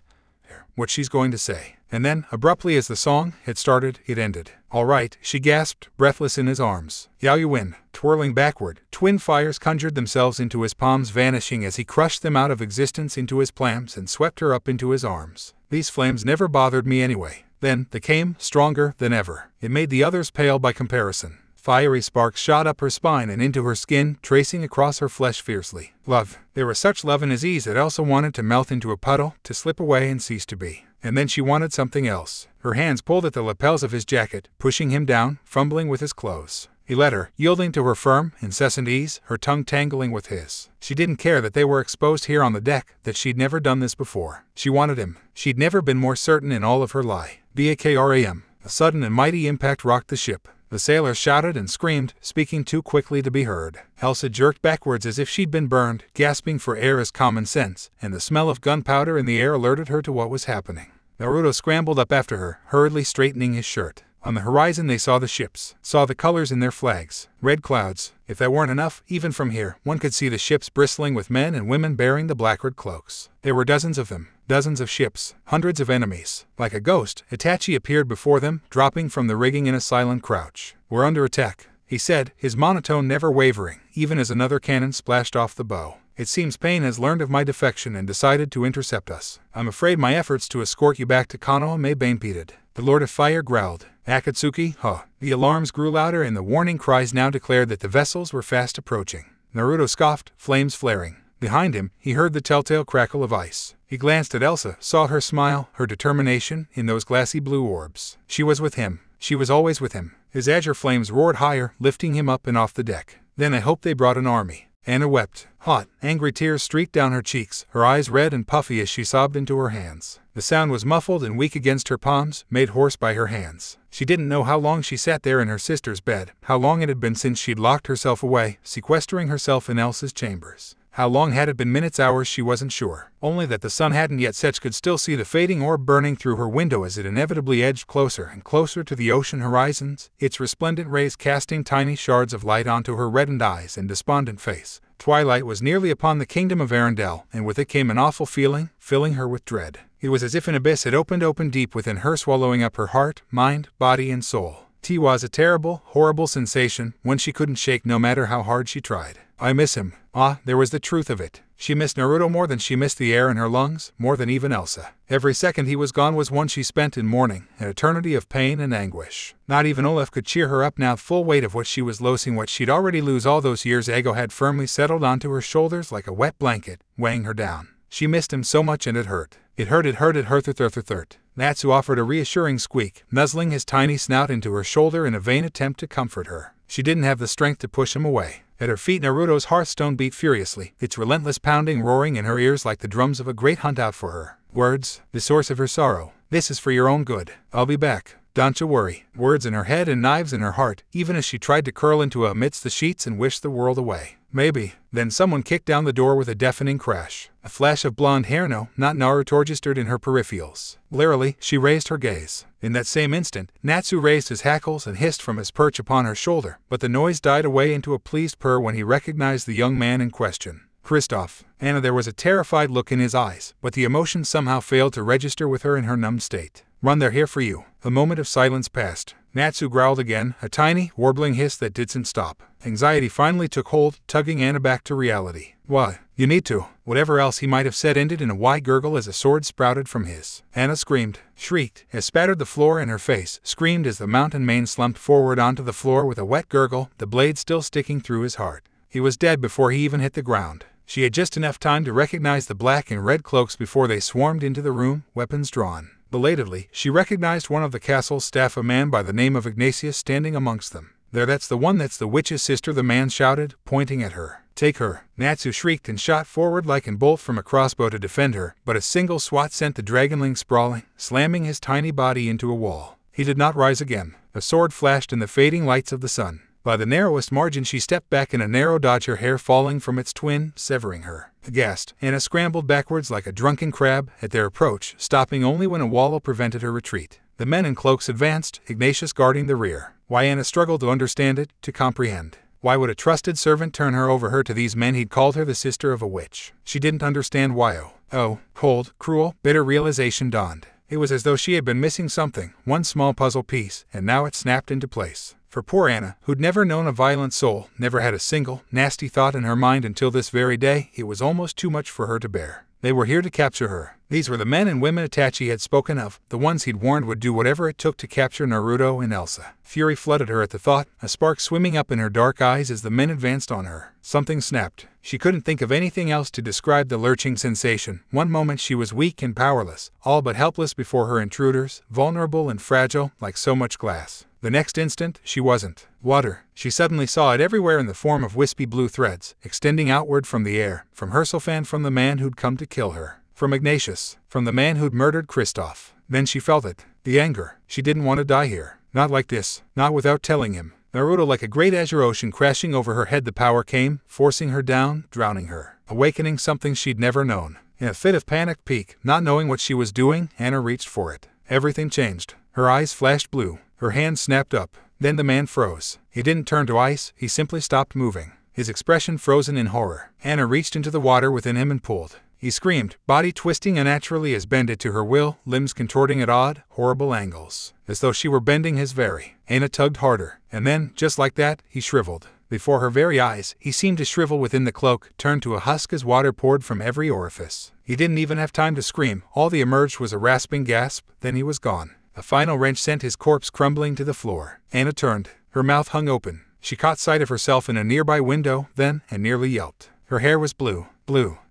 what she's going to say." And then, abruptly as the song had started, it ended. "All right," she gasped, breathless in his arms. "Yao you win." Twirling backward, twin fires conjured themselves into his palms, vanishing as he crushed them out of existence into his palms and swept her up into his arms. "These flames never bothered me anyway." Then, they came, stronger than ever. It made the others pale by comparison. Fiery sparks shot up her spine and into her skin, tracing across her flesh fiercely. Love. They were such love and ease that Elsa wanted to melt into a puddle, to slip away and cease to be. And then she wanted something else. Her hands pulled at the lapels of his jacket, pushing him down, fumbling with his clothes. He let her, yielding to her firm, incessant ease, her tongue tangling with his. She didn't care that they were exposed here on the deck, that she'd never done this before. She wanted him. She'd never been more certain in all of her life. BAKRAM. A sudden and mighty impact rocked the ship. The sailor shouted and screamed, speaking too quickly to be heard. Elsa jerked backwards as if she'd been burned, gasping for air as common sense, and the smell of gunpowder in the air alerted her to what was happening. Naruto scrambled up after her, hurriedly straightening his shirt. On the horizon they saw the ships, saw the colors in their flags. Red clouds. If that weren't enough, even from here, one could see the ships bristling with men and women bearing the black-red cloaks. There were dozens of them, dozens of ships, hundreds of enemies. Like a ghost, Itachi appeared before them, dropping from the rigging in a silent crouch. "We're under attack," he said, his monotone never wavering, even as another cannon splashed off the bow. "It seems Pain has learned of my defection and decided to intercept us. I'm afraid my efforts to escort you back to Konoha may be impeded." The Lord of Fire growled. "Akatsuki, huh?" The alarms grew louder and the warning cries now declared that the vessels were fast approaching. Naruto scoffed, flames flaring. Behind him, he heard the telltale crackle of ice. He glanced at Elsa, saw her smile, her determination, in those glassy blue orbs. She was with him. She was always with him. His azure flames roared higher, lifting him up and off the deck. "Then I hope they brought an army." Anna wept. Hot, angry tears streaked down her cheeks, her eyes red and puffy as she sobbed into her hands. The sound was muffled and weak against her palms, made hoarse by her hands. She didn't know how long she sat there in her sister's bed, how long it had been since she'd locked herself away, sequestering herself in Elsa's chambers. How long had it been? Minutes, hours, she wasn't sure. Only that the sun hadn't yet set. She could still see the fading orb burning through her window as it inevitably edged closer and closer to the ocean horizons, its resplendent rays casting tiny shards of light onto her reddened eyes and despondent face. Twilight was nearly upon the kingdom of Arendelle, and with it came an awful feeling, filling her with dread. It was as if an abyss had opened deep within her, swallowing up her heart, mind, body, and soul. It was a terrible, horrible sensation, one she couldn't shake no matter how hard she tried. "I miss him." Ah, there was the truth of it. She missed Naruto more than she missed the air in her lungs, more than even Elsa. Every second he was gone was one she spent in mourning, an eternity of pain and anguish. Not even Olaf could cheer her up now. Full weight of what she was losing, what she'd already lose all those years ago, had firmly settled onto her shoulders like a wet blanket, weighing her down. She missed him so much and it hurt. It hurt. Natsu offered a reassuring squeak, nuzzling his tiny snout into her shoulder in a vain attempt to comfort her. She didn't have the strength to push him away. At her feet Naruto's hearthstone beat furiously, its relentless pounding roaring in her ears like the drums of a great hunt out for her. Words, the source of her sorrow. "This is for your own good. I'll be back. Don't you worry." Words in her head and knives in her heart, even as she tried to curl into amidst the sheets and wish the world away. Maybe. Then someone kicked down the door with a deafening crash. A flash of blonde hair, no, not Naruto, registered in her peripherals. Leerily, she raised her gaze. In that same instant, Natsu raised his hackles and hissed from his perch upon her shoulder, but the noise died away into a pleased purr when he recognized the young man in question. Kristoff. Anna, there was a terrified look in his eyes, but the emotion somehow failed to register with her in her numbed state. "Run, they're here for you." A moment of silence passed. Natsu growled again, a tiny, warbling hiss that didn't stop. Anxiety finally took hold, tugging Anna back to reality. "Why? You need to." Whatever else he might have said ended in a wide gurgle as a sword sprouted from his. Anna screamed, shrieked, as spattered the floor in her face, screamed as the mountain mane slumped forward onto the floor with a wet gurgle, the blade still sticking through his heart. He was dead before he even hit the ground. She had just enough time to recognize the black and red cloaks before they swarmed into the room, weapons drawn. Belatedly, she recognized one of the castle's staff, a man by the name of Ignatius, standing amongst them. "There, that's the one, that's the witch's sister," the man shouted, pointing at her. "Take her." Natsu shrieked and shot forward like an bolt from a crossbow to defend her, but a single swat sent the dragonling sprawling, slamming his tiny body into a wall. He did not rise again. A sword flashed in the fading lights of the sun. By the narrowest margin she stepped back in a narrow dodge, her hair falling from its twin, severing her. Aghast, Anna scrambled backwards like a drunken crab at their approach, stopping only when a wall prevented her retreat. The men in cloaks advanced, Ignatius guarding the rear. Why? Anna struggled to understand it, to comprehend. Why would a trusted servant turn her over to these men? He'd called her the sister of a witch. She didn't understand why. Oh, cold, cruel, bitter realization dawned. It was as though she had been missing something, one small puzzle piece, and now it snapped into place. For poor Anna, who'd never known a violent soul, never had a single, nasty thought in her mind until this very day, it was almost too much for her to bear. They were here to capture her. These were the men and women Itachi had spoken of, the ones he'd warned would do whatever it took to capture Naruto and Elsa. Fury flooded her at the thought, a spark swimming up in her dark eyes as the men advanced on her. Something snapped. She couldn't think of anything else to describe the lurching sensation. One moment she was weak and powerless, all but helpless before her intruders, vulnerable and fragile, like so much glass. The next instant, she wasn't. Water. She suddenly saw it everywhere in the form of wispy blue threads, extending outward from the air, from Hirschelfand, from the man who'd come to kill her, from Ignatius, from the man who'd murdered Kristoff. Then she felt it. The anger. She didn't want to die here. Not like this. Not without telling him. Naruto, like a great azure ocean crashing over her head, the power came, forcing her down, drowning her, awakening something she'd never known. In a fit of panicked pique, not knowing what she was doing, Anna reached for it. Everything changed. Her eyes flashed blue. Her hand snapped up. Then the man froze. He didn't turn to ice, he simply stopped moving, his expression frozen in horror. Anna reached into the water within him and pulled. He screamed, body twisting unnaturally as bended to her will, limbs contorting at odd, horrible angles, as though she were bending his very. Anna tugged harder, and then, just like that, he shriveled. Before her very eyes, he seemed to shrivel within the cloak, turned to a husk as water poured from every orifice. He didn't even have time to scream. All that emerged was a rasping gasp, then he was gone. A final wrench sent his corpse crumbling to the floor. Anna turned. Her mouth hung open. She caught sight of herself in a nearby window, then, and nearly yelped. Her hair was blue,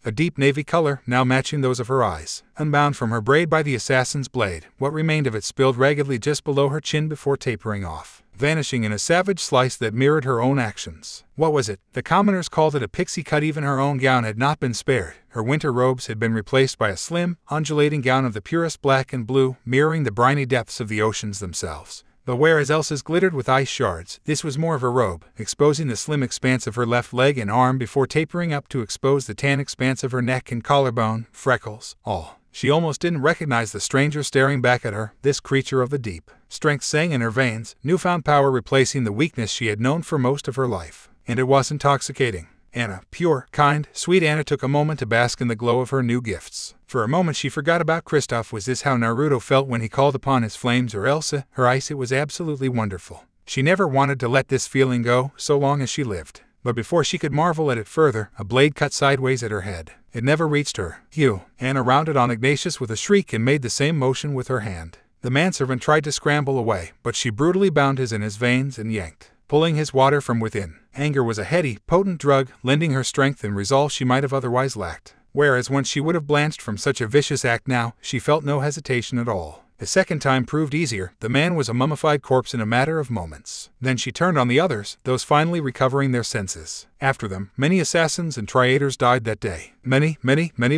a deep navy color, now matching those of her eyes. Unbound from her braid by the assassin's blade, what remained of it spilled raggedly just below her chin before tapering off, vanishing in a savage slice that mirrored her own actions. What was it? The commoners called it a pixie cut. Even her own gown had not been spared. Her winter robes had been replaced by a slim, undulating gown of the purest black and blue, mirroring the briny depths of the oceans themselves. But whereas Elsa's glittered with ice shards, this was more of a robe, exposing the slim expanse of her left leg and arm before tapering up to expose the tan expanse of her neck and collarbone, freckles, all. She almost didn't recognize the stranger staring back at her, this creature of the deep. Strength sang in her veins, newfound power replacing the weakness she had known for most of her life. And it was intoxicating. Anna, pure, kind, sweet Anna, took a moment to bask in the glow of her new gifts. For a moment she forgot about Kristoff. Was this how Naruto felt when he called upon his flames, or Elsa, her ice? It was absolutely wonderful. She never wanted to let this feeling go, so long as she lived. But before she could marvel at it further, a blade cut sideways at her head. It never reached her. Phew! Anna rounded on Ignatius with a shriek and made the same motion with her hand. The manservant tried to scramble away, but she brutally bound his in his veins and yanked, pulling his water from within. Anger was a heady, potent drug, lending her strength and resolve she might have otherwise lacked. Whereas when she would have blanched from such a vicious act, now, she felt no hesitation at all. The second time proved easier. The man was a mummified corpse in a matter of moments. Then she turned on the others, those finally recovering their senses. After them, many assassins and triators died that day. Many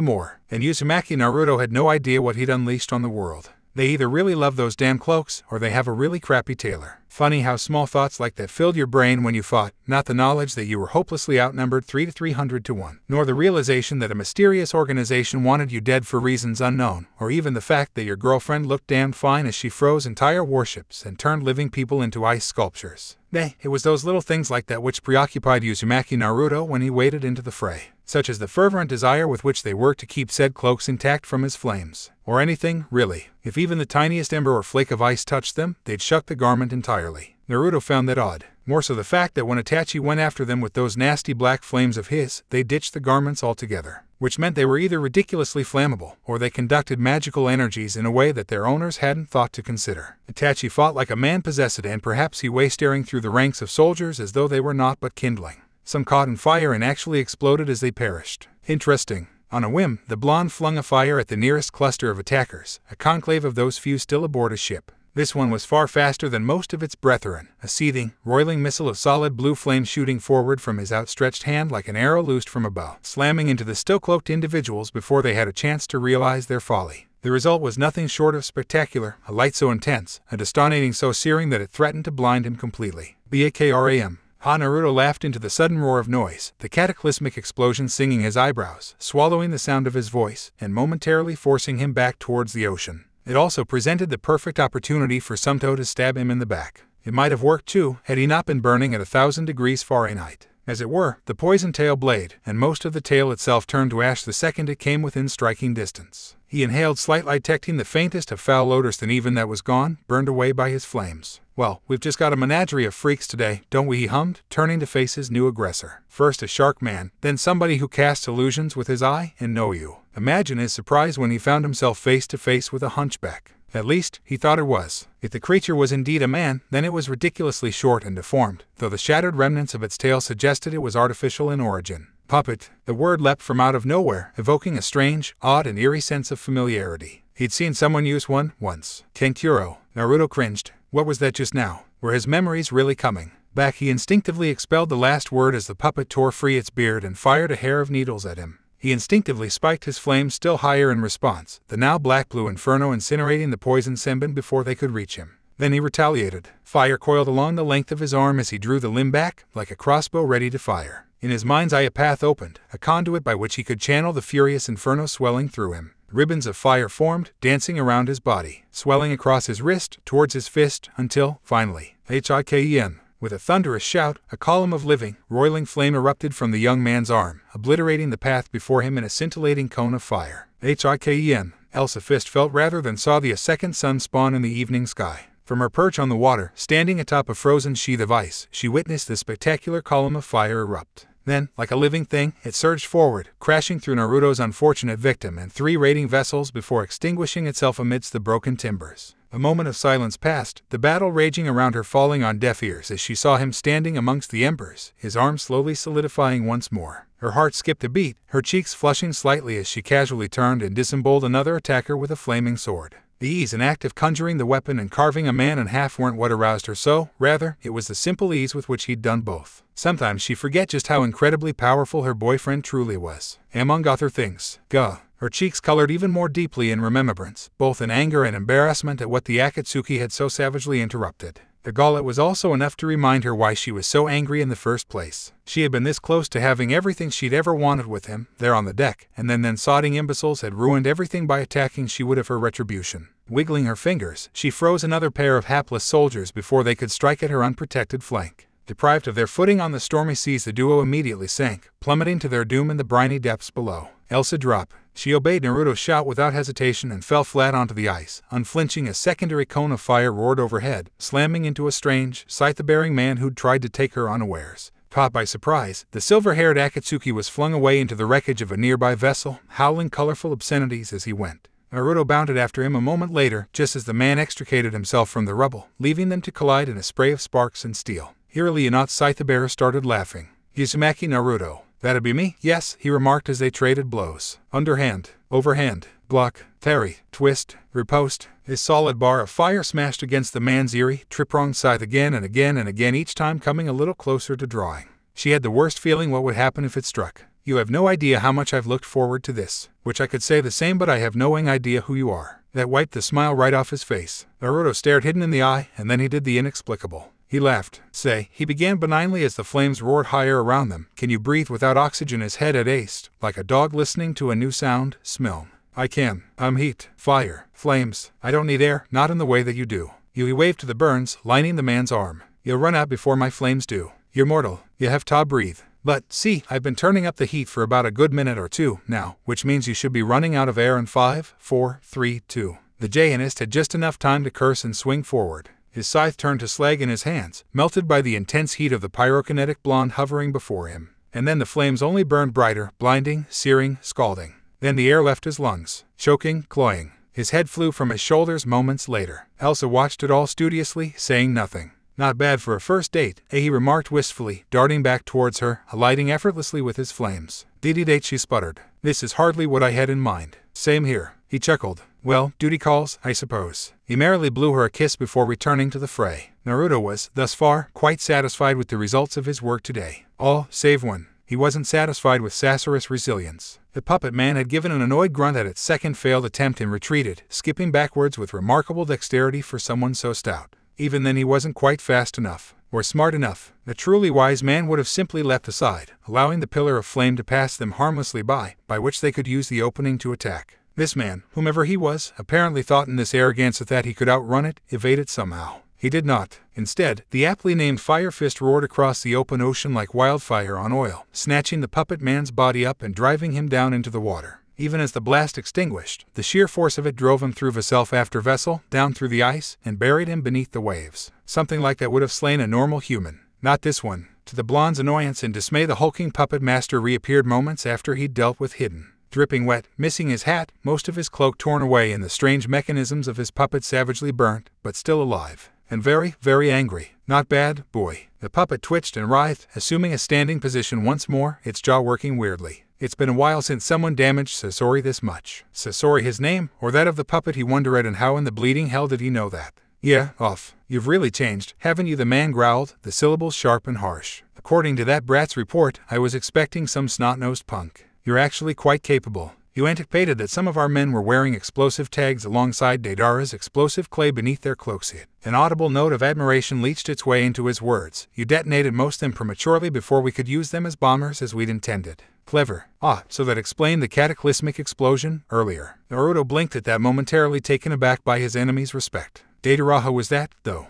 more. And Uzumaki Naruto had no idea what he'd unleashed on the world. They either really love those damn cloaks, or they have a really crappy tailor. Funny how small thoughts like that filled your brain when you fought, not the knowledge that you were hopelessly outnumbered 300 to 1, nor the realization that a mysterious organization wanted you dead for reasons unknown, or even the fact that your girlfriend looked damn fine as she froze entire warships and turned living people into ice sculptures. Nay, it was those little things like that which preoccupied Uzumaki Naruto when he waded into the fray, such as the fervent desire with which they worked to keep said cloaks intact from his flames, or anything, really. If even the tiniest ember or flake of ice touched them, they'd shuck the garment entirely. Naruto found that odd. More so the fact that when Itachi went after them with those nasty black flames of his, they ditched the garments altogether, which meant they were either ridiculously flammable, or they conducted magical energies in a way that their owners hadn't thought to consider. Itachi fought like a man possessed, and perhaps he way staring through the ranks of soldiers as though they were naught but kindling. Some caught in fire and actually exploded as they perished. Interesting. On a whim, the blonde flung a fire at the nearest cluster of attackers, a conclave of those few still aboard a ship. This one was far faster than most of its brethren, a seething, roiling missile of solid blue flame shooting forward from his outstretched hand like an arrow loosed from a bow, slamming into the still-cloaked individuals before they had a chance to realize their folly. The result was nothing short of spectacular, a light so intense, a detonating so searing that it threatened to blind him completely. BAKRAM. Naruto laughed into the sudden roar of noise, the cataclysmic explosion singing his eyebrows, swallowing the sound of his voice, and momentarily forcing him back towards the ocean. It also presented the perfect opportunity for Sumto to stab him in the back. It might have worked too, had he not been burning at 1,000 degrees Fahrenheit. As it were, the poison tail blade, and most of the tail itself turned to ash the second it came within striking distance. He inhaled slightly, detecting the faintest of foul odors, then even that was gone, burned away by his flames. "Well, we've just got a menagerie of freaks today, don't we?" he hummed, turning to face his new aggressor. First a shark man, then somebody who casts illusions with his eye, and no you. Imagine his surprise when he found himself face to face with a hunchback. At least, he thought it was. If the creature was indeed a man, then it was ridiculously short and deformed, though the shattered remnants of its tail suggested it was artificial in origin. Puppet. The word leapt from out of nowhere, evoking a strange, odd, and eerie sense of familiarity. He'd seen someone use one once. Kankuro. Naruto cringed. What was that just now? Were his memories really coming back? He instinctively expelled the last word as the puppet tore free its beard and fired a hair of needles at him. He instinctively spiked his flames still higher in response, the now black-blue inferno incinerating the poison Senbon before they could reach him. Then he retaliated. Fire coiled along the length of his arm as he drew the limb back, like a crossbow ready to fire. In his mind's eye a path opened, a conduit by which he could channel the furious inferno swelling through him. Ribbons of fire formed, dancing around his body, swelling across his wrist, towards his fist, until, finally, Hiken. With a thunderous shout, a column of living, roiling flame erupted from the young man's arm, obliterating the path before him in a scintillating cone of fire. Hiken. Elsa Fist felt rather than saw a second sun spawn in the evening sky. From her perch on the water, standing atop a frozen sheath of ice, she witnessed the spectacular column of fire erupt. Then, like a living thing, it surged forward, crashing through Naruto's unfortunate victim and 3 raiding vessels before extinguishing itself amidst the broken timbers. A moment of silence passed, the battle raging around her falling on deaf ears as she saw him standing amongst the embers, his arms slowly solidifying once more. Her heart skipped a beat, her cheeks flushing slightly as she casually turned and disemboweled another attacker with a flaming sword. The ease and act of conjuring the weapon and carving a man in half weren't what aroused her so, rather, it was the simple ease with which he'd done both. Sometimes she'd forget just how incredibly powerful her boyfriend truly was. Among other things, her cheeks colored even more deeply in remembrance, both in anger and embarrassment at what the Akatsuki had so savagely interrupted. The gullet was also enough to remind her why she was so angry in the first place. She had been this close to having everything she'd ever wanted with him, there on the deck, and then sodding imbeciles had ruined everything by attacking. She would have her retribution. Wiggling her fingers, she froze another pair of hapless soldiers before they could strike at her unprotected flank. Deprived of their footing on the stormy seas, the duo immediately sank, plummeting to their doom in the briny depths below. Elsa dropped. She obeyed Naruto's shout without hesitation and fell flat onto the ice, unflinching. A secondary cone of fire roared overhead, slamming into a strange, scythe-bearing man who'd tried to take her unawares. Caught by surprise, the silver-haired Akatsuki was flung away into the wreckage of a nearby vessel, howling colorful obscenities as he went. Naruto bounded after him a moment later, just as the man extricated himself from the rubble, leaving them to collide in a spray of sparks and steel. Hiralianot's scythe-bearer started laughing. Uzumaki Naruto. That'd be me, yes, he remarked as they traded blows. Underhand, overhand, block, parry, twist, riposte. His solid bar of fire smashed against the man's eerie, trip-pronged scythe again and again and again, each time coming a little closer to drawing. She had the worst feeling what would happen if it struck. You have no idea how much I've looked forward to this. Which I could say the same, but I have no idea who you are. That wiped the smile right off his face. Naruto stared hidden in the eye, and then he did the inexplicable. He laughed. Say, he began benignly as the flames roared higher around them. Can you breathe without oxygen? His head had aced, like a dog listening to a new sound, smell. I can. I'm heat, fire, flames. I don't need air, not in the way that you do. He waved to the burns, lining the man's arm. You'll run out before my flames do. You're mortal. You have to breathe. But, see, I've been turning up the heat for about a good minute or two now, which means you should be running out of air in 5, 4, 3, 2. The Jayanist had just enough time to curse and swing forward. His scythe turned to slag in his hands, melted by the intense heat of the pyrokinetic blonde hovering before him. And then the flames only burned brighter, blinding, searing, scalding. Then the air left his lungs, choking, cloying. His head flew from his shoulders moments later. Elsa watched it all studiously, saying nothing. Not bad for a first date, he remarked wistfully, darting back towards her, alighting effortlessly with his flames. Date, she sputtered. This is hardly what I had in mind. Same here. He chuckled. Well, duty calls, I suppose. He merrily blew her a kiss before returning to the fray. Naruto was, thus far, quite satisfied with the results of his work today. All, save one. He wasn't satisfied with Sasori's resilience. The puppet man had given an annoyed grunt at its second failed attempt and retreated, skipping backwards with remarkable dexterity for someone so stout. Even then he wasn't quite fast enough. or smart enough. A truly wise man would have simply leapt aside, allowing the pillar of flame to pass them harmlessly by which they could use the opening to attack. This man, whomever he was, apparently thought in this arrogance that he could outrun it, evade it somehow. He did not. Instead, the aptly named Fire Fist roared across the open ocean like wildfire on oil, snatching the puppet man's body up and driving him down into the water. Even as the blast extinguished, the sheer force of it drove him through vessel after vessel, down through the ice, and buried him beneath the waves. Something like that would have slain a normal human. Not this one. To the blonde's annoyance and dismay, the hulking puppet master reappeared moments after he'd dealt with Hidden. Dripping wet, missing his hat, most of his cloak torn away, and the strange mechanisms of his puppet savagely burnt, but still alive. And very, very angry. Not bad, boy. The puppet twitched and writhed, assuming a standing position once more, its jaw working weirdly. It's been a while since someone damaged Sasori this much. Sasori his name, or that of the puppet, he wondered, and how in the bleeding hell did he know that? Yeah, off. You've really changed, haven't you? The man growled, the syllables sharp and harsh. According to that brat's report, I was expecting some snot-nosed punk. You're actually quite capable. You anticipated that some of our men were wearing explosive tags alongside Deidara's explosive clay beneath their cloaks. An audible note of admiration leached its way into his words. You detonated most of them prematurely before we could use them as bombers as we'd intended. Clever. Ah, so that explained the cataclysmic explosion earlier. Naruto blinked at that, momentarily taken aback by his enemy's respect. Deidara, how was that, though?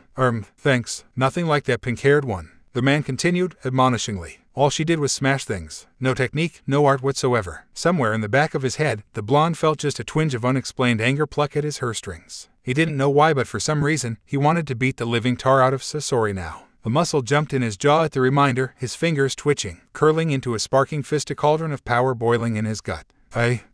Thanks. Nothing like that pink-haired one. The man continued, admonishingly. All she did was smash things. No technique, no art whatsoever. Somewhere in the back of his head, the blonde felt just a twinge of unexplained anger pluck at his hairstrings. He didn't know why, but for some reason, he wanted to beat the living tar out of Sasori now. A muscle jumped in his jaw at the reminder, his fingers twitching, curling into a sparking fist, a cauldron of power boiling in his gut.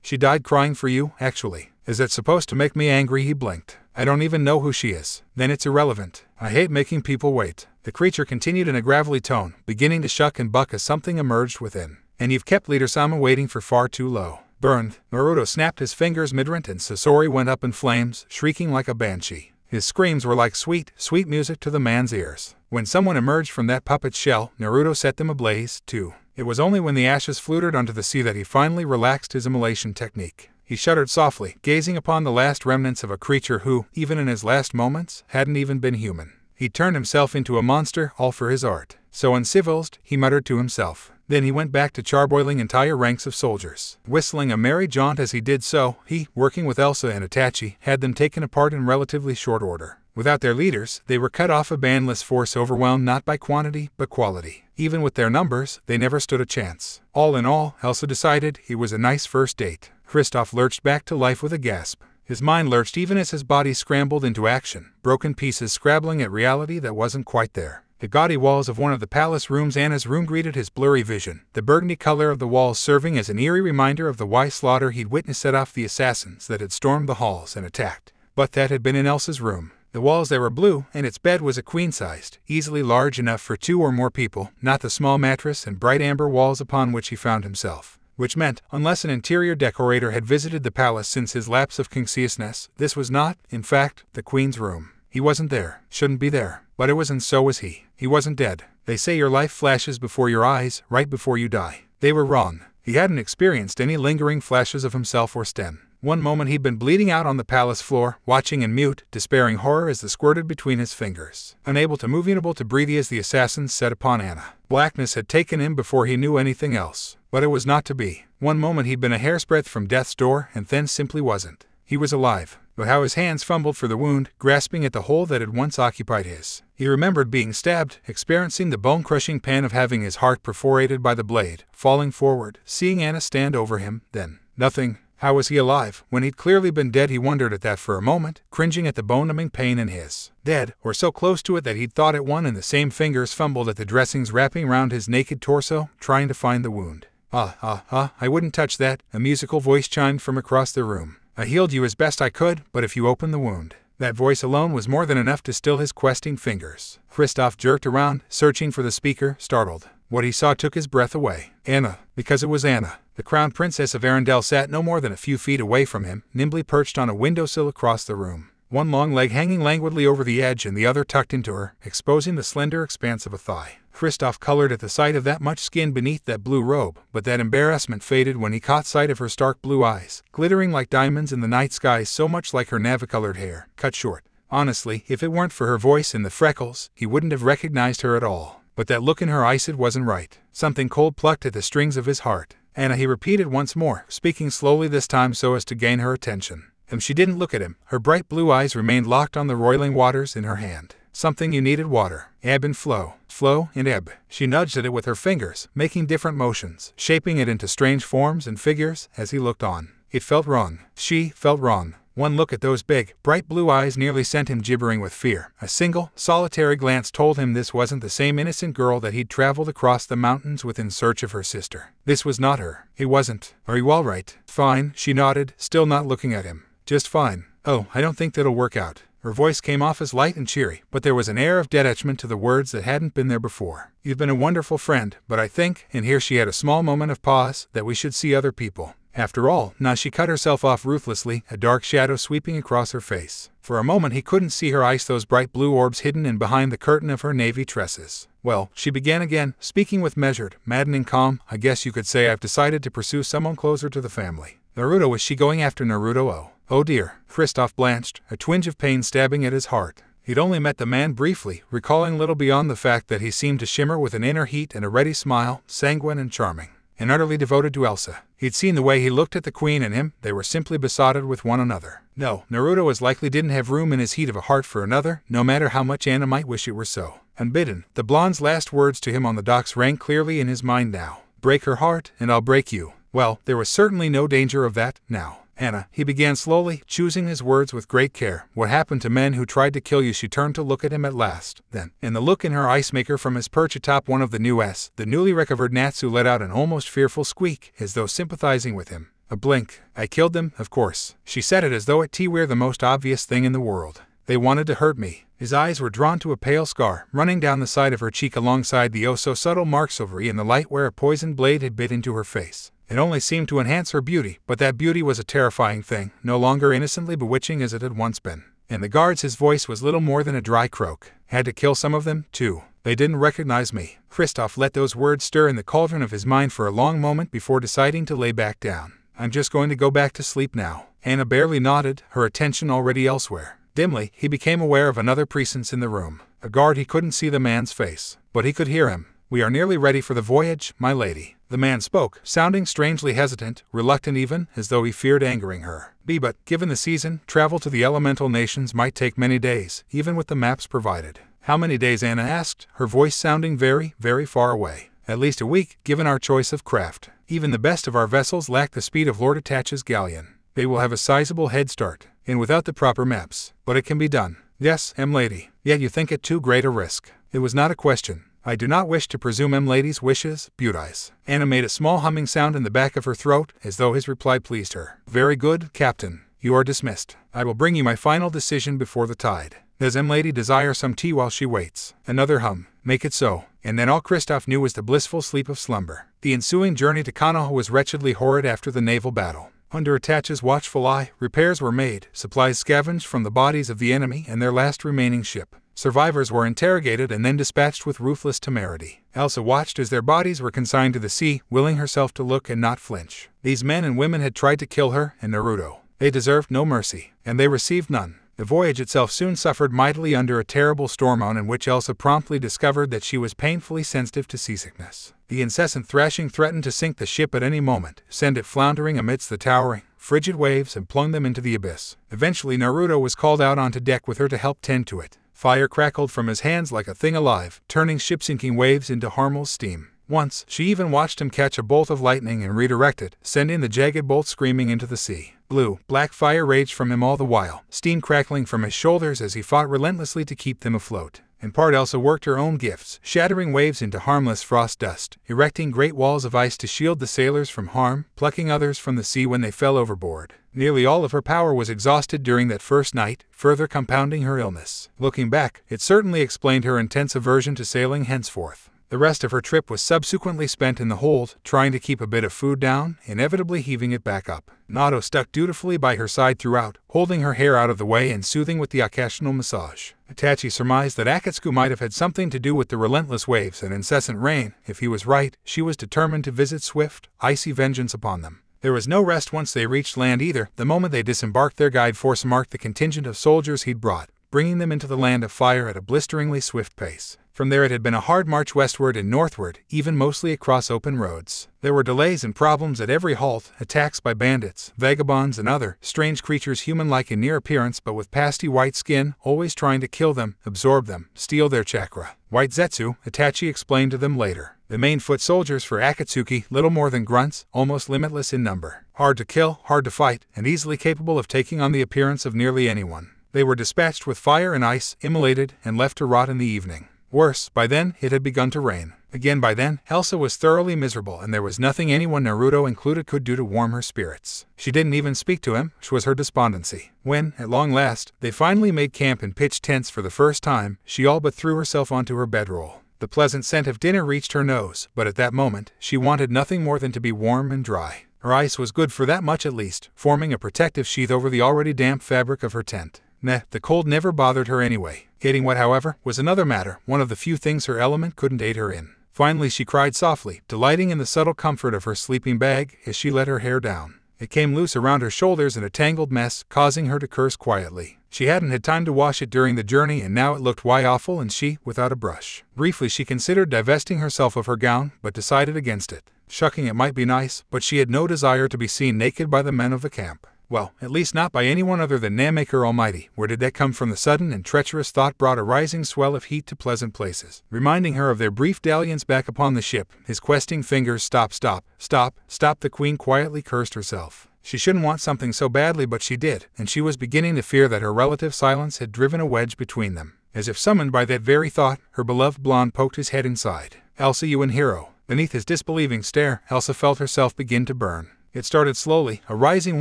She died crying for you, actually. Is that supposed to make me angry? He blinked. I don't even know who she is. Then it's irrelevant. I hate making people wait. The creature continued in a gravelly tone, beginning to shuck and buck as something emerged within. And you've kept Leader-sama waiting for far too low. Burned. Naruto snapped his fingers mid-rent and Sasori went up in flames, shrieking like a banshee. His screams were like sweet, sweet music to the man's ears. When someone emerged from that puppet's shell, Naruto set them ablaze, too. It was only when the ashes fluttered onto the sea that he finally relaxed his immolation technique. He shuddered softly, gazing upon the last remnants of a creature who, even in his last moments, hadn't even been human. He turned himself into a monster, all for his art. So uncivilized, he muttered to himself. Then he went back to charboiling entire ranks of soldiers. Whistling a merry jaunt as he did so, he, working with Elsa and Itachi, had them taken apart in relatively short order. Without their leaders, they were cut off, a bandless force overwhelmed not by quantity, but quality. Even with their numbers, they never stood a chance. All in all, Elsa decided, it was a nice first date. Kristoff lurched back to life with a gasp. His mind lurched even as his body scrambled into action, broken pieces scrabbling at reality that wasn't quite there. The gaudy walls of one of the palace rooms, Anna's room, greeted his blurry vision, the burgundy color of the walls serving as an eerie reminder of the wise slaughter he'd witnessed set off the assassins that had stormed the halls and attacked. But that had been in Elsa's room. The walls, they were blue, and its bed was a queen-sized, easily large enough for 2 or more people, not the small mattress and bright amber walls upon which he found himself. Which meant, unless an interior decorator had visited the palace since his lapse of consciousness, this was not, in fact, the queen's room. He wasn't there, shouldn't be there, but it was, and so was he. He wasn't dead. They say your life flashes before your eyes, right before you die. They were wrong. He hadn't experienced any lingering flashes of himself or Sten. One moment he'd been bleeding out on the palace floor, watching in mute, despairing horror as the squirted between his fingers. Unable to move, unable to breathe as the assassins set upon Anna. Blackness had taken him before he knew anything else. But it was not to be. One moment he'd been a hair's breadth from death's door, and then simply wasn't. He was alive. But how his hands fumbled for the wound, grasping at the hole that had once occupied his. He remembered being stabbed, experiencing the bone-crushing pain of having his heart perforated by the blade, falling forward, seeing Anna stand over him, then nothing. How was he alive, when he'd clearly been dead? He wondered at that for a moment, cringing at the bone-numbing pain in his. Dead, or so close to it that he'd thought it one, and the same fingers fumbled at the dressings wrapping round his naked torso, trying to find the wound. I wouldn't touch that, a musical voice chimed from across the room. I healed you as best I could, but if you open the wound. That voice alone was more than enough to still his questing fingers. Kristoff jerked around, searching for the speaker, startled. What he saw took his breath away. Anna, because it was Anna. The crown princess of Arendelle sat no more than a few feet away from him, nimbly perched on a windowsill across the room. One long leg hanging languidly over the edge and the other tucked into her, exposing the slender expanse of a thigh. Kristoff colored at the sight of that much skin beneath that blue robe, but that embarrassment faded when he caught sight of her stark blue eyes, glittering like diamonds in the night sky, so much like her navy-colored hair, cut short. Honestly, if it weren't for her voice and the freckles, he wouldn't have recognized her at all. But that look in her eyes, it wasn't right. Something cold plucked at the strings of his heart. "Anna," he repeated once more, speaking slowly this time so as to gain her attention. And she didn't look at him. Her bright blue eyes remained locked on the roiling waters in her hand. "Something you needed: water. Ebb and flow. Flow and ebb." She nudged at it with her fingers, making different motions, shaping it into strange forms and figures as he looked on. It felt wrong. She felt wrong. One look at those big, bright blue eyes nearly sent him gibbering with fear. A single, solitary glance told him this wasn't the same innocent girl that he'd traveled across the mountains with in search of her sister. This was not her. It wasn't. "Are you all right?" "Fine," she nodded, still not looking at him. "Just fine." "Oh, I don't think that'll work out." Her voice came off as light and cheery, but there was an air of detachment to the words that hadn't been there before. "You've been a wonderful friend, but I think," and here she had a small moment of pause, "that we should see other people. After all." Now she cut herself off ruthlessly, a dark shadow sweeping across her face. For a moment he couldn't see her eyes, those bright blue orbs hidden in behind the curtain of her navy tresses. "Well," she began again, speaking with measured, maddening calm, "I guess you could say I've decided to pursue someone closer to the family." Naruto? Was she going after Naruto? Oh dear. Kristoff blanched, a twinge of pain stabbing at his heart. He'd only met the man briefly, recalling little beyond the fact that he seemed to shimmer with an inner heat and a ready smile, sanguine and charming, and utterly devoted to Elsa. He'd seen the way he looked at the queen and him. They were simply besotted with one another. No, Naruto as likely didn't have room in his heat of a heart for another, no matter how much Anna might wish it were so. Unbidden, the blonde's last words to him on the docks rang clearly in his mind now. "Break her heart, and I'll break you." Well, there was certainly no danger of that, now. "Anna," he began slowly, choosing his words with great care, "what happened to men who tried to kill you?" She turned to look at him at last. Then, in the look in her ice maker from his perch atop one of the new the newly recovered Natsu let out an almost fearful squeak, as though sympathizing with him. A blink. "I killed them, of course." She said it as though it were the most obvious thing in the world. "They wanted to hurt me." His eyes were drawn to a pale scar, running down the side of her cheek alongside the oh-so-subtle mark silvery in the light where a poisoned blade had bit into her face. It only seemed to enhance her beauty, but that beauty was a terrifying thing, no longer innocently bewitching as it had once been. "And the guards," his voice was little more than a dry croak, "had to kill some of them, too. They didn't recognize me." Kristoff let those words stir in the cauldron of his mind for a long moment before deciding to lay back down. "I'm just going to go back to sleep now." Anna barely nodded, her attention already elsewhere. Dimly, he became aware of another presence in the room. A guard. He couldn't see the man's face, but he could hear him. "We are nearly ready for the voyage, my lady." The man spoke, sounding strangely hesitant, reluctant even, as though he feared angering her. But, given the season, travel to the elemental nations might take many days, even with the maps provided. "How many days?" Anna asked, her voice sounding very, very far away. "At least a week, given our choice of craft. Even the best of our vessels lack the speed of Lord Attach's galleon. They will have a sizable head start, and without the proper maps. But it can be done." "Yes, lady." "Yet you think it too great a risk." It was not a question. "I do not wish to presume lady's wishes, Beautice." Anna made a small humming sound in the back of her throat, as though his reply pleased her. "Very good, Captain. You are dismissed. I will bring you my final decision before the tide. Does lady desire some tea while she waits?" Another hum. "Make it so." And then all Kristoff knew was the blissful sleep of slumber. The ensuing journey to Konoha was wretchedly horrid after the naval battle. Under Attach's watchful eye, repairs were made, supplies scavenged from the bodies of the enemy and their last remaining ship. Survivors were interrogated and then dispatched with ruthless temerity. Elsa watched as their bodies were consigned to the sea, willing herself to look and not flinch. These men and women had tried to kill her and Naruto. They deserved no mercy, and they received none. The voyage itself soon suffered mightily under a terrible storm in which Elsa promptly discovered that she was painfully sensitive to seasickness. The incessant thrashing threatened to sink the ship at any moment, send it floundering amidst the towering, frigid waves and plunge them into the abyss. Eventually Naruto was called out onto deck with her to help tend to it. Fire crackled from his hands like a thing alive, turning ship-sinking waves into harmless steam. Once, she even watched him catch a bolt of lightning and redirect it, sending the jagged bolt screaming into the sea. Blue, black fire raged from him all the while, steam crackling from his shoulders as he fought relentlessly to keep them afloat. In part Elsa worked her own gifts, shattering waves into harmless frost dust, erecting great walls of ice to shield the sailors from harm, plucking others from the sea when they fell overboard. Nearly all of her power was exhausted during that first night, further compounding her illness. Looking back, it certainly explained her intense aversion to sailing henceforth. The rest of her trip was subsequently spent in the hold, trying to keep a bit of food down, inevitably heaving it back up. Nato stuck dutifully by her side throughout, holding her hair out of the way and soothing with the occasional massage. Itachi surmised that Akatsuki might have had something to do with the relentless waves and incessant rain. If he was right, she was determined to visit swift, icy vengeance upon them. There was no rest once they reached land either. The moment they disembarked, their guide force marked the contingent of soldiers he'd brought bringing them into the land of fire at a blisteringly swift pace. From there it had been a hard march westward and northward, even mostly across open roads. There were delays and problems at every halt, attacks by bandits, vagabonds, and other strange creatures human-like in near appearance but with pasty white skin, always trying to kill them, absorb them, steal their chakra. White Zetsu, Itachi explained to them later. The main foot soldiers for Akatsuki, little more than grunts, almost limitless in number. Hard to kill, hard to fight, and easily capable of taking on the appearance of nearly anyone. They were dispatched with fire and ice, immolated, and left to rot in the evening. Worse, by then, it had begun to rain. Again by then, Elsa was thoroughly miserable and there was nothing anyone, Naruto included, could do to warm her spirits. She didn't even speak to him, which was her despondency. When, at long last, they finally made camp and pitched tents for the first time, she all but threw herself onto her bedroll. The pleasant scent of dinner reached her nose, but at that moment, she wanted nothing more than to be warm and dry. Her ice was good for that much at least, forming a protective sheath over the already damp fabric of her tent. Meh, the cold never bothered her anyway. Getting wet, however, was another matter, one of the few things her element couldn't aid her in. Finally she cried softly, delighting in the subtle comfort of her sleeping bag as she let her hair down. It came loose around her shoulders in a tangled mess, causing her to curse quietly. She hadn't had time to wash it during the journey and now it looked awful and she, without a brush. Briefly she considered divesting herself of her gown, but decided against it. Shucking, it might be nice, but she had no desire to be seen naked by the men of the camp. Well, at least not by anyone other than Nammaker Almighty. Where did that come from? The sudden and treacherous thought brought a rising swell of heat to pleasant places, reminding her of their brief dalliance back upon the ship. His questing fingers, stop, the queen quietly cursed herself. She shouldn't want something so badly, but she did, and she was beginning to fear that her relative's silence had driven a wedge between them. As if summoned by that very thought, her beloved blonde poked his head inside. Elsa, you and hero. Beneath his disbelieving stare, Elsa felt herself begin to burn. It started slowly, a rising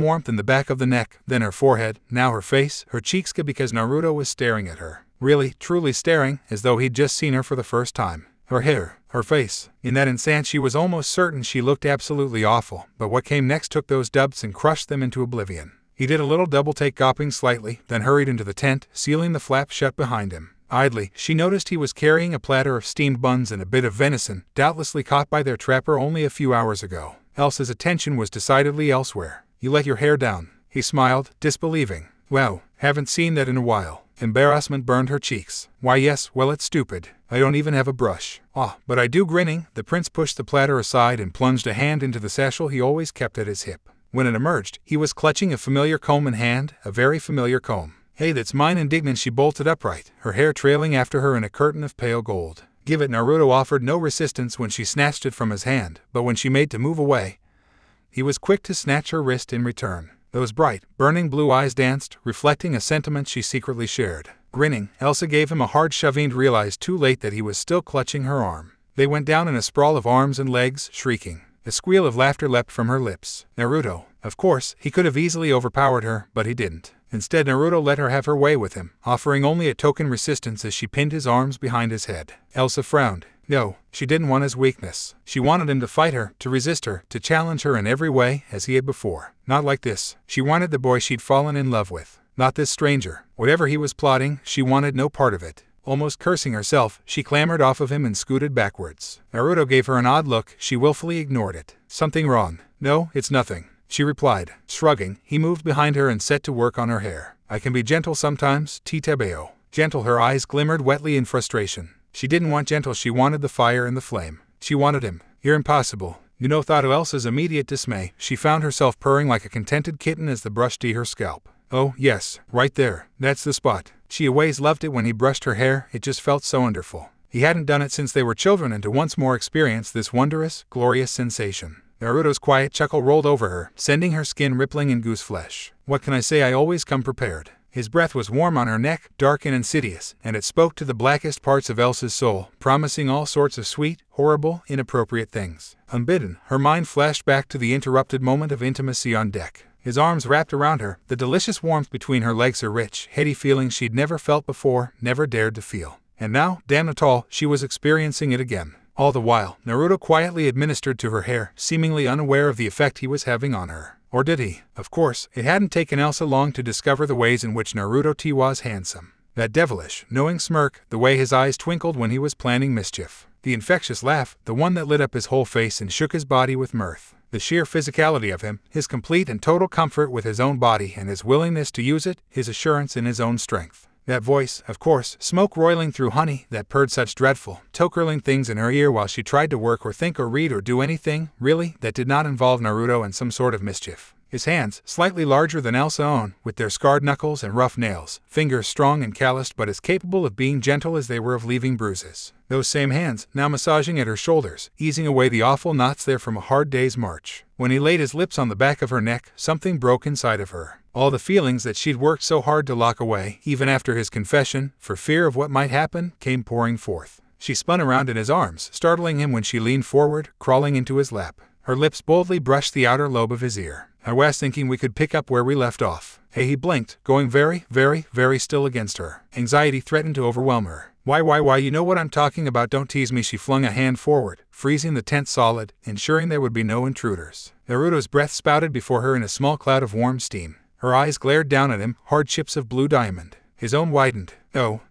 warmth in the back of the neck, then her forehead, now her face, her cheeks, because Naruto was staring at her. Really, truly staring, as though he'd just seen her for the first time. Her hair, her face. In that instant she was almost certain she looked absolutely awful, but what came next took those dubs and crushed them into oblivion. He did a little double take, gawping slightly, then hurried into the tent, sealing the flap shut behind him. Idly, she noticed he was carrying a platter of steamed buns and a bit of venison, doubtlessly caught by their trapper only a few hours ago. Elsa's attention was decidedly elsewhere. You let your hair down. He smiled, disbelieving. Well, haven't seen that in a while. Embarrassment burned her cheeks. Why yes, well it's stupid. I don't even have a brush. Ah, but I do, grinning. The prince pushed the platter aside and plunged a hand into the satchel he always kept at his hip. When it emerged, he was clutching a familiar comb in hand, a very familiar comb. Hey, that's mine. Indignant, she bolted upright, her hair trailing after her in a curtain of pale gold. Give it. Naruto offered no resistance when she snatched it from his hand, but when she made to move away, he was quick to snatch her wrist in return. Those bright, burning blue eyes danced, reflecting a sentiment she secretly shared. Grinning, Elsa gave him a hard shove and realized too late that he was still clutching her arm. They went down in a sprawl of arms and legs, shrieking. A squeal of laughter leapt from her lips. Naruto. Of course, he could have easily overpowered her, but he didn't. Instead, Naruto let her have her way with him, offering only a token resistance as she pinned his arms behind his head. Elsa frowned. No, she didn't want his weakness. She wanted him to fight her, to resist her, to challenge her in every way, as he had before. Not like this. She wanted the boy she'd fallen in love with. Not this stranger. Whatever he was plotting, she wanted no part of it. Almost cursing herself, she clambered off of him and scooted backwards. Naruto gave her an odd look. She willfully ignored it. Something wrong? No, it's nothing, she replied. Shrugging, he moved behind her and set to work on her hair. I can be gentle sometimes, Titebeo. Gentle. Her eyes glimmered wetly in frustration. She didn't want gentle, she wanted the fire and the flame. She wanted him. You're impossible. You know, thought of Elsa's immediate dismay. She found herself purring like a contented kitten as the brush to her scalp. Oh, yes, right there. That's the spot. She always loved it when he brushed her hair, it just felt so wonderful. He hadn't done it since they were children, and to once more experience this wondrous, glorious sensation. Naruto's quiet chuckle rolled over her, sending her skin rippling in goose flesh. What can I say? I always come prepared. His breath was warm on her neck, dark and insidious, and it spoke to the blackest parts of Elsa's soul, promising all sorts of sweet, horrible, inappropriate things. Unbidden, her mind flashed back to the interrupted moment of intimacy on deck. His arms wrapped around her, the delicious warmth between her legs, a rich, heady feeling she'd never felt before, never dared to feel. And now, damn it all, she was experiencing it again. All the while, Naruto quietly administered to her hair, seemingly unaware of the effect he was having on her. Or did he? Of course, it hadn't taken Elsa long to discover the ways in which Naruto was handsome. That devilish, knowing smirk, the way his eyes twinkled when he was planning mischief. The infectious laugh, the one that lit up his whole face and shook his body with mirth. The sheer physicality of him, his complete and total comfort with his own body and his willingness to use it, his assurance in his own strength. That voice, of course, smoke roiling through honey that purred such dreadful, toe-curling things in her ear while she tried to work or think or read or do anything, really, that did not involve Naruto and some sort of mischief. His hands, slightly larger than Elsa's own, with their scarred knuckles and rough nails, fingers strong and calloused but as capable of being gentle as they were of leaving bruises. Those same hands, now massaging at her shoulders, easing away the awful knots there from a hard day's march. When he laid his lips on the back of her neck, something broke inside of her. All the feelings that she'd worked so hard to lock away, even after his confession, for fear of what might happen, came pouring forth. She spun around in his arms, startling him when she leaned forward, crawling into his lap. Her lips boldly brushed the outer lobe of his ear. "I was thinking we could pick up where we left off." Hey, he blinked, going very, very, very still against her. Anxiety threatened to overwhelm her. Why, you know what I'm talking about, don't tease me." She flung a hand forward, freezing the tent solid, ensuring there would be no intruders. Naruto's breath spouted before her in a small cloud of warm steam. Her eyes glared down at him, hard chips of blue diamond. His own widened. Oh,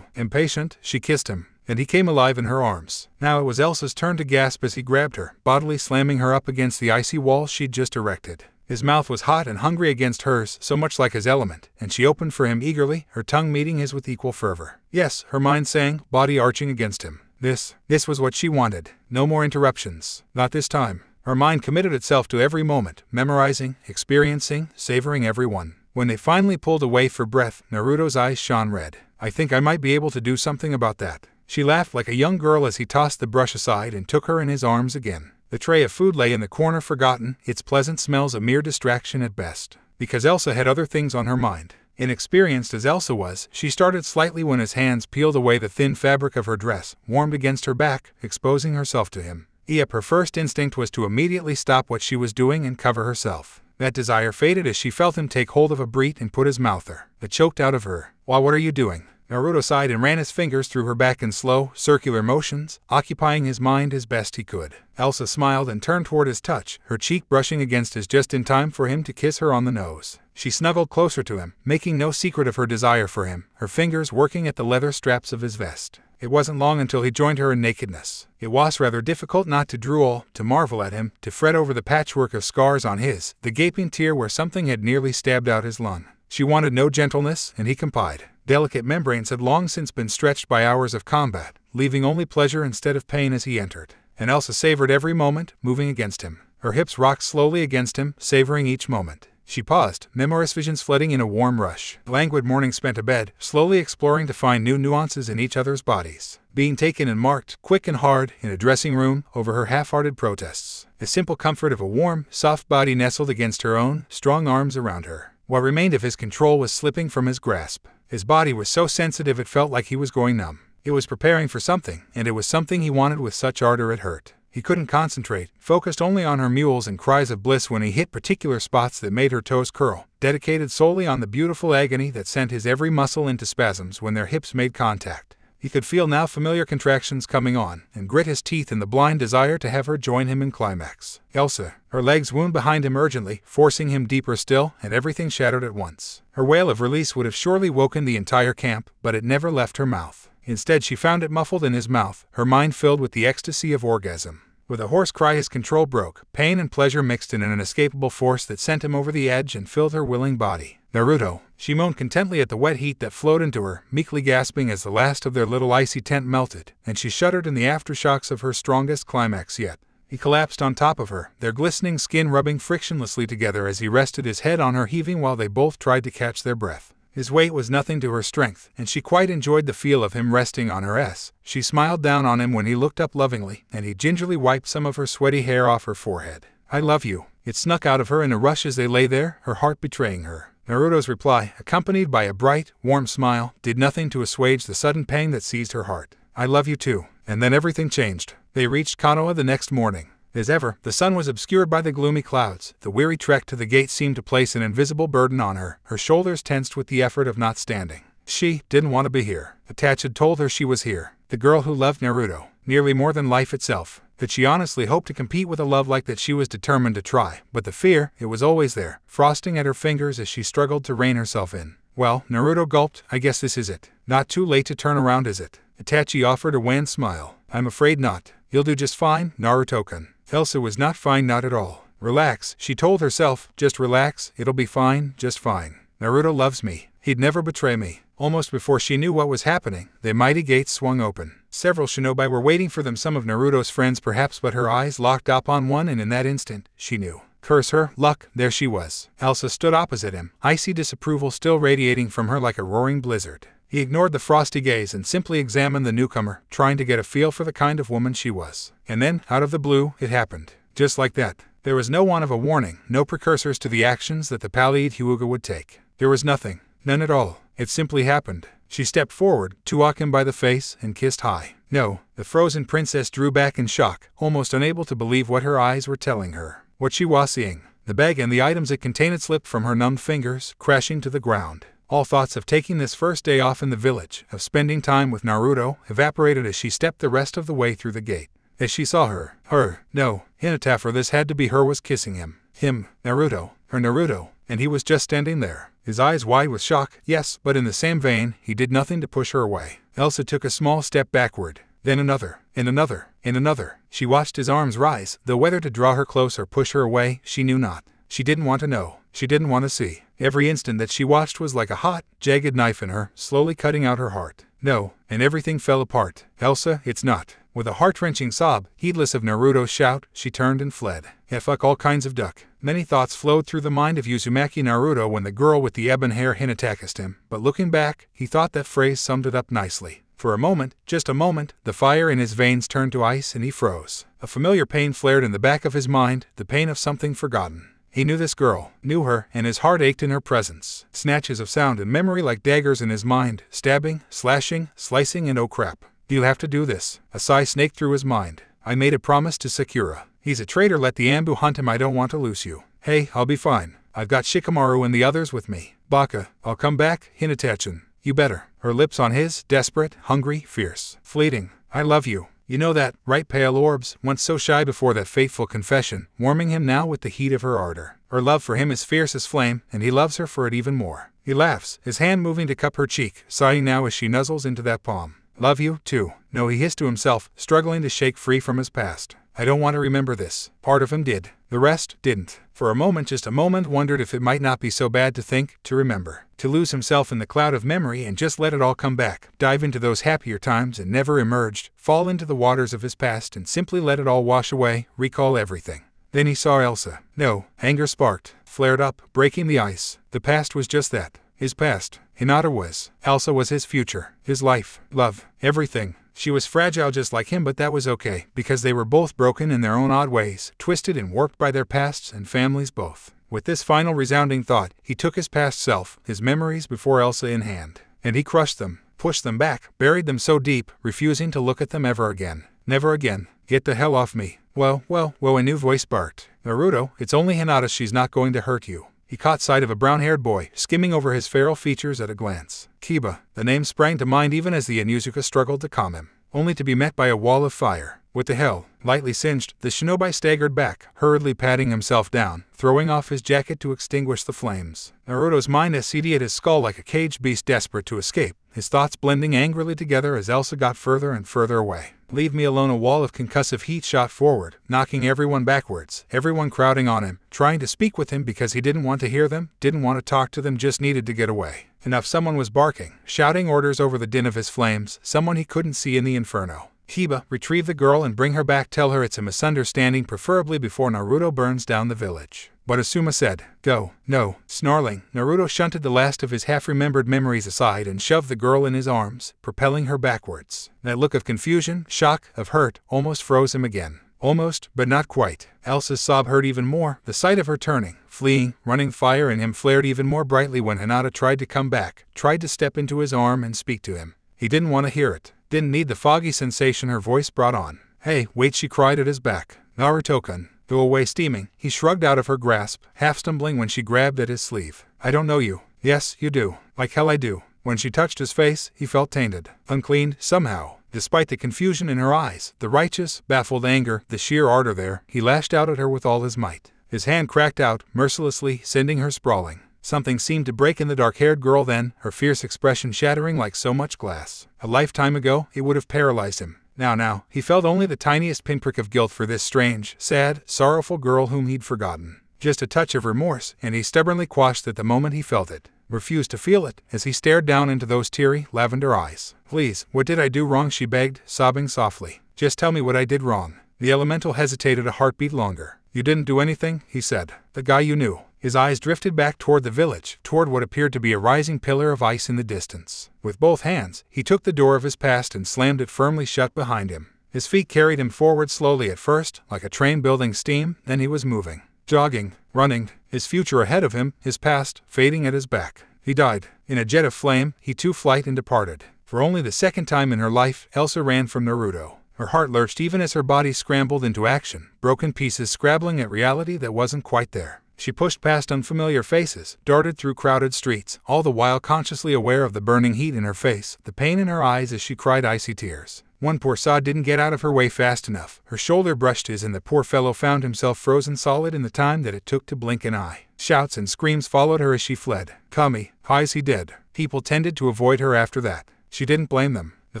impatient, she kissed him, and he came alive in her arms. Now it was Elsa's turn to gasp as he grabbed her, bodily slamming her up against the icy wall she'd just erected. His mouth was hot and hungry against hers, so much like his element, and she opened for him eagerly, her tongue meeting his with equal fervor. Yes, her mind sang, body arching against him. This was what she wanted. No more interruptions. Not this time. Her mind committed itself to every moment, memorizing, experiencing, savoring every one. When they finally pulled away for breath, Naruto's eyes shone red. "I think I might be able to do something about that." She laughed like a young girl as he tossed the brush aside and took her in his arms again. The tray of food lay in the corner forgotten, its pleasant smells a mere distraction at best. Because Elsa had other things on her mind. Inexperienced as Elsa was, she started slightly when his hands peeled away the thin fabric of her dress, warmed against her back, exposing herself to him. Yep, her first instinct was to immediately stop what she was doing and cover herself. That desire faded as she felt him take hold of a breet and put his mouth there. It choked out of her. "Why, what are you doing?" Naruto sighed and ran his fingers through her back in slow, circular motions, occupying his mind as best he could. Elsa smiled and turned toward his touch, her cheek brushing against his just in time for him to kiss her on the nose. She snuggled closer to him, making no secret of her desire for him, her fingers working at the leather straps of his vest. It wasn't long until he joined her in nakedness. It was rather difficult not to drool, to marvel at him, to fret over the patchwork of scars on his, the gaping tear where something had nearly stabbed out his lung. She wanted no gentleness, and he complied. Delicate membranes had long since been stretched by hours of combat, leaving only pleasure instead of pain as he entered. And Elsa savored every moment, moving against him. Her hips rocked slowly against him, savoring each moment. She paused, memorous visions flooding in a warm rush. Languid morning spent abed, slowly exploring to find new nuances in each other's bodies. Being taken and marked, quick and hard, in a dressing room, over her half-hearted protests. The simple comfort of a warm, soft body nestled against her own, strong arms around her. What remained of his control was slipping from his grasp. His body was so sensitive it felt like he was going numb. It was preparing for something, and it was something he wanted with such ardor it hurt. He couldn't concentrate, focused only on her mewls and cries of bliss when he hit particular spots that made her toes curl, dedicated solely on the beautiful agony that sent his every muscle into spasms when their hips made contact. He could feel now familiar contractions coming on, and grit his teeth in the blind desire to have her join him in climax. Elsa, her legs wound behind him urgently, forcing him deeper still, and everything shattered at once. Her wail of release would have surely woken the entire camp, but it never left her mouth. Instead she found it muffled in his mouth, her mind filled with the ecstasy of orgasm. With a hoarse cry his control broke, pain and pleasure mixed in an inescapable force that sent him over the edge and filled her willing body. "Naruto," she moaned contently at the wet heat that flowed into her, meekly gasping as the last of their little icy tent melted, and she shuddered in the aftershocks of her strongest climax yet. He collapsed on top of her, their glistening skin rubbing frictionlessly together as he rested his head on her, heaving while they both tried to catch their breath. His weight was nothing to her strength, and she quite enjoyed the feel of him resting on her ass. She smiled down on him when he looked up lovingly, and he gingerly wiped some of her sweaty hair off her forehead. "I love you." It snuck out of her in a rush as they lay there, her heart betraying her. Naruto's reply, accompanied by a bright, warm smile, did nothing to assuage the sudden pang that seized her heart. "I love you too." And then everything changed. They reached Konoha the next morning. As ever, the sun was obscured by the gloomy clouds. The weary trek to the gate seemed to place an invisible burden on her, her shoulders tensed with the effort of not standing. She didn't want to be here. Itachi had told her she was here. The girl who loved Naruto, nearly more than life itself. That she honestly hoped to compete with a love like that she was determined to try. But the fear, it was always there, frosting at her fingers as she struggled to rein herself in. "Well," Naruto gulped, "I guess this is it. Not too late to turn around, is it?" Itachi offered a wan smile. "I'm afraid not. You'll do just fine, Naruto-kun." Elsa was not fine, not at all. "Relax," she told herself, "just relax, it'll be fine, just fine. Naruto loves me. He'd never betray me." Almost before she knew what was happening, the mighty gates swung open. Several shinobi were waiting for them, some of Naruto's friends perhaps, but her eyes locked up on one, and in that instant, she knew. Curse her luck, there she was. Elsa stood opposite him, icy disapproval still radiating from her like a roaring blizzard. He ignored the frosty gaze and simply examined the newcomer, trying to get a feel for the kind of woman she was. And then, out of the blue, it happened. Just like that. There was no one of a warning, no precursors to the actions that the Paleid Hyuga would take. There was nothing. None at all. It simply happened. She stepped forward, took him by the face, and kissed high. No, the frozen princess drew back in shock, almost unable to believe what her eyes were telling her. What she was seeing. The bag and the items it contained slipped from her numbed fingers, crashing to the ground. All thoughts of taking this first day off in the village, of spending time with Naruto, evaporated as she stepped the rest of the way through the gate. As she saw Hinata, for this had to be her, was kissing him. Him, Naruto, her Naruto, and he was just standing there, his eyes wide with shock. Yes, but in the same vein, he did nothing to push her away. Elsa took a small step backward, then another, and another, and another. She watched his arms rise, though whether to draw her close or push her away, she knew not. She didn't want to know. She didn't want to see. Every instant that she watched was like a hot, jagged knife in her, slowly cutting out her heart. No, and everything fell apart. Elsa, it's not. With a heart-wrenching sob, heedless of Naruto's shout, she turned and fled. Yeah, fuck all kinds of duck. Many thoughts flowed through the mind of Uzumaki Naruto when the girl with the ebon hair Hinata kissed him, but looking back, he thought that phrase summed it up nicely. For a moment, just a moment, the fire in his veins turned to ice and he froze. A familiar pain flared in the back of his mind, the pain of something forgotten. He knew this girl, knew her, and his heart ached in her presence. Snatches of sound and memory like daggers in his mind, stabbing, slashing, slicing, and oh crap. You'll have to do this. A sigh snaked through his mind. I made a promise to Sakura. He's a traitor, let the Ambu hunt him, I don't want to lose you. Hey, I'll be fine. I've got Shikamaru and the others with me. Baka, I'll come back, Hinata-chan. You better. Her lips on his, desperate, hungry, fierce, fleeting. I love you. You know that, right? Pale orbs, once so shy before that fateful confession, warming him now with the heat of her ardor. Her love for him is fierce as flame, and he loves her for it even more. He laughs, his hand moving to cup her cheek, sighing now as she nuzzles into that palm. Love you, too. No, he hissed to himself, struggling to shake free from his past. I don't want to remember this. Part of him did. The rest didn't. For a moment, just a moment, wondered if it might not be so bad to think, to remember. To lose himself in the cloud of memory and just let it all come back. Dive into those happier times and never emerged. Fall into the waters of his past and simply let it all wash away, recall everything. Then he saw Elsa. No, anger sparked, flared up, breaking the ice. The past was just that. His past. Hinata was. Elsa was his future. His life. Love. Everything. She was fragile just like him, but that was okay, because they were both broken in their own odd ways, twisted and warped by their pasts and families both. With this final resounding thought, he took his past self, his memories before Elsa in hand, and he crushed them, pushed them back, buried them so deep, refusing to look at them ever again. Never again. Get the hell off me. Well, a new voice barked. Naruto, it's only Hinata, she's not going to hurt you. He caught sight of a brown-haired boy, skimming over his feral features at a glance. Kiba. The name sprang to mind even as the Inuzuka struggled to calm him, only to be met by a wall of fire. What the hell? Lightly singed, the shinobi staggered back, hurriedly patting himself down, throwing off his jacket to extinguish the flames. Naruto's mind seethed at his skull like a caged beast desperate to escape, his thoughts blending angrily together as Elsa got further and further away. Leave me alone. A wall of concussive heat shot forward, knocking everyone backwards, everyone crowding on him, trying to speak with him because he didn't want to hear them, didn't want to talk to them, just needed to get away. Enough. Someone was barking, shouting orders over the din of his flames, someone he couldn't see in the inferno. Kiba, retrieve the girl and bring her back. Tell her it's a misunderstanding, preferably before Naruto burns down the village. But Asuma said, go. No. Snarling, Naruto shunted the last of his half-remembered memories aside and shoved the girl in his arms, propelling her backwards. That look of confusion, shock, of hurt, almost froze him again. Almost, but not quite. Elsa's sob hurt even more, the sight of her turning, fleeing, running. Fire in him flared even more brightly when Hinata tried to come back, tried to step into his arm and speak to him. He didn't want to hear it. Didn't need the foggy sensation her voice brought on. Hey, wait, she cried at his back. Naruto-kun. Though away steaming, he shrugged out of her grasp, half stumbling when she grabbed at his sleeve. I don't know you. Yes, you do. Like hell I do. When she touched his face, he felt tainted, unclean, somehow. Despite the confusion in her eyes, the righteous, baffled anger, the sheer ardor there, he lashed out at her with all his might. His hand cracked out, mercilessly, sending her sprawling. Something seemed to break in the dark-haired girl then, her fierce expression shattering like so much glass. A lifetime ago, it would have paralyzed him. Now, he felt only the tiniest pinprick of guilt for this strange, sad, sorrowful girl whom he'd forgotten. Just a touch of remorse, and he stubbornly quashed it the moment he felt it. refused to feel it as he stared down into those teary, lavender eyes. Please, what did I do wrong? She begged, sobbing softly. Just tell me what I did wrong. The elemental hesitated a heartbeat longer. You didn't do anything, he said. The guy you knew. His eyes drifted back toward the village, toward what appeared to be a rising pillar of ice in the distance. With both hands, he took the door of his past and slammed it firmly shut behind him. His feet carried him forward slowly at first, like a train building steam, then he was moving. Jogging, running, his future ahead of him, his past fading at his back. He died. In a jet of flame, he took flight and departed. For only the second time in her life, Elsa ran from Naruto. Her heart lurched even as her body scrambled into action, broken pieces scrabbling at reality that wasn't quite there. She pushed past unfamiliar faces, darted through crowded streets, all the while consciously aware of the burning heat in her face, the pain in her eyes as she cried icy tears. One poor sod didn't get out of her way fast enough. Her shoulder brushed his and the poor fellow found himself frozen solid in the time that it took to blink an eye. Shouts and screams followed her as she fled. Kami, how is he dead? People tended to avoid her after that. She didn't blame them. The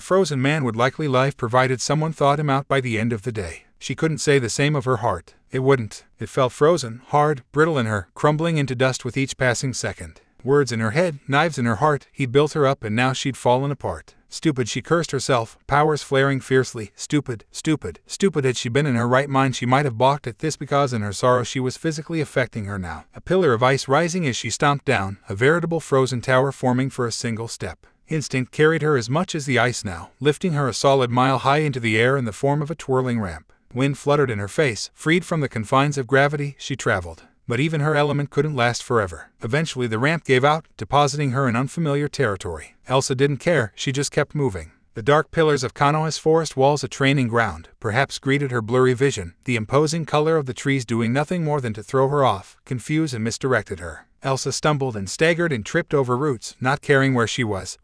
frozen man would likely live provided someone thawed him out by the end of the day. She couldn't say the same of her heart. It wouldn't. It felt frozen, hard, brittle in her, crumbling into dust with each passing second. Words in her head, knives in her heart. He'd built her up and now she'd fallen apart. Stupid, she cursed herself, powers flaring fiercely. Stupid, stupid, stupid. Had she been in her right mind, she might have balked at this because in her sorrow she was physically affecting her now. A pillar of ice rising as she stomped down, a veritable frozen tower forming for a single step. Instinct carried her as much as the ice now, lifting her a solid mile high into the air in the form of a twirling ramp. Wind fluttered in her face. Freed from the confines of gravity, she traveled. But even her element couldn't last forever. Eventually the ramp gave out, depositing her in unfamiliar territory. Elsa didn't care, she just kept moving. The dark pillars of Konoha's forest walls, a training ground, perhaps greeted her blurry vision, the imposing color of the trees doing nothing more than to throw her off, confuse and misdirected her. Elsa stumbled and staggered and tripped over roots, not caring where she was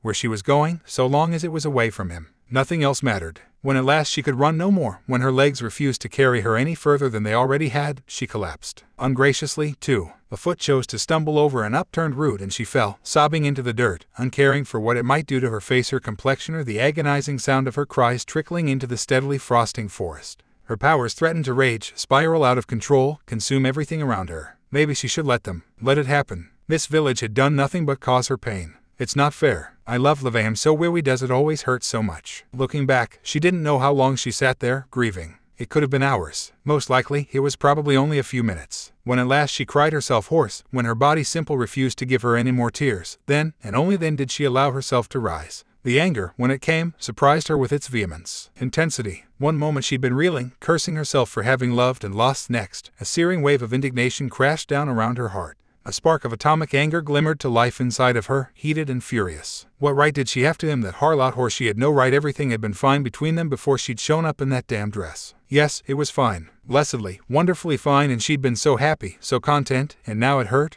going, so long as it was away from him. Nothing else mattered. When at last she could run no more, when her legs refused to carry her any further than they already had, she collapsed. Ungraciously, too. A foot chose to stumble over an upturned root and she fell, sobbing into the dirt, uncaring for what it might do to her face, her complexion, or the agonizing sound of her cries trickling into the steadily frosting forest. Her powers threatened to rage, spiral out of control, consume everything around her. Maybe she should let them. Let it happen. This village had done nothing but cause her pain. It's not fair. I love Levaim so why does it always hurt so much? Looking back, she didn't know how long she sat there, grieving. It could have been hours. Most likely, it was probably only a few minutes. When at last she cried herself hoarse, when her body simply refused to give her any more tears, then, and only then did she allow herself to rise. The anger, when it came, surprised her with its vehemence. Intensity. One moment she'd been reeling, cursing herself for having loved and lost. Next, a searing wave of indignation crashed down around her heart. A spark of atomic anger glimmered to life inside of her, heated and furious. What right did she have to him, that harlot whore? She had no right. Everything had been fine between them before she'd shown up in that damn dress. Yes, it was fine. Blessedly, wonderfully fine, and she'd been so happy, so content, and now it hurt.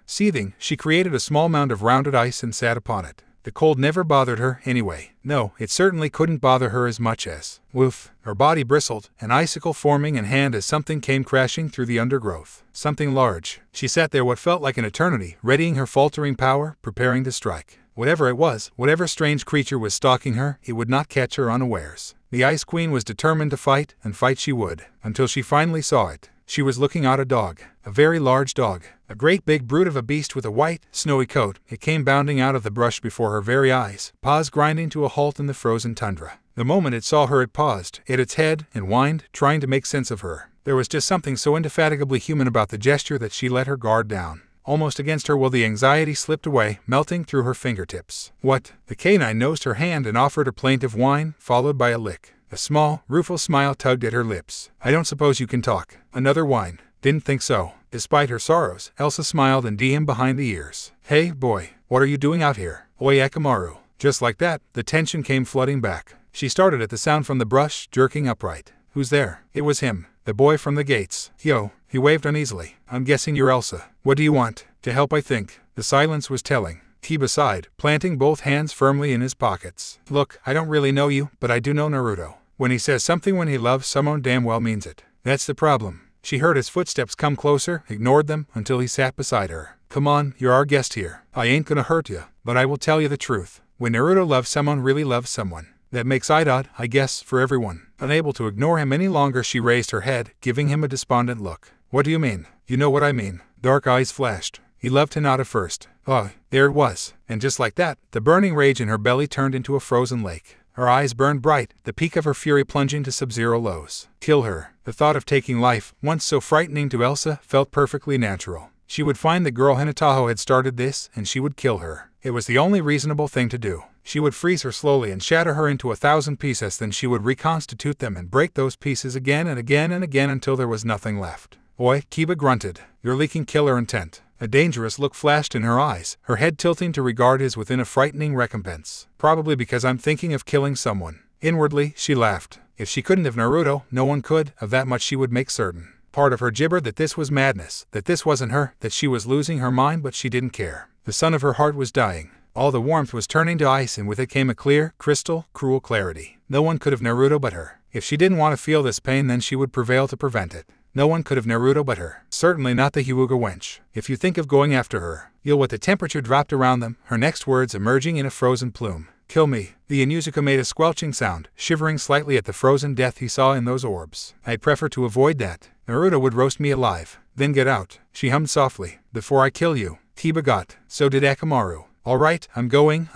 Seething, she created a small mound of rounded ice and sat upon it. The cold never bothered her, anyway. No, it certainly couldn't bother her as much as. Woof. Her body bristled, an icicle forming in hand as something came crashing through the undergrowth. Something large. She sat there what felt like an eternity, readying her faltering power, preparing to strike. Whatever it was, whatever strange creature was stalking her, it would not catch her unawares. The Ice Queen was determined to fight, and fight she would, until she finally saw it. She was looking at a dog. A very large dog. A great big brute of a beast with a white, snowy coat. It came bounding out of the brush before her very eyes, paws grinding to a halt in the frozen tundra. The moment it saw her it paused, hit its head, and whined, trying to make sense of her. There was just something so indefatigably human about the gesture that she let her guard down. Almost against her will the anxiety slipped away, melting through her fingertips. What? The canine nosed her hand and offered a plaintive whine, followed by a lick. A small, rueful smile tugged at her lips. I don't suppose you can talk. Another whine. Didn't think so. Despite her sorrows, Elsa smiled and him behind the ears. Hey, boy, what are you doing out here? Oi, Akamaru. Just like that, the tension came flooding back. She started at the sound from the brush, jerking upright. Who's there? It was him. The boy from the gates. Yo, he waved uneasily. I'm guessing you're Elsa. What do you want? To help, I think. The silence was telling. Kiba sighed, planting both hands firmly in his pockets. Look, I don't really know you, but I do know Naruto. When he says something when he loves someone, damn well means it. That's the problem. She heard his footsteps come closer, ignored them, until he sat beside her. Come on, you're our guest here. I ain't gonna hurt you, but I will tell you the truth. When Naruto loves someone, really loves someone, that makes it odd, I guess, for everyone. Unable to ignore him any longer, she raised her head, giving him a despondent look. What do you mean? You know what I mean. Dark eyes flashed. He loved Hinata first. Oh, there it was. And just like that, the burning rage in her belly turned into a frozen lake. Her eyes burned bright, the peak of her fury plunging to sub-zero lows. Kill her. The thought of taking life, once so frightening to Elsa, felt perfectly natural. She would find the girl Hinata had started this, and she would kill her. It was the only reasonable thing to do. She would freeze her slowly and shatter her into 1,000 pieces, then she would reconstitute them and break those pieces again and again and again until there was nothing left. Oi, Kiba grunted. You're leaking killer intent. A dangerous look flashed in her eyes, her head tilting to regard his within a frightening recompense. Probably because I'm thinking of killing someone. Inwardly, she laughed. If she couldn't have Naruto, no one could, of that much she would make certain. Part of her gibbered that this was madness, that this wasn't her, that she was losing her mind, but she didn't care. The sun of her heart was dying. All the warmth was turning to ice, and with it came a clear, crystal, cruel clarity. No one could have Naruto but her. If she didn't want to feel this pain, then she would prevail to prevent it. No one could have Naruto but her. Certainly not the Hyuga wench. If you think of going after her, you'll with the temperature dropped around them, her next words emerging in a frozen plume. Kill me. The Inuzuka made a squelching sound, shivering slightly at the frozen death he saw in those orbs. I'd prefer to avoid that. Naruto would roast me alive. Then get out, she hummed softly. Before I kill you. Kiba got. So did Akamaru. All right, I'm going.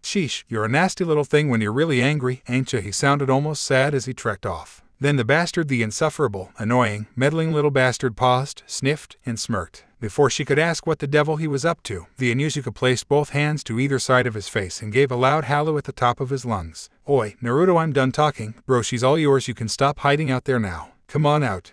Sheesh, you're a nasty little thing when you're really angry, ain't ya? He sounded almost sad as he trekked off. Then the bastard, the insufferable, annoying, meddling little bastard paused, sniffed, and smirked. Before she could ask what the devil he was up to, the Inuzuka placed both hands to either side of his face and gave a loud hallo at the top of his lungs. Oi, Naruto, I'm done talking. Bro, she's all yours. You can stop hiding out there now. Come on out.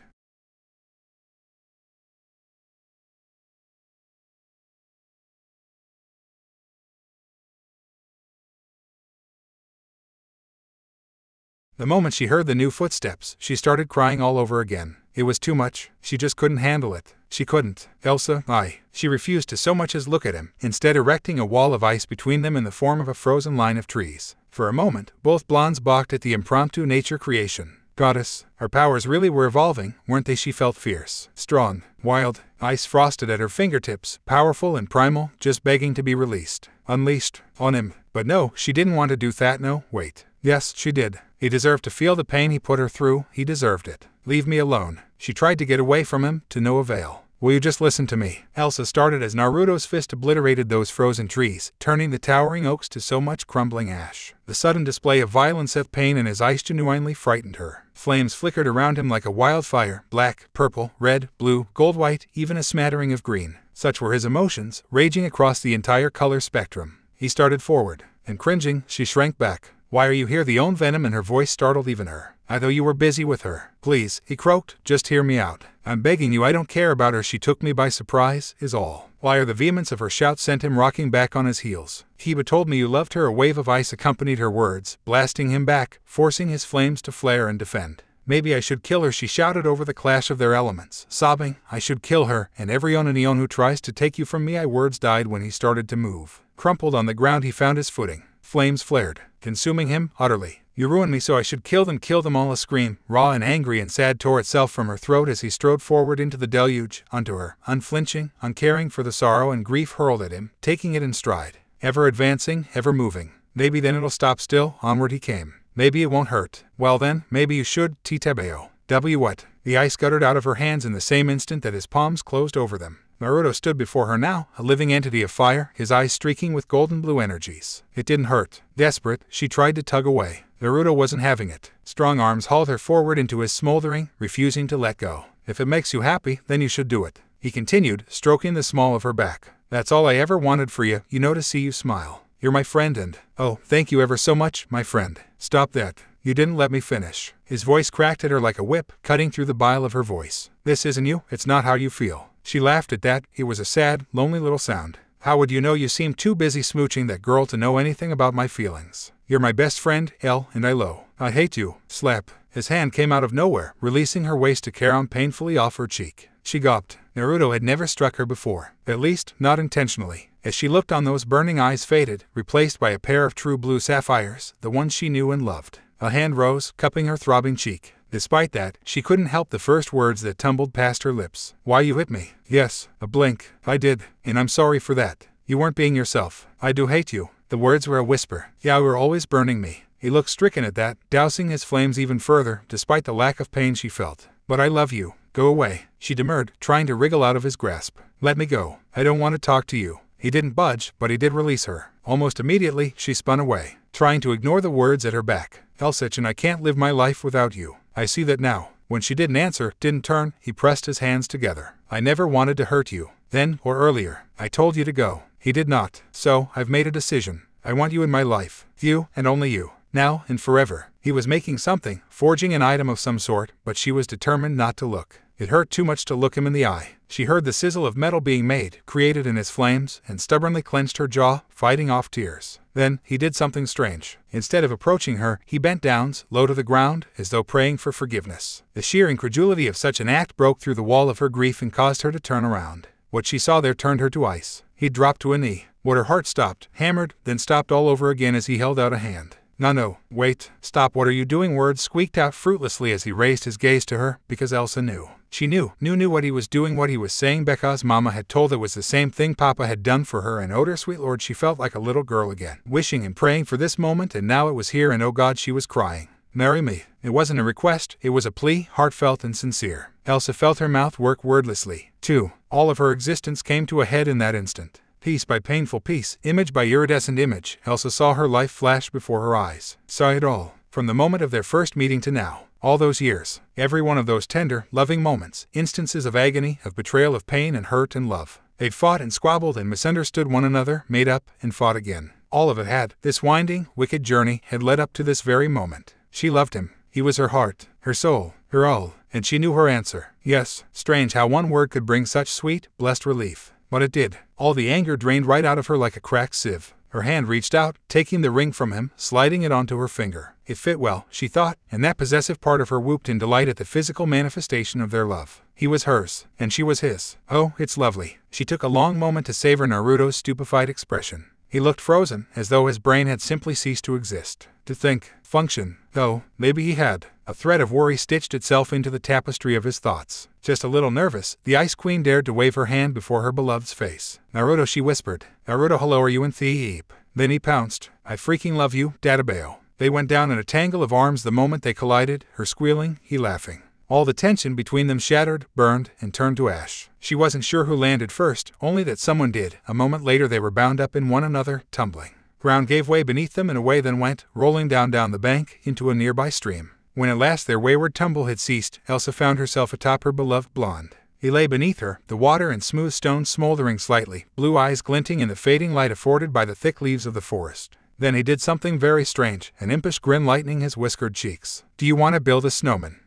The moment she heard the new footsteps, she started crying all over again. It was too much. She just couldn't handle it. She couldn't. Elsa, She refused to so much as look at him, instead erecting a wall of ice between them in the form of a frozen line of trees. For a moment, both blondes balked at the impromptu nature creation. Goddess, her powers really were evolving, weren't they? She felt fierce, strong, wild, ice frosted at her fingertips, powerful and primal, just begging to be released, unleashed, on him. But no, she didn't want to do that. No, wait. Yes, she did. He deserved to feel the pain he put her through. He deserved it. Leave me alone. She tried to get away from him, to no avail. Will you just listen to me? Elsa started as Naruto's fist obliterated those frozen trees, turning the towering oaks to so much crumbling ash. The sudden display of violence of pain in his eyes genuinely frightened her. Flames flickered around him like a wildfire, black, purple, red, blue, gold, white, even a smattering of green. Such were his emotions, raging across the entire color spectrum. He started forward, and cringing, she shrank back. Why are you here? The own venom in her voice startled even her. I thought you were busy with her. Please, he croaked, just hear me out. I'm begging you, I don't care about her. She took me by surprise, is all. Why? The vehemence of her shout sent him rocking back on his heels. Kiba told me you loved her. A wave of ice accompanied her words, blasting him back, forcing his flames to flare and defend. Maybe I should kill her, she shouted over the clash of their elements, sobbing. I should kill her, and every Onion who tries to take you from me. Words died when he started to move. Crumpled on the ground, he found his footing. Flames flared, consuming him utterly. You ruined me, so I should kill them all. A scream, raw and angry and sad, tore itself from her throat as he strode forward into the deluge, unto her, unflinching, uncaring for the sorrow and grief hurled at him, taking it in stride. Ever advancing, ever moving. Maybe then it'll stop still. Onward he came. Maybe it won't hurt. Well then, maybe you should, Titebeo. What? The ice guttered out of her hands in the same instant that his palms closed over them. Naruto stood before her now, a living entity of fire, his eyes streaking with golden blue energies. It didn't hurt. Desperate, she tried to tug away. Naruto wasn't having it. Strong arms hauled her forward into his smoldering, refusing to let go. If it makes you happy, then you should do it. He continued, stroking the small of her back. That's all I ever wanted for you, to see you smile. You're my friend and, oh, thank you ever so much, my friend. Stop that. You didn't let me finish. His voice cracked at her like a whip, cutting through the bile of her voice. This isn't you, it's not how you feel. She laughed at that. It was a sad, lonely little sound. How would you know? You seem too busy smooching that girl to know anything about my feelings. You're my best friend, L, and I hate you. Slap. His hand came out of nowhere, releasing her waist to Karon painfully off her cheek. She gulped. Naruto had never struck her before. At least, not intentionally. As she looked on, those burning eyes faded, replaced by a pair of true blue sapphires, the ones she knew and loved. A hand rose, cupping her throbbing cheek. Despite that, she couldn't help the first words that tumbled past her lips. Why, you hit me. Yes, a blink. I did, and I'm sorry for that. You weren't being yourself. I do hate you. The words were a whisper. Yeah, you were always burning me. He looked stricken at that, dousing his flames even further, despite the lack of pain she felt. But I love you. Go away. She demurred, trying to wriggle out of his grasp. Let me go. I don't want to talk to you." He didn't budge, but he did release her. Almost immediately, she spun away, trying to ignore the words at her back. "Elsich, and I can't live my life without you. I see that now." When she didn't answer, didn't turn, he pressed his hands together. "I never wanted to hurt you. Then, or earlier, I told you to go. He did not. So, I've made a decision. I want you in my life. You, and only you. Now, and forever." He was making something, forging an item of some sort, but she was determined not to look. It hurt too much to look him in the eye. She heard the sizzle of metal being made, created in his flames, and stubbornly clenched her jaw, fighting off tears. Then, he did something strange. Instead of approaching her, he bent down, low to the ground, as though praying for forgiveness. The sheer incredulity of such an act broke through the wall of her grief and caused her to turn around. What she saw there turned her to ice. He dropped to a knee. What her heart stopped, hammered, then stopped all over again as he held out a hand. No, wait, stop, what are you doing?" Words squeaked out fruitlessly as he raised his gaze to her, because Elsa knew. She knew what he was doing, what he was saying. Becca's mama had told it was the same thing Papa had done for her, and oh dear sweet Lord, she felt like a little girl again, wishing and praying for this moment, and now it was here, and oh God, she was crying. "Marry me." It wasn't a request, it was a plea, heartfelt and sincere. Elsa felt her mouth work wordlessly. Too. All of her existence came to a head in that instant. Piece by painful piece, image by iridescent image, Elsa saw her life flash before her eyes. Saw it all. From the moment of their first meeting to now. All those years. Every one of those tender, loving moments. Instances of agony, of betrayal, of pain and hurt and love. They'd fought and squabbled and misunderstood one another, made up, and fought again. All of it had, this winding, wicked journey, had led up to this very moment. She loved him. He was her heart, her soul, her all. And she knew her answer. Yes. Strange how one word could bring such sweet, blessed relief. But it did. All the anger drained right out of her like a cracked sieve. Her hand reached out, taking the ring from him, sliding it onto her finger. It fit well, she thought, and that possessive part of her whooped in delight at the physical manifestation of their love. He was hers, and she was his. Oh, it's lovely. She took a long moment to savor Naruto's stupefied expression. He looked frozen, as though his brain had simply ceased to exist. To think, function, though, maybe he had. A thread of worry stitched itself into the tapestry of his thoughts. Just a little nervous, the Ice Queen dared to wave her hand before her beloved's face. "Naruto," she whispered. "Naruto, hello, are you in Theep?" Then he pounced. "I freaking love you, Databeo." They went down in a tangle of arms the moment they collided, her squealing, he laughing. All the tension between them shattered, burned, and turned to ash. She wasn't sure who landed first, only that someone did. A moment later they were bound up in one another, tumbling. Ground gave way beneath them and away then went, rolling down the bank, into a nearby stream. When at last their wayward tumble had ceased, Elsa found herself atop her beloved blonde. He lay beneath her, the water and smooth stones smoldering slightly, blue eyes glinting in the fading light afforded by the thick leaves of the forest. Then he did something very strange, an impish grin lightening his whiskered cheeks. "Do you want to build a snowman?"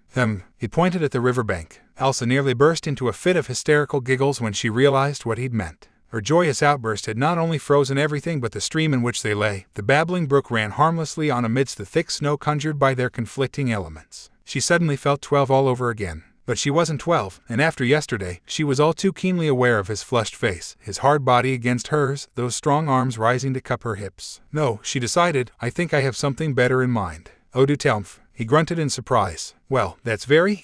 He pointed at the riverbank. Elsa nearly burst into a fit of hysterical giggles when she realized what he'd meant. Her joyous outburst had not only frozen everything but the stream in which they lay. The babbling brook ran harmlessly on amidst the thick snow conjured by their conflicting elements. She suddenly felt 12 all over again. But she wasn't 12, and after yesterday, she was all too keenly aware of his flushed face, his hard body against hers, those strong arms rising to cup her hips. "No," she decided, "I think I have something better in mind." "Oh, do tell me," he grunted in surprise. "Well, that's very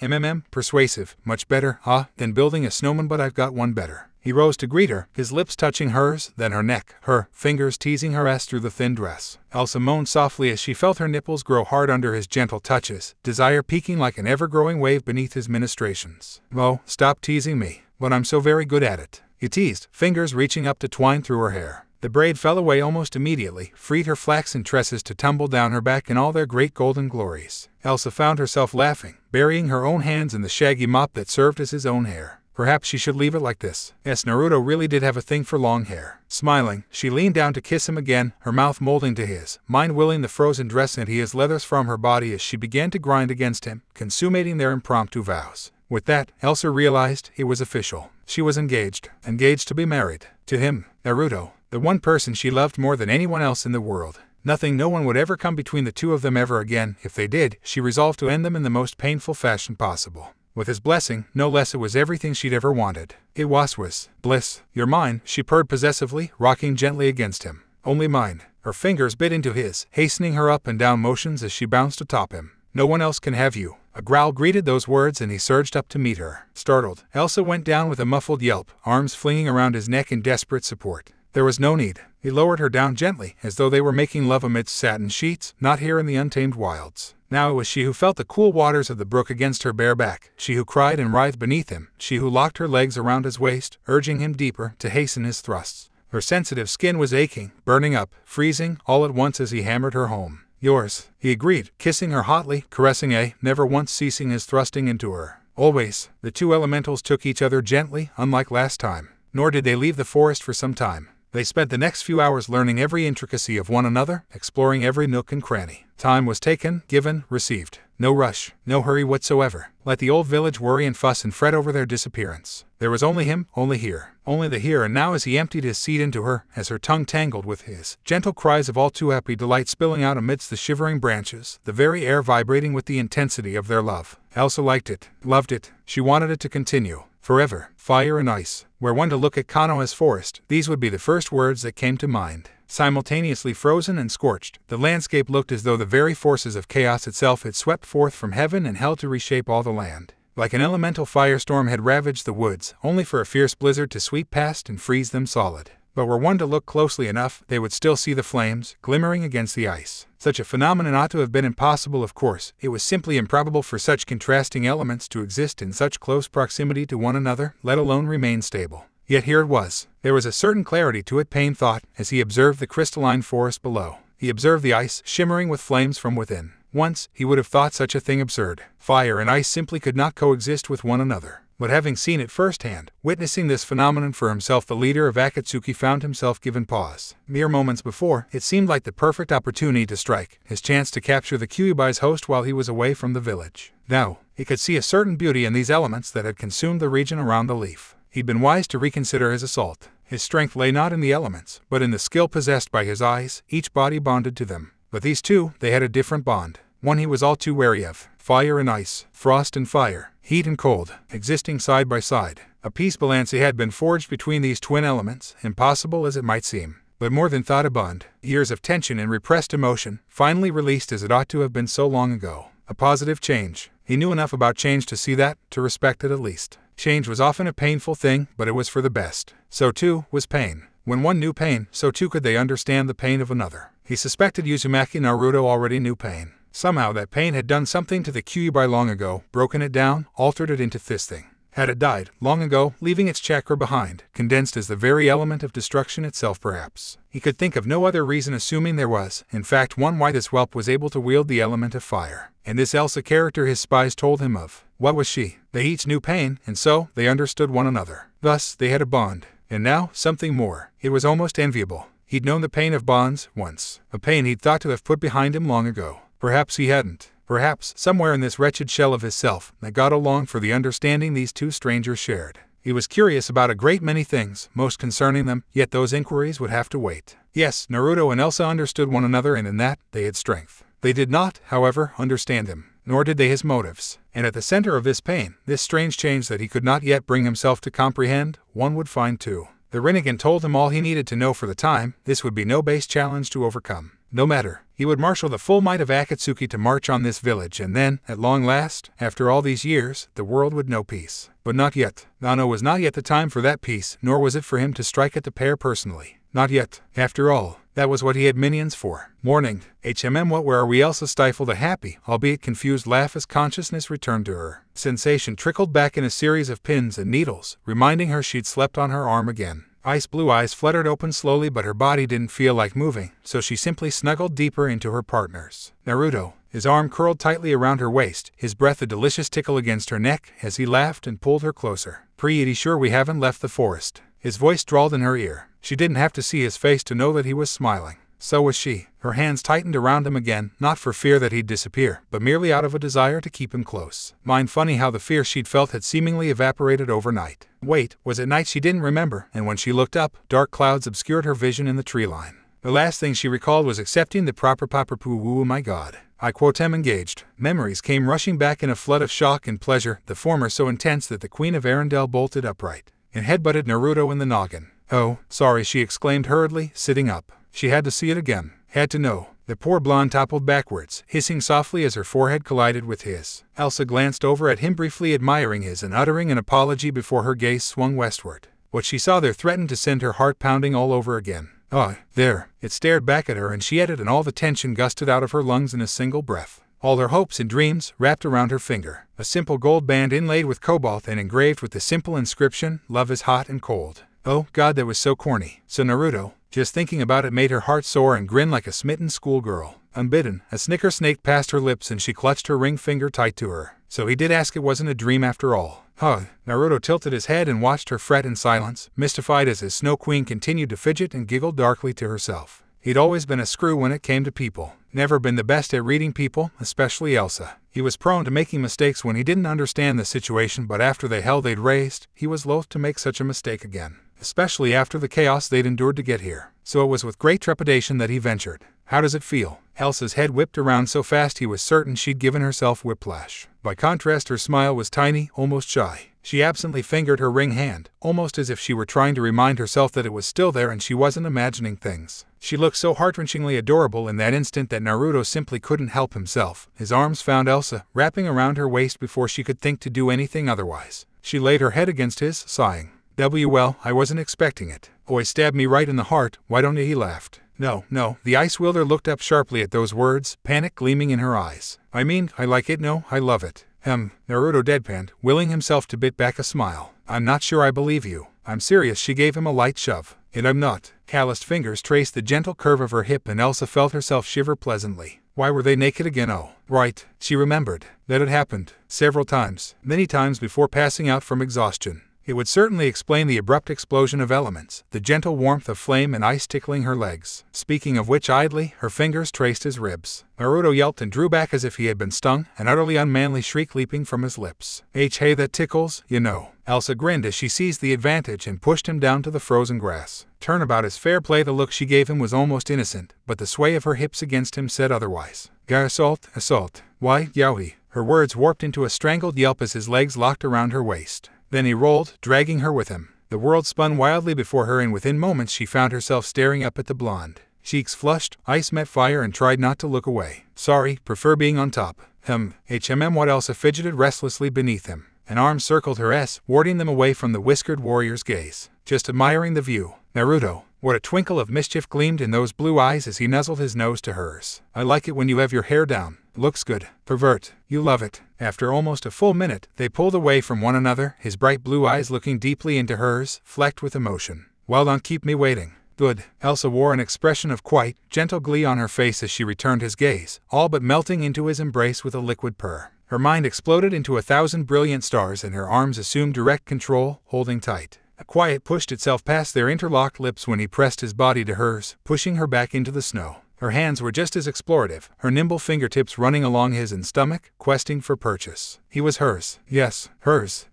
persuasive, much better, than building a snowman, but I've got one better." He rose to greet her, his lips touching hers, then her neck, her fingers teasing her ass through the thin dress. Elsa moaned softly as she felt her nipples grow hard under his gentle touches, desire peaking like an ever-growing wave beneath his ministrations. "Oh, stop teasing me, but I'm so very good at it," he teased, fingers reaching up to twine through her hair. The braid fell away almost immediately, freed her flaxen tresses to tumble down her back in all their great golden glories. Elsa found herself laughing, burying her own hands in the shaggy mop that served as his own hair. Perhaps she should leave it like this. Yes, Naruto really did have a thing for long hair. Smiling, she leaned down to kiss him again, her mouth molding to his, mind willing the frozen dress and his leathers from her body as she began to grind against him, consummating their impromptu vows. With that, Elsa realized it was official. She was engaged to be married. To him, Naruto, the one person she loved more than anyone else in the world. No one would ever come between the two of them ever again. If they did, she resolved to end them in the most painful fashion possible. With his blessing, no less, it was everything she'd ever wanted. It was bliss. "You're mine," she purred possessively, rocking gently against him. "Only mine." Her fingers bit into his, hastening her up and down motions as she bounced atop him. "No one else can have you." A growl greeted those words and he surged up to meet her. Startled, Elsa went down with a muffled yelp, arms flinging around his neck in desperate support. There was no need. He lowered her down gently, as though they were making love amidst satin sheets, not here in the untamed wilds. Now it was she who felt the cool waters of the brook against her bare back, she who cried and writhed beneath him, she who locked her legs around his waist, urging him deeper, to hasten his thrusts. Her sensitive skin was aching, burning up, freezing, all at once as he hammered her home. "Yours," he agreed, kissing her hotly, caressing, never once ceasing his thrusting into her. Always, the two elementals took each other gently, unlike last time. Nor did they leave the forest for some time. They spent the next few hours learning every intricacy of one another, exploring every nook and cranny. Time was taken, given, received. No rush, no hurry whatsoever. Let the old village worry and fuss and fret over their disappearance. There was only him, only here. Only the here and now as he emptied his seed into her, as her tongue tangled with his. Gentle cries of all too happy delight spilling out amidst the shivering branches, the very air vibrating with the intensity of their love. Elsa liked it, loved it. She wanted it to continue. Forever, fire and ice. Were one to look at Konoha's forest, these would be the first words that came to mind. Simultaneously frozen and scorched, the landscape looked as though the very forces of chaos itself had swept forth from heaven and hell to reshape all the land. Like an elemental firestorm had ravaged the woods, only for a fierce blizzard to sweep past and freeze them solid. But were one to look closely enough, they would still see the flames, glimmering against the ice. Such a phenomenon ought to have been impossible, of course. It was simply improbable for such contrasting elements to exist in such close proximity to one another, let alone remain stable. Yet here it was. There was a certain clarity to it, Pain thought, as he observed the crystalline forest below. He observed the ice, shimmering with flames from within. Once, he would have thought such a thing absurd. Fire and ice simply could not coexist with one another. But having seen it firsthand, witnessing this phenomenon for himself, the leader of Akatsuki found himself given pause. Mere moments before, it seemed like the perfect opportunity to strike, his chance to capture the Kyuubi's host while he was away from the village. Now, he could see a certain beauty in these elements that had consumed the region around the leaf. He'd been wise to reconsider his assault. His strength lay not in the elements, but in the skill possessed by his eyes, each body bonded to them. But these two, they had a different bond. One he was all too wary of. Fire and ice, frost and fire, heat and cold, existing side by side. A peace balance had been forged between these twin elements, impossible as it might seem. But more than thought, a bond. Years of tension and repressed emotion, finally released as it ought to have been so long ago. A positive change. He knew enough about change to see that, to respect it at least. Change was often a painful thing, but it was for the best. So too was pain. When one knew pain, so too could they understand the pain of another. He suspected Uzumaki Naruto already knew pain. Somehow that pain had done something to the Kyuubi long ago, broken it down, altered it into this thing. Had it died, long ago, leaving its chakra behind, condensed as the very element of destruction itself perhaps. He could think of no other reason, assuming there was, in fact, one why this whelp was able to wield the element of fire. And this Elsa character his spies told him of. What was she? They each knew pain, and so, they understood one another. Thus, they had a bond. And now, something more. It was almost enviable. He'd known the pain of bonds, once. A pain he'd thought to have put behind him long ago. Perhaps he hadn't. Perhaps, somewhere in this wretched shell of his self, that God longed for the understanding these two strangers shared. He was curious about a great many things, most concerning them, yet those inquiries would have to wait. Yes, Naruto and Elsa understood one another, and in that, they had strength. They did not, however, understand him, nor did they his motives. And at the center of this pain, this strange change that he could not yet bring himself to comprehend, one would find too. The Rinnegan told him all he needed to know for the time. This would be no base challenge to overcome. No matter. He would marshal the full might of Akatsuki to march on this village, and then, at long last, after all these years, the world would know peace. But not yet. Wano was not yet the time for that peace, nor was it for him to strike at the pair personally. Not yet. After all, that was what he had minions for. Morning. What where are we? Elsa stifled a happy, albeit confused laugh as consciousness returned to her. Sensation trickled back in a series of pins and needles, reminding her she'd slept on her arm again. Ice blue eyes fluttered open slowly, but her body didn't feel like moving, so she simply snuggled deeper into her partner's. Naruto, his arm curled tightly around her waist, his breath a delicious tickle against her neck as he laughed and pulled her closer. Pretty sure we haven't left the forest. His voice drawled in her ear. She didn't have to see his face to know that he was smiling. So was she. Her hands tightened around him again, not for fear that he'd disappear, but merely out of a desire to keep him close. Mind funny how the fear she'd felt had seemingly evaporated overnight. Wait, was it night? She didn't remember, and when she looked up, dark clouds obscured her vision in the tree line. The last thing she recalled was accepting the proper papapu. Oh my God. I quote am engaged. Memories came rushing back in a flood of shock and pleasure, the former so intense that the Queen of Arendelle bolted upright and headbutted Naruto in the noggin. Oh, sorry, she exclaimed hurriedly, sitting up. She had to see it again. Had to know. The poor blonde toppled backwards, hissing softly as her forehead collided with his. Elsa glanced over at him briefly, admiring his and uttering an apology before her gaze swung westward. What she saw there threatened to send her heart pounding all over again. "Ah, there." It stared back at her and she added, and all the tension gusted out of her lungs in a single breath. All her hopes and dreams wrapped around her finger. A simple gold band inlaid with cobalt and engraved with the simple inscription, "Love is hot and cold." Oh God, that was so corny. So Naruto, just thinking about it made her heart soar and grin like a smitten schoolgirl. Unbidden, a snicker snaked past her lips and she clutched her ring finger tight to her. So he did ask, it wasn't a dream after all. Huh. Naruto tilted his head and watched her fret in silence, mystified as his Snow Queen continued to fidget and giggle darkly to herself. He'd always been a screw when it came to people. Never been the best at reading people, especially Elsa. He was prone to making mistakes when he didn't understand the situation, but after the hell they'd raised, he was loath to make such a mistake again. Especially after the chaos they'd endured to get here. So it was with great trepidation that he ventured. "How does it feel?" Elsa's head whipped around so fast he was certain she'd given herself whiplash. By contrast, her smile was tiny, almost shy. She absently fingered her ring hand, almost as if she were trying to remind herself that it was still there and she wasn't imagining things. She looked so heart-wrenchingly adorable in that instant that Naruto simply couldn't help himself. His arms found Elsa, wrapping around her waist before she could think to do anything otherwise. She laid her head against his, sighing. Well, I wasn't expecting it. Boy stabbed me right in the heart, why don't you?" He laughed. No. The ice wielder looked up sharply at those words, panic gleaming in her eyes. "I mean, I like it, no, I love it." Naruto deadpanned, willing himself to bit back a smile. "I'm not sure I believe you." "I'm serious." She gave him a light shove. "And I'm not." Calloused fingers traced the gentle curve of her hip and Elsa felt herself shiver pleasantly. Why were they naked again? Oh, right. She remembered. That had happened. Several times. Many times before passing out from exhaustion. It would certainly explain the abrupt explosion of elements, the gentle warmth of flame and ice tickling her legs. Speaking of which, idly, her fingers traced his ribs. Naruto yelped and drew back as if he had been stung, an utterly unmanly shriek leaping from his lips. Hey, that tickles, you know." Elsa grinned as she seized the advantage and pushed him down to the frozen grass. Turnabout is fair play. The look she gave him was almost innocent, but the sway of her hips against him said otherwise. Assault. Why, yaoi." Her words warped into a strangled yelp as his legs locked around her waist. Then he rolled, dragging her with him. The world spun wildly before her and within moments she found herself staring up at the blonde. Cheeks flushed, ice met fire and tried not to look away. "Sorry, prefer being on top." What Elsa fidgeted restlessly beneath him. An arm circled her S, warding them away from the whiskered warrior's gaze. "Just admiring the view." Naruto. What a twinkle of mischief gleamed in those blue eyes as he nuzzled his nose to hers. "I like it when you have your hair down. Looks good. Pervert. You love it." After almost a full minute, they pulled away from one another, his bright blue eyes looking deeply into hers, flecked with emotion. "Well, don't keep me waiting." "Good." Elsa wore an expression of quite gentle glee on her face as she returned his gaze, all but melting into his embrace with a liquid purr. Her mind exploded into 1,000 brilliant stars and her arms assumed direct control, holding tight. A quiet pushed itself past their interlocked lips when he pressed his body to hers, pushing her back into the snow. Her hands were just as explorative, her nimble fingertips running along his and stomach, questing for purchase. He was hers. Yes, hers.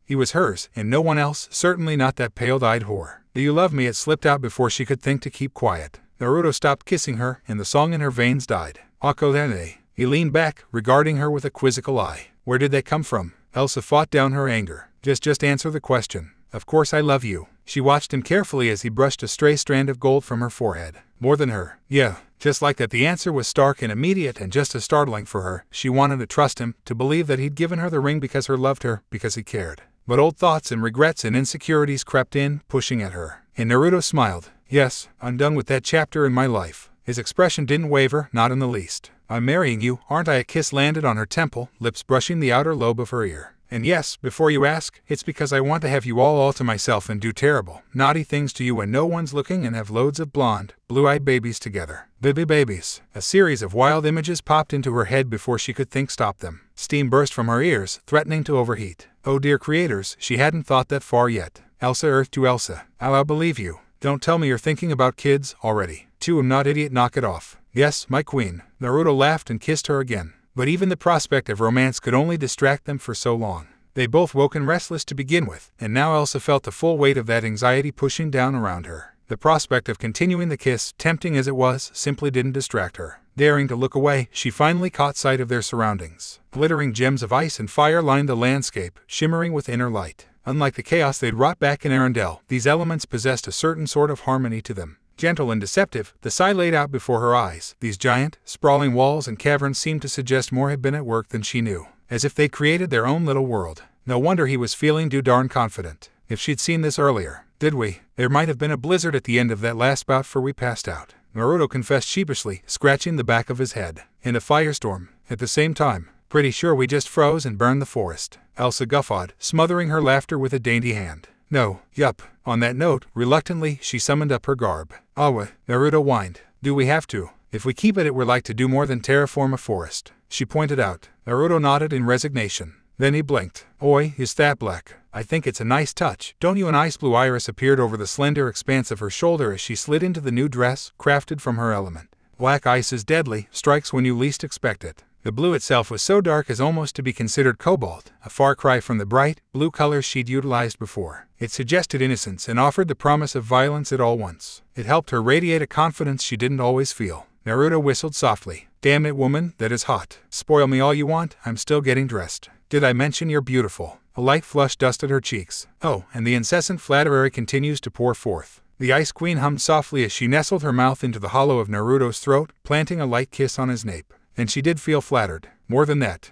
He was hers, and no one else, certainly not that pale-eyed whore. "Do you love me?" It slipped out before she could think to keep quiet. Naruto stopped kissing her, and the song in her veins died. "Akolene." He leaned back, regarding her with a quizzical eye. "Where did they come from?" Elsa fought down her anger. Just answer the question." "Of course I love you." She watched him carefully as he brushed a stray strand of gold from her forehead. "More than her." "Yeah." Just like that, the answer was stark and immediate and just as startling for her. She wanted to trust him, to believe that he'd given her the ring because he loved her, because he cared. But old thoughts and regrets and insecurities crept in, pushing at her. And Naruto smiled. "Yes, I'm done with that chapter in my life." His expression didn't waver, not in the least. "I'm marrying you, aren't I?" A kiss landed on her temple, lips brushing the outer lobe of her ear. "And yes, before you ask, it's because I want to have you all to myself and do terrible, naughty things to you when no one's looking and have loads of blonde, blue-eyed babies together." Babies. A series of wild images popped into her head before she could stop them. Steam burst from her ears, threatening to overheat. Oh dear creators, she hadn't thought that far yet. Elsa earthed to Elsa. "I'll believe you. Don't tell me you're thinking about kids already." "I'm not idiot, knock it off." "Yes, my queen." Naruto laughed and kissed her again. But even the prospect of romance could only distract them for so long. They both woken restless to begin with, and now Elsa felt the full weight of that anxiety pushing down around her. The prospect of continuing the kiss, tempting as it was, simply didn't distract her. Daring to look away, she finally caught sight of their surroundings. Glittering gems of ice and fire lined the landscape, shimmering with inner light. Unlike the chaos they'd wrought back in Arendelle, these elements possessed a certain sort of harmony to them. Gentle and deceptive, the sight laid out before her eyes. These giant, sprawling walls and caverns seemed to suggest more had been at work than she knew. As if they'd created their own little world. No wonder he was feeling too darn confident. If she'd seen this earlier. Did we? There might have been a blizzard at the end of that last bout for we passed out, Naruto confessed sheepishly, scratching the back of his head. In a firestorm. At the same time. Pretty sure we just froze and burned the forest. Elsa guffawed, smothering her laughter with a dainty hand. No, yup. On that note, reluctantly, she summoned up her garb. Awa, Naruto whined. Do we have to? If we keep it we're like to do more than terraform a forest, she pointed out. Naruto nodded in resignation. Then he blinked. Oi, is that black? I think it's a nice touch, don't you? An ice blue iris appeared over the slender expanse of her shoulder as she slid into the new dress, crafted from her element. Black ice is deadly, strikes when you least expect it. The blue itself was so dark as almost to be considered cobalt, a far cry from the bright, blue colors she'd utilized before. It suggested innocence and offered the promise of violence at all once. It helped her radiate a confidence she didn't always feel. Naruto whistled softly. Damn it, woman, that is hot. Spoil me all you want, I'm still getting dressed. Did I mention you're beautiful? A light flush dusted her cheeks. Oh, and the incessant flattery continues to pour forth. The Ice Queen hummed softly as she nestled her mouth into the hollow of Naruto's throat, planting a light kiss on his nape. And she did feel flattered. More than that.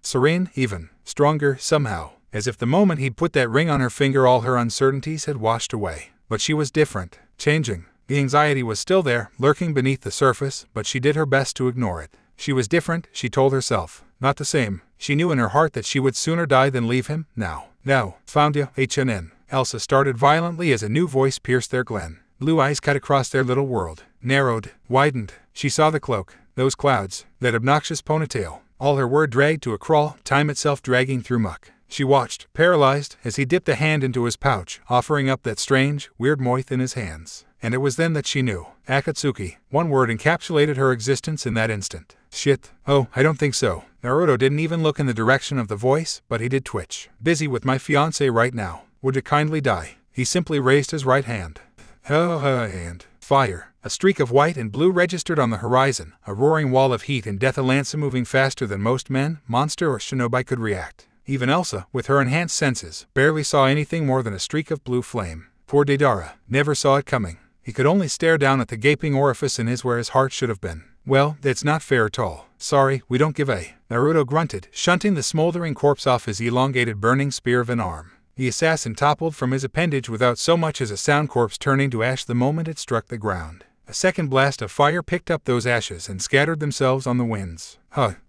Serene, even. Stronger, somehow. As if the moment he'd put that ring on her finger all her uncertainties had washed away. But she was different. Changing. The anxiety was still there, lurking beneath the surface, but she did her best to ignore it. She was different, she told herself. Not the same. She knew in her heart that she would sooner die than leave him. Now, found ya, HNN. Elsa started violently as a new voice pierced their glen. Blue eyes cut across their little world. Narrowed, widened. She saw the cloak, those clouds, that obnoxious ponytail. All her word dragged to a crawl, time itself dragging through muck. She watched, paralyzed, as he dipped a hand into his pouch, offering up that strange, weird moith in his hands. And it was then that she knew. Akatsuki. One word encapsulated her existence in that instant. Shit. Oh, I don't think so. Naruto didn't even look in the direction of the voice, but he did twitch. Busy with my fiancé right now. Would you kindly die? He simply raised his right hand. And fire. A streak of white and blue registered on the horizon, a roaring wall of heat and death, a lancer moving faster than most men, monster or shinobi could react. Even Elsa, with her enhanced senses, barely saw anything more than a streak of blue flame. Poor Deidara never saw it coming. He could only stare down at the gaping orifice in his where his heart should have been. Well, that's not fair at all. Sorry, we don't give a. Naruto grunted, shunting the smoldering corpse off his elongated burning spear of an arm. The assassin toppled from his appendage without so much as a sound, corpse turning to ash the moment it struck the ground. A second blast of fire picked up those ashes and scattered themselves on the winds.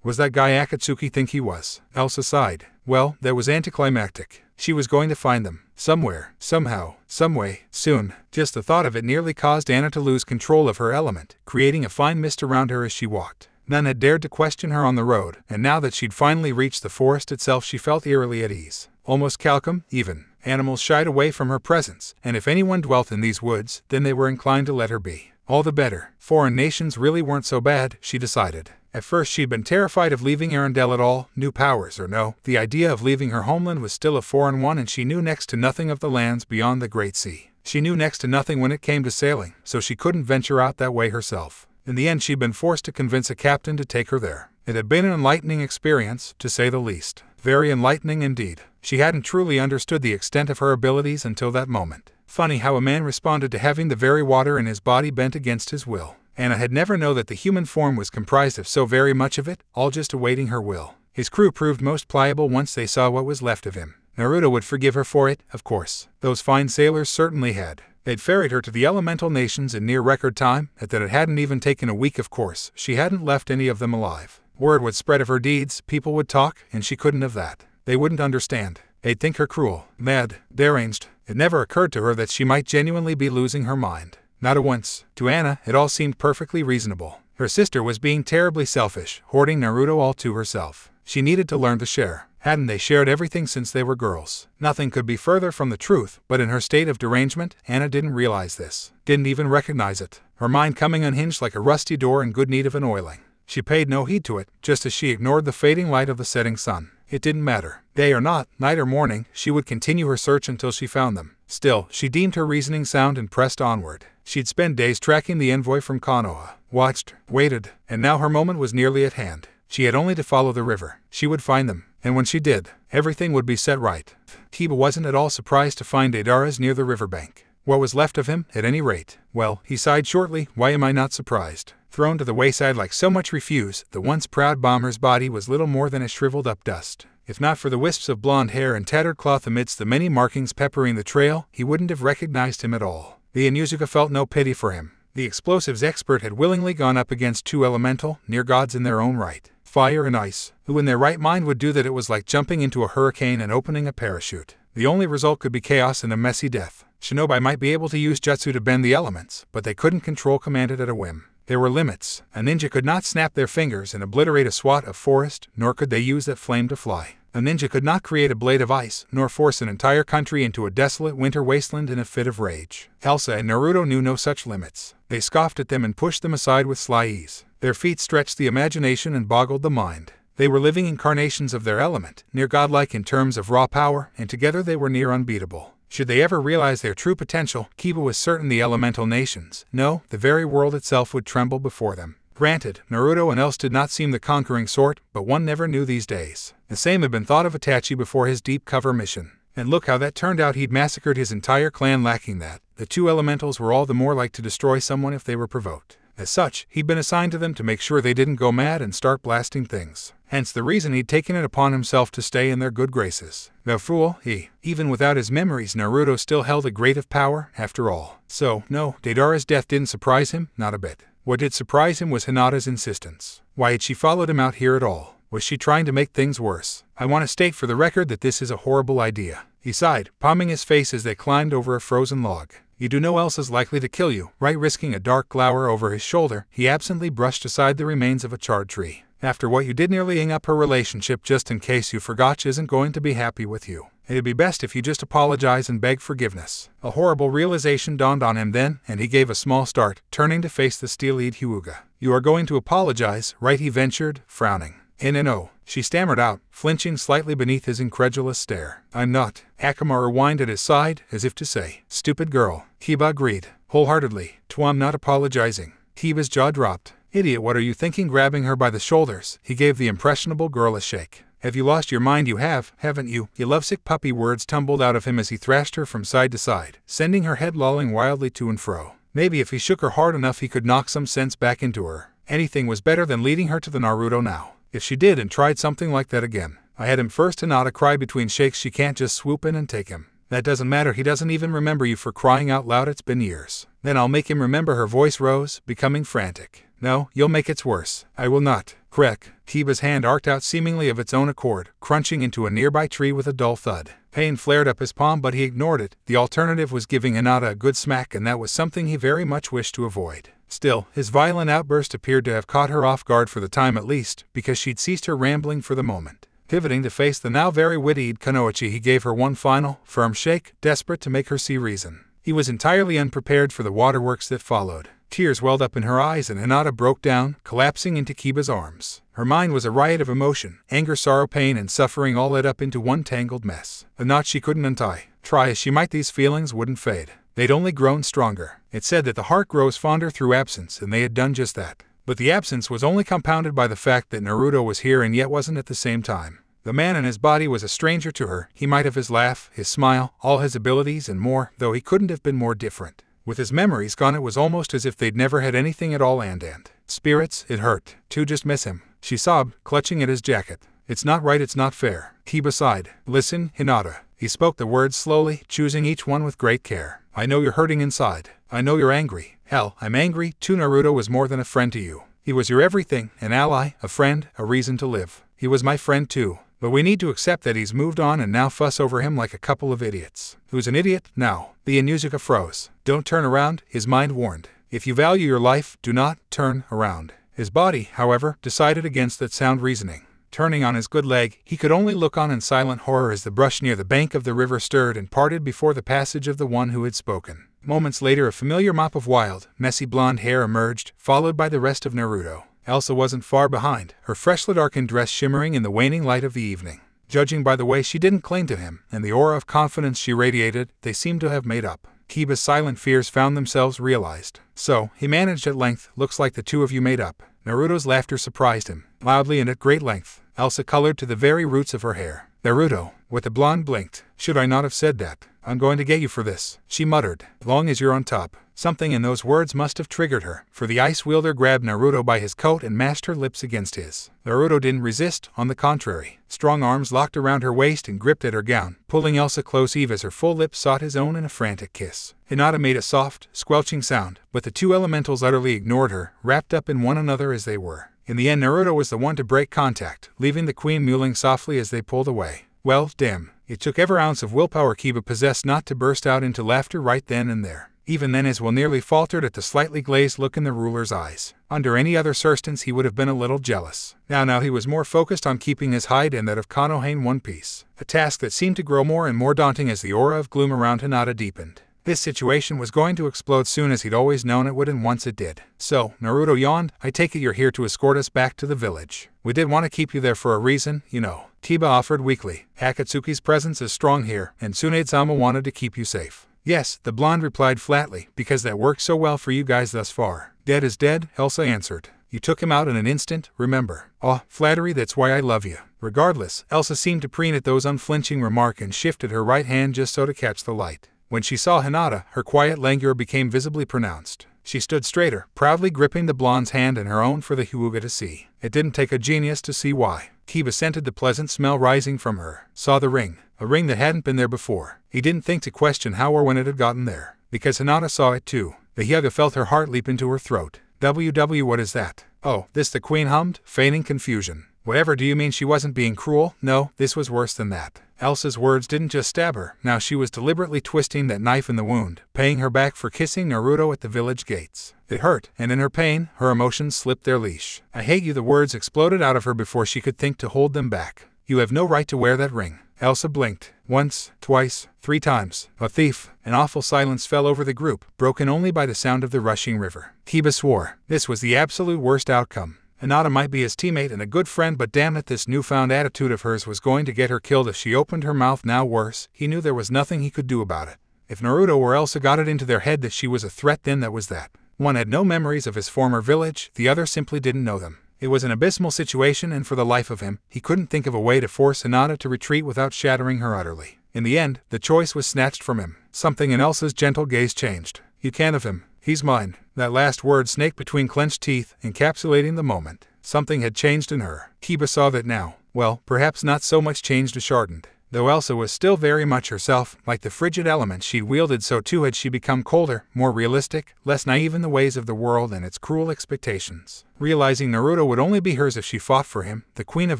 Was that guy Akatsuki think he was? Elsa sighed. Well, that was anticlimactic. She was going to find them. Somewhere, somehow, someway, soon. Just the thought of it nearly caused Anna to lose control of her element, creating a fine mist around her as she walked. None had dared to question her on the road, and now that she'd finally reached the forest itself she felt eerily at ease. Almost calcum, even. Animals shied away from her presence, and if anyone dwelt in these woods, then they were inclined to let her be. All the better. Foreign nations really weren't so bad, she decided. At first she'd been terrified of leaving Arendelle at all, new powers or no. The idea of leaving her homeland was still a foreign one, and she knew next to nothing of the lands beyond the Great Sea. She knew next to nothing when it came to sailing, so she couldn't venture out that way herself. In the end she'd been forced to convince a captain to take her there. It had been an enlightening experience, to say the least. Very enlightening indeed. She hadn't truly understood the extent of her abilities until that moment. Funny how a man responded to having the very water in his body bent against his will. Anna had never known that the human form was comprised of so very much of it, all just awaiting her will. His crew proved most pliable once they saw what was left of him. Naruto would forgive her for it, of course. Those fine sailors certainly had. They'd ferried her to the elemental nations in near record time, at that it hadn't even taken a week, of course. She hadn't left any of them alive. Word would spread of her deeds, people would talk, and she couldn't have that. They wouldn't understand. They'd think her cruel, mad, deranged. It never occurred to her that she might genuinely be losing her mind. Not a once. To Anna, it all seemed perfectly reasonable. Her sister was being terribly selfish, hoarding Naruto all to herself. She needed to learn to share. Hadn't they shared everything since they were girls? Nothing could be further from the truth, but in her state of derangement, Anna didn't realize this. Didn't even recognize it. Her mind coming unhinged like a rusty door in good need of an oiling. She paid no heed to it, just as she ignored the fading light of the setting sun. It didn't matter. Day or not, night or morning, she would continue her search until she found them. Still, she deemed her reasoning sound and pressed onward. She'd spent days tracking the envoy from Konoha. Watched, waited, and now her moment was nearly at hand. She had only to follow the river. She would find them, and when she did, everything would be set right. Kiba wasn't at all surprised to find Deidara's near the riverbank. What was left of him, at any rate. Well, he sighed shortly, why am I not surprised? Thrown to the wayside like so much refuse, the once proud bomber's body was little more than a shriveled-up dust. If not for the wisps of blonde hair and tattered cloth amidst the many markings peppering the trail, he wouldn't have recognized him at all. The Inuzuka felt no pity for him. The explosives expert had willingly gone up against two elemental, near gods in their own right, fire and ice, who in their right mind would do that. It was like jumping into a hurricane and opening a parachute. The only result could be chaos and a messy death. Shinobi might be able to use jutsu to bend the elements, but they couldn't control command it at a whim. There were limits. A ninja could not snap their fingers and obliterate a swath of forest, nor could they use that flame to fly. A ninja could not create a blade of ice, nor force an entire country into a desolate winter wasteland in a fit of rage. Elsa and Naruto knew no such limits. They scoffed at them and pushed them aside with sly ease. Their feats stretched the imagination and boggled the mind. They were living incarnations of their element, near godlike in terms of raw power, and together they were near unbeatable. Should they ever realize their true potential, Kiba was certain the elemental nations, no, the very world itself would tremble before them. Granted, Naruto and Else did not seem the conquering sort, but one never knew these days. The same had been thought of Itachi before his deep cover mission. And look how that turned out. He'd massacred his entire clan lacking that. The two elementals were all the more like to destroy someone if they were provoked. As such, he'd been assigned to them to make sure they didn't go mad and start blasting things. Hence the reason he'd taken it upon himself to stay in their good graces. The fool, even without his memories, Naruto still held a grade of power, after all. So, no, Deidara's death didn't surprise him, not a bit. What did surprise him was Hinata's insistence. Why had she followed him out here at all? Was she trying to make things worse? I want to state for the record that this is a horrible idea. He sighed, palming his face as they climbed over a frozen log. You do know Elsa's likely to kill you, right? Risking a dark glower over his shoulder, he absently brushed aside the remains of a charred tree. After what you did, nearly ing up her relationship just in case you forgot, she isn't going to be happy with you. It'd be best if you just apologize and beg forgiveness. A horrible realization dawned on him then, and he gave a small start, turning to face the steel-eyed Hyuga. You are going to apologize, right? He ventured, frowning. No, she stammered out, flinching slightly beneath his incredulous stare. I'm not. Akamaru whined at his side, as if to say, stupid girl. Kiba agreed, wholeheartedly. I'm not apologizing. Kiba's jaw dropped. Idiot, what are you thinking? Grabbing her by the shoulders, he gave the impressionable girl a shake. Have you lost your mind? You have, haven't you? You lovesick puppy. Words tumbled out of him as he thrashed her from side to side, sending her head lolling wildly to and fro. Maybe if he shook her hard enough he could knock some sense back into her. Anything was better than leading her to the Naruto now. If she did and tried something like that again. I had him first. Hinata cried between shakes. She can't just swoop in and take him. That doesn't matter. He doesn't even remember you, for crying out loud. It's been years. Then I'll make him remember. Her voice rose, becoming frantic. No, you'll make it worse. I will not. Krek. Kiba's hand arced out seemingly of its own accord, crunching into a nearby tree with a dull thud. Pain flared up his palm, but he ignored it. The alternative was giving Hinata a good smack, and that was something he very much wished to avoid. Still, his violent outburst appeared to have caught her off guard for the time at least, because she'd ceased her rambling for the moment. Pivoting to face the now very witty Kunoichi, he gave her one final, firm shake, desperate to make her see reason. He was entirely unprepared for the waterworks that followed. Tears welled up in her eyes and Hinata broke down, collapsing into Kiba's arms. Her mind was a riot of emotion, anger, sorrow, pain, and suffering all led up into one tangled mess. A knot she couldn't untie. Try as she might, these feelings wouldn't fade. They'd only grown stronger. It said that the heart grows fonder through absence, and they had done just that. But the absence was only compounded by the fact that Naruto was here and yet wasn't at the same time. The man in his body was a stranger to her. He might have his laugh, his smile, all his abilities and more, though he couldn't have been more different. With his memories gone, it was almost as if they'd never had anything at all. And spirits, it hurt to just miss him. She sobbed, clutching at his jacket. It's not right, it's not fair. Kiba sighed. Listen, Hinata. He spoke the words slowly, choosing each one with great care. I know you're hurting inside. I know you're angry. Hell, I'm angry too. Naruto was more than a friend to you. He was your everything, an ally, a friend, a reason to live. He was my friend too. But we need to accept that he's moved on and now fuss over him like a couple of idiots. Who's an idiot? Now. The Inuzuka froze. Don't turn around, his mind warned. If you value your life, do not turn around. His body, however, decided against that sound reasoning. Turning on his good leg, he could only look on in silent horror as the brush near the bank of the river stirred and parted before the passage of the one who had spoken. Moments later, a familiar mop of wild, messy blonde hair emerged, followed by the rest of Naruto. Elsa wasn't far behind, her freshly darkened dress shimmering in the waning light of the evening. Judging by the way she didn't cling to him, and the aura of confidence she radiated, they seemed to have made up. Kiba's silent fears found themselves realized. So, he managed at length, looks like the two of you made up. Naruto's laughter surprised him, loudly and at great length. Elsa colored to the very roots of her hair. Naruto, what? The blonde blinked. Should I not have said that? I'm going to get you for this, she muttered. Long as you're on top. Something in those words must have triggered her, for the ice wielder grabbed Naruto by his coat and mashed her lips against his. Naruto didn't resist, on the contrary. Strong arms locked around her waist and gripped at her gown, pulling Elsa close even as her full lips sought his own in a frantic kiss. Hinata made a soft, squelching sound, but the two elementals utterly ignored her, wrapped up in one another as they were. In the end, Naruto was the one to break contact, leaving the queen mewling softly as they pulled away. Well, damn. It took every ounce of willpower Kiba possessed not to burst out into laughter right then and there. Even then his will nearly faltered at the slightly glazed look in the ruler's eyes. Under any other circumstance he would have been a little jealous. Now he was more focused on keeping his hide and that of Konohane in one piece, a task that seemed to grow more and more daunting as the aura of gloom around Hinata deepened. This situation was going to explode soon as he'd always known it would, and once it did. So, Naruto yawned, I take it you're here to escort us back to the village. We did want to keep you there for a reason, you know. Kiba offered weakly. Akatsuki's presence is strong here, and Tsunade-sama wanted to keep you safe. Yes, the blonde replied flatly, because that worked so well for you guys thus far. Dead is dead, Elsa answered. You took him out in an instant, remember. Oh, flattery, that's why I love you. Regardless, Elsa seemed to preen at those unflinching remark and shifted her right hand just so to catch the light. When she saw Hinata, her quiet languor became visibly pronounced. She stood straighter, proudly gripping the blonde's hand in her own for the Hyuga to see. It didn't take a genius to see why. Kiba scented the pleasant smell rising from her, saw the ring, a ring that hadn't been there before. He didn't think to question how or when it had gotten there, because Hinata saw it too. The Hyuga felt her heart leap into her throat. What is that? Oh, this, the queen hummed, feigning confusion. Whatever do you mean? She wasn't being cruel? No, this was worse than that. Elsa's words didn't just stab her, now she was deliberately twisting that knife in the wound, paying her back for kissing Naruto at the village gates. It hurt, and in her pain, her emotions slipped their leash. I hate you, the words exploded out of her before she could think to hold them back. You have no right to wear that ring. Elsa blinked. Once, twice, 3 times. A thief. An awful silence fell over the group, broken only by the sound of the rushing river. Kiba swore. This was the absolute worst outcome. Hinata might be his teammate and a good friend, but damn it, this newfound attitude of hers was going to get her killed if she opened her mouth. Now worse, he knew there was nothing he could do about it. If Naruto or Elsa got it into their head that she was a threat, then that was that. One had no memories of his former village, the other simply didn't know them. It was an abysmal situation, and for the life of him, he couldn't think of a way to force Hinata to retreat without shattering her utterly. In the end, the choice was snatched from him. Something in Elsa's gentle gaze changed. You can't have him. He's mine. That last word snaked between clenched teeth, encapsulating the moment. Something had changed in her. Kiba saw that now. Well, perhaps not so much changed as sharpened. Though Elsa was still very much herself, like the frigid element she'd wielded, so too had she become colder, more realistic, less naive in the ways of the world and its cruel expectations. Realizing Naruto would only be hers if she fought for him, the Queen of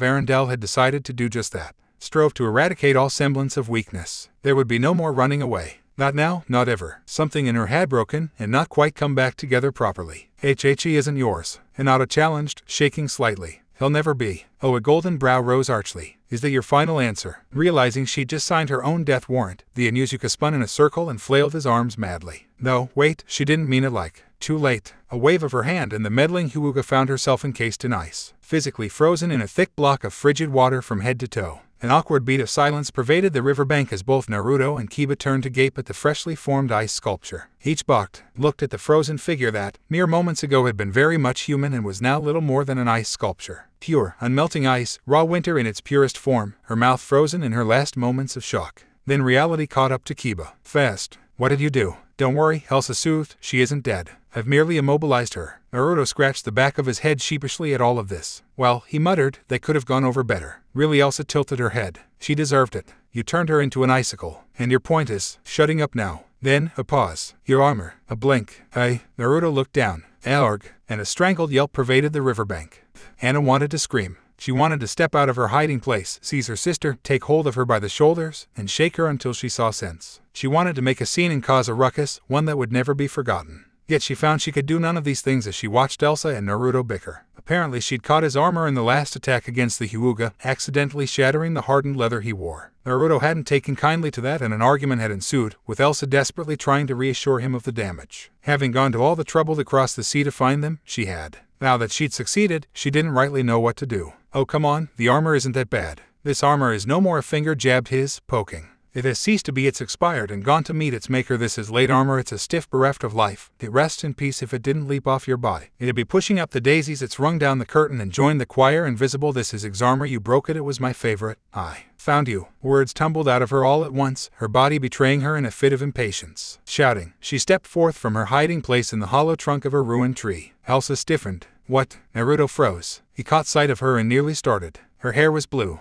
Arendelle had decided to do just that. Strove to eradicate all semblance of weakness. There would be no more running away. Not now, not ever. Something in her had broken and not quite come back together properly. He isn't yours. Hinata challenged, shaking slightly. He'll never be. Oh, a golden brow rose archly. Is that your final answer? Realizing she'd just signed her own death warrant, the Inuzuka spun in a circle and flailed his arms madly. No, wait, she didn't mean it like. Too late. A wave of her hand and the meddling Hyuga found herself encased in ice, physically frozen in a thick block of frigid water from head to toe. An awkward beat of silence pervaded the riverbank as both Naruto and Kiba turned to gape at the freshly formed ice sculpture. Each balked, looked at the frozen figure that, mere moments ago, had been very much human and was now little more than an ice sculpture. Pure, unmelting ice, raw winter in its purest form, her mouth frozen in her last moments of shock. Then reality caught up to Kiba. Fast. What did you do? Don't worry, Elsa soothed, she isn't dead. I've merely immobilized her. Naruto scratched the back of his head sheepishly at all of this. Well, he muttered, they could have gone over better. Really, Elsa tilted her head. She deserved it. You turned her into an icicle. And your point is, shutting up now. Then, a pause. Your armor. A blink. Naruto looked down. Aorg. And a strangled yelp pervaded the riverbank. Anna wanted to scream. She wanted to step out of her hiding place, seize her sister, take hold of her by the shoulders, and shake her until she saw sense. She wanted to make a scene and cause a ruckus, one that would never be forgotten. Yet she found she could do none of these things as she watched Elsa and Naruto bicker. Apparently she'd caught his armor in the last attack against the Hyuga, accidentally shattering the hardened leather he wore. Naruto hadn't taken kindly to that, and an argument had ensued, with Elsa desperately trying to reassure him of the damage. Having gone to all the trouble to cross the sea to find them, she had. Now that she'd succeeded, she didn't rightly know what to do. Oh, come on, the armor isn't that bad. This armor is no more, a finger jabbed his, poking. It has ceased to be, it's expired and gone to meet its maker. This is late armor, it's a stiff bereft of life. It rests in peace if it didn't leap off your body. It'd be pushing up the daisies, it's rung down the curtain and joined the choir invisible. This is Exarmor, you broke it, it was my favorite. I found you. Words tumbled out of her all at once, her body betraying her in a fit of impatience. Shouting, she stepped forth from her hiding place in the hollow trunk of a ruined tree. Elsa stiffened. What? Naruto froze. He caught sight of her and nearly started. Her hair was blue,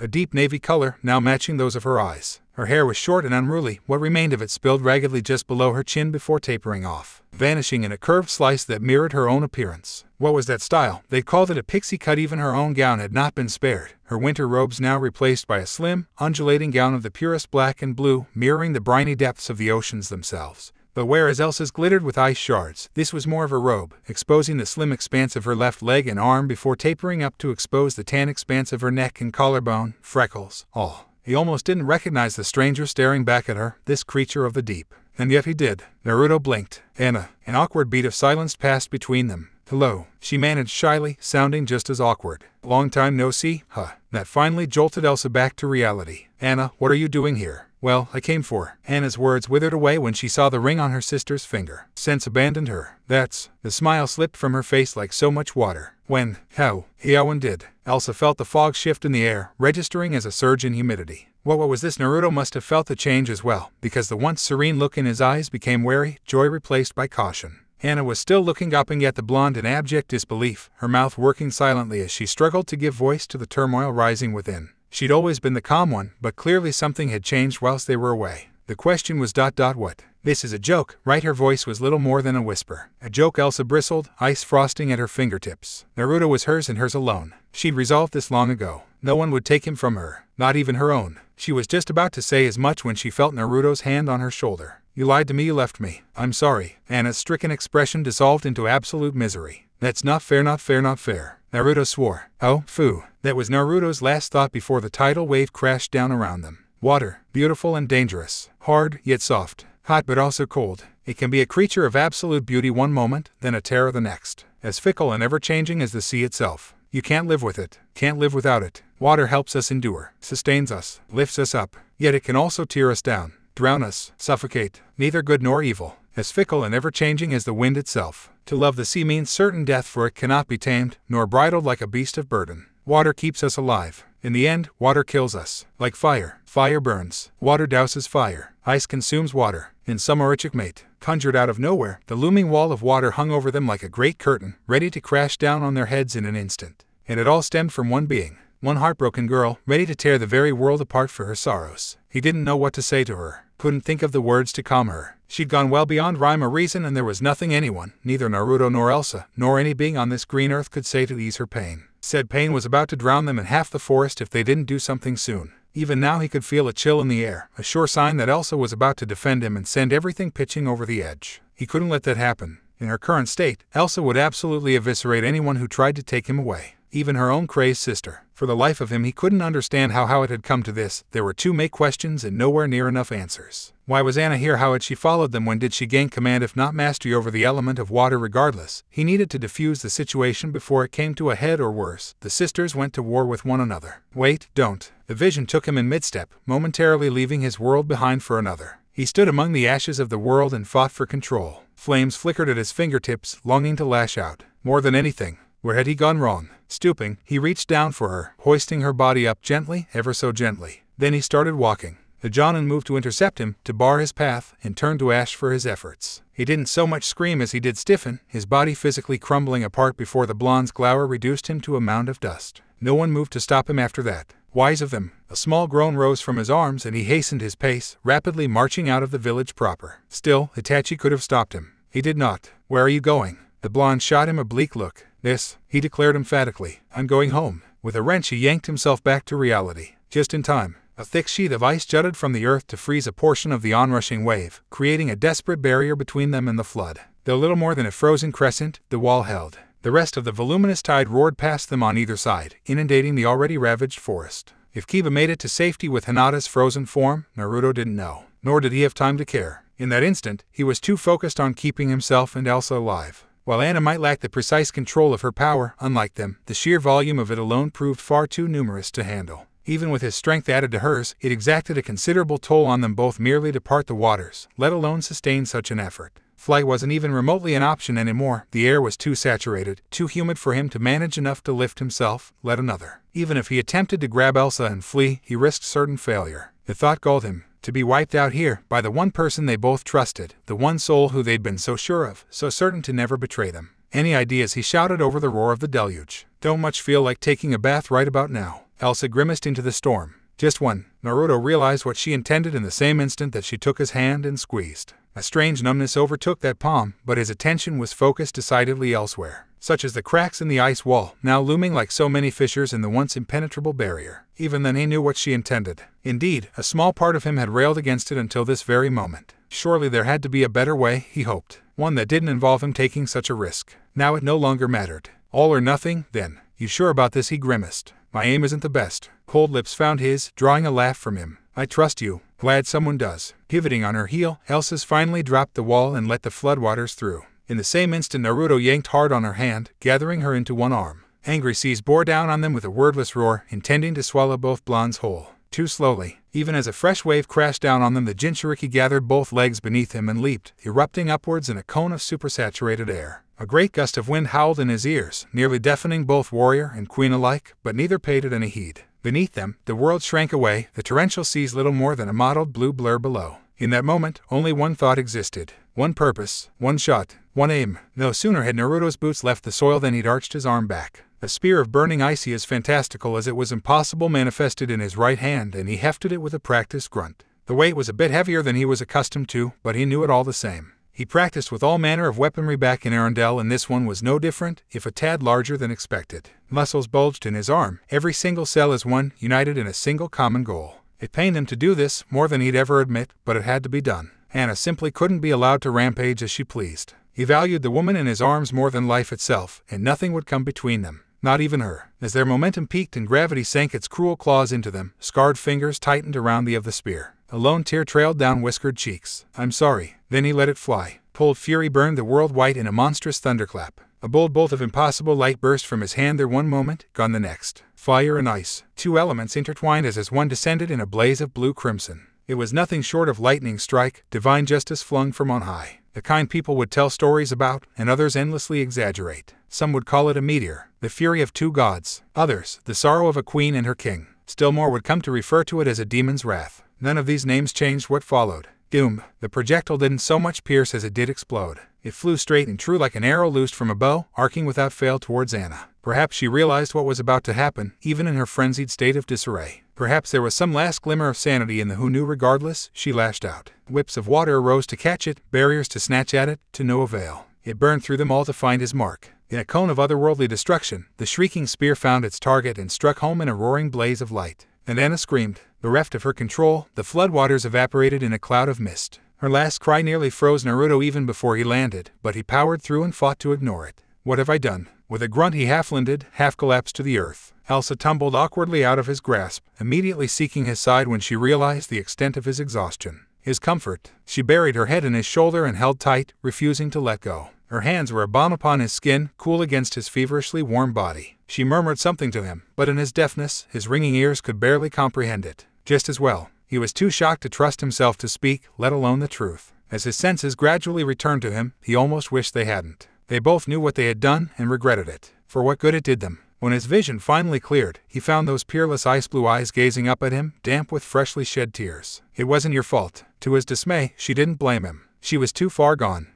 a deep navy color, now matching those of her eyes. Her hair was short and unruly, what remained of it spilled raggedly just below her chin before tapering off, vanishing in a curved slice that mirrored her own appearance. What was that style? They'd called it a pixie cut. Even her own gown had not been spared, her winter robes now replaced by a slim, undulating gown of the purest black and blue, mirroring the briny depths of the oceans themselves. But whereas Elsa's glittered with ice shards, this was more of a robe, exposing the slim expanse of her left leg and arm before tapering up to expose the tan expanse of her neck and collarbone, freckles, all. He almost didn't recognize the stranger staring back at her, this creature of the deep. And yet he did. Naruto blinked. Anna. An awkward beat of silence passed between them. Hello, she managed shyly, sounding just as awkward. Long time no see, huh? That finally jolted Elsa back to reality. Anna, what are you doing here? Well, I came for. Anna's words withered away when she saw the ring on her sister's finger. Sense abandoned her. That's. The smile slipped from her face like so much water. When? How? Hyowen did. Elsa felt the fog shift in the air, registering as a surge in humidity. What was this? Naruto must have felt the change as well, because the once serene look in his eyes became wary, joy replaced by caution. Anna was still looking up and at the blonde in abject disbelief, her mouth working silently as she struggled to give voice to the turmoil rising within. She'd always been the calm one, but clearly something had changed whilst they were away. The question was what? This is a joke, right? Her voice was little more than a whisper. A joke? Elsa bristled, ice frosting at her fingertips. Naruto was hers and hers alone. She'd resolved this long ago. No one would take him from her, not even her own. She was just about to say as much when she felt Naruto's hand on her shoulder. You lied to me, you left me. I'm sorry. Anna's stricken expression dissolved into absolute misery. That's not fair, not fair, not fair. Naruto swore. Oh, phew. That was Naruto's last thought before the tidal wave crashed down around them. Water, beautiful and dangerous. Hard, yet soft. Hot but also cold. It can be a creature of absolute beauty one moment, then a terror the next. As fickle and ever-changing as the sea itself. You can't live with it. Can't live without it. Water helps us endure, sustains us, lifts us up. Yet it can also tear us down, drown us, suffocate. Neither good nor evil. As fickle and ever-changing as the wind itself. To love the sea means certain death, for it cannot be tamed, nor bridled like a beast of burden. Water keeps us alive. In the end, water kills us. Like fire. Fire burns. Water douses fire. Ice consumes water. In Sumerific mate, conjured out of nowhere, the looming wall of water hung over them like a great curtain, ready to crash down on their heads in an instant. And it all stemmed from one being. One heartbroken girl, ready to tear the very world apart for her sorrows. He didn't know what to say to her. Couldn't think of the words to calm her. She'd gone well beyond rhyme or reason, and there was nothing anyone, neither Naruto nor Elsa, nor any being on this green earth could say to ease her pain. Said pain was about to drown them in half the forest if they didn't do something soon. Even now he could feel a chill in the air, a sure sign that Elsa was about to defend him and send everything pitching over the edge. He couldn't let that happen. In her current state, Elsa would absolutely eviscerate anyone who tried to take him away. Even her own crazed sister. For the life of him he couldn't understand how it had come to this. There were too many questions and nowhere near enough answers. Why was Anna here? How had she followed them? When did she gain command if not mastery over the element of water? Regardless, he needed to defuse the situation before it came to a head, or worse, the sisters went to war with one another. Wait, don't. The vision took him in mid-step, momentarily leaving his world behind for another. He stood among the ashes of the world and fought for control. Flames flickered at his fingertips, longing to lash out. More than anything, where had he gone wrong? Stooping, he reached down for her, hoisting her body up gently, ever so gently. Then he started walking. The Jonin moved to intercept him, to bar his path, and turned to ash for his efforts. He didn't so much scream as he did stiffen, his body physically crumbling apart before the blonde's glower reduced him to a mound of dust. No one moved to stop him after that. Wise of them. A small groan rose from his arms and he hastened his pace, rapidly marching out of the village proper. Still, Itachi could have stopped him. He did not. Where are you going? The blonde shot him a bleak look. This, he declared emphatically. I'm going home. With a wrench he yanked himself back to reality. Just in time. A thick sheet of ice jutted from the earth to freeze a portion of the onrushing wave, creating a desperate barrier between them and the flood. Though little more than a frozen crescent, the wall held. The rest of the voluminous tide roared past them on either side, inundating the already ravaged forest. If Kiba made it to safety with Hinata's frozen form, Naruto didn't know. Nor did he have time to care. In that instant, he was too focused on keeping himself and Elsa alive. While Anna might lack the precise control of her power, unlike them, the sheer volume of it alone proved far too numerous to handle. Even with his strength added to hers, it exacted a considerable toll on them both merely to part the waters, let alone sustain such an effort. Flight wasn't even remotely an option anymore. The air was too saturated, too humid for him to manage enough to lift himself, let another. Even if he attempted to grab Elsa and flee, he risked certain failure. The thought galled him. To be wiped out here, by the one person they both trusted, the one soul who they'd been so sure of, so certain to never betray them. Any ideas? He shouted over the roar of the deluge. Don't much feel like taking a bath right about now. Elsa grimaced into the storm. Just one. Naruto realized what she intended in the same instant that she took his hand and squeezed. A strange numbness overtook that palm, but his attention was focused decidedly elsewhere, such as the cracks in the ice wall, now looming like so many fissures in the once impenetrable barrier. Even then he knew what she intended. Indeed, a small part of him had railed against it until this very moment. Surely there had to be a better way, he hoped. One that didn't involve him taking such a risk. Now it no longer mattered. All or nothing, then. You sure about this? He grimaced. My aim isn't the best. Cold lips found his, drawing a laugh from him. I trust you. Glad someone does. Pivoting on her heel, Elsa finally dropped the wall and let the floodwaters through. In the same instant Naruto yanked hard on her hand, gathering her into one arm. Angry seas bore down on them with a wordless roar, intending to swallow both blondes whole. Too slowly. Even as a fresh wave crashed down on them, the Jinchuriki gathered both legs beneath him and leaped, erupting upwards in a cone of supersaturated air. A great gust of wind howled in his ears, nearly deafening both warrior and queen alike, but neither paid it any heed. Beneath them, the world shrank away, the torrential seas little more than a mottled blue blur below. In that moment, only one thought existed. One purpose, one shot, one aim. No sooner had Naruto's boots left the soil than he'd arched his arm back. A spear of burning icy as fantastical as it was impossible manifested in his right hand, and he hefted it with a practiced grunt. The weight was a bit heavier than he was accustomed to, but he knew it all the same. He practiced with all manner of weaponry back in Arendelle, and this one was no different, if a tad larger than expected. Muscles bulged in his arm, every single cell as one, united in a single common goal. It pained him to do this, more than he'd ever admit, but it had to be done. Anna simply couldn't be allowed to rampage as she pleased. He valued the woman in his arms more than life itself, and nothing would come between them. Not even her. As their momentum peaked and gravity sank its cruel claws into them, scarred fingers tightened around the of the spear. A lone tear trailed down whiskered cheeks. I'm sorry. Then he let it fly. Cold fury burned the world white in a monstrous thunderclap. A bold bolt of impossible light burst from his hand there one moment, gone the next. Fire and ice. Two elements intertwined as one descended in a blaze of blue crimson. It was nothing short of lightning strike, divine justice flung from on high. The kind people would tell stories about, and others endlessly exaggerate. Some would call it a meteor, the fury of two gods. Others, the sorrow of a queen and her king. Still more would come to refer to it as a demon's wrath. None of these names changed what followed. Doom. The projectile didn't so much pierce as it did explode. It flew straight and true like an arrow loosed from a bow, arcing without fail towards Anna. Perhaps she realized what was about to happen, even in her frenzied state of disarray. Perhaps there was some last glimmer of sanity in the who knew. Regardless, she lashed out. Whips of water arose to catch it, barriers to snatch at it, to no avail. It burned through them all to find his mark. In a cone of otherworldly destruction, the shrieking spear found its target and struck home in a roaring blaze of light. And Anna screamed. Bereft of her control, the floodwaters evaporated in a cloud of mist. Her last cry nearly froze Naruto even before he landed, but he powered through and fought to ignore it. What have I done? With a grunt he half-landed, half-collapsed to the earth. Elsa tumbled awkwardly out of his grasp, immediately seeking his side when she realized the extent of his exhaustion. His comfort. She buried her head in his shoulder and held tight, refusing to let go. Her hands were a balm upon his skin, cool against his feverishly warm body. She murmured something to him, but in his deafness, his ringing ears could barely comprehend it. Just as well. He was too shocked to trust himself to speak, let alone the truth. As his senses gradually returned to him, he almost wished they hadn't. They both knew what they had done and regretted it. For what good it did them. When his vision finally cleared, he found those peerless ice-blue eyes gazing up at him, damp with freshly shed tears. It wasn't your fault. To his dismay, she didn't blame him. She was too far gone.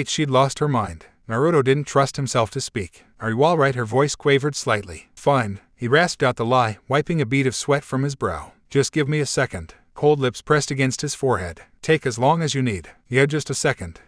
She'd lost her mind. Naruto didn't trust himself to speak. Are you all right? Her voice quavered slightly. Fine. He rasped out the lie, wiping a bead of sweat from his brow. Just give me a second. Cold lips pressed against his forehead. Take as long as you need. Yeah, just a second.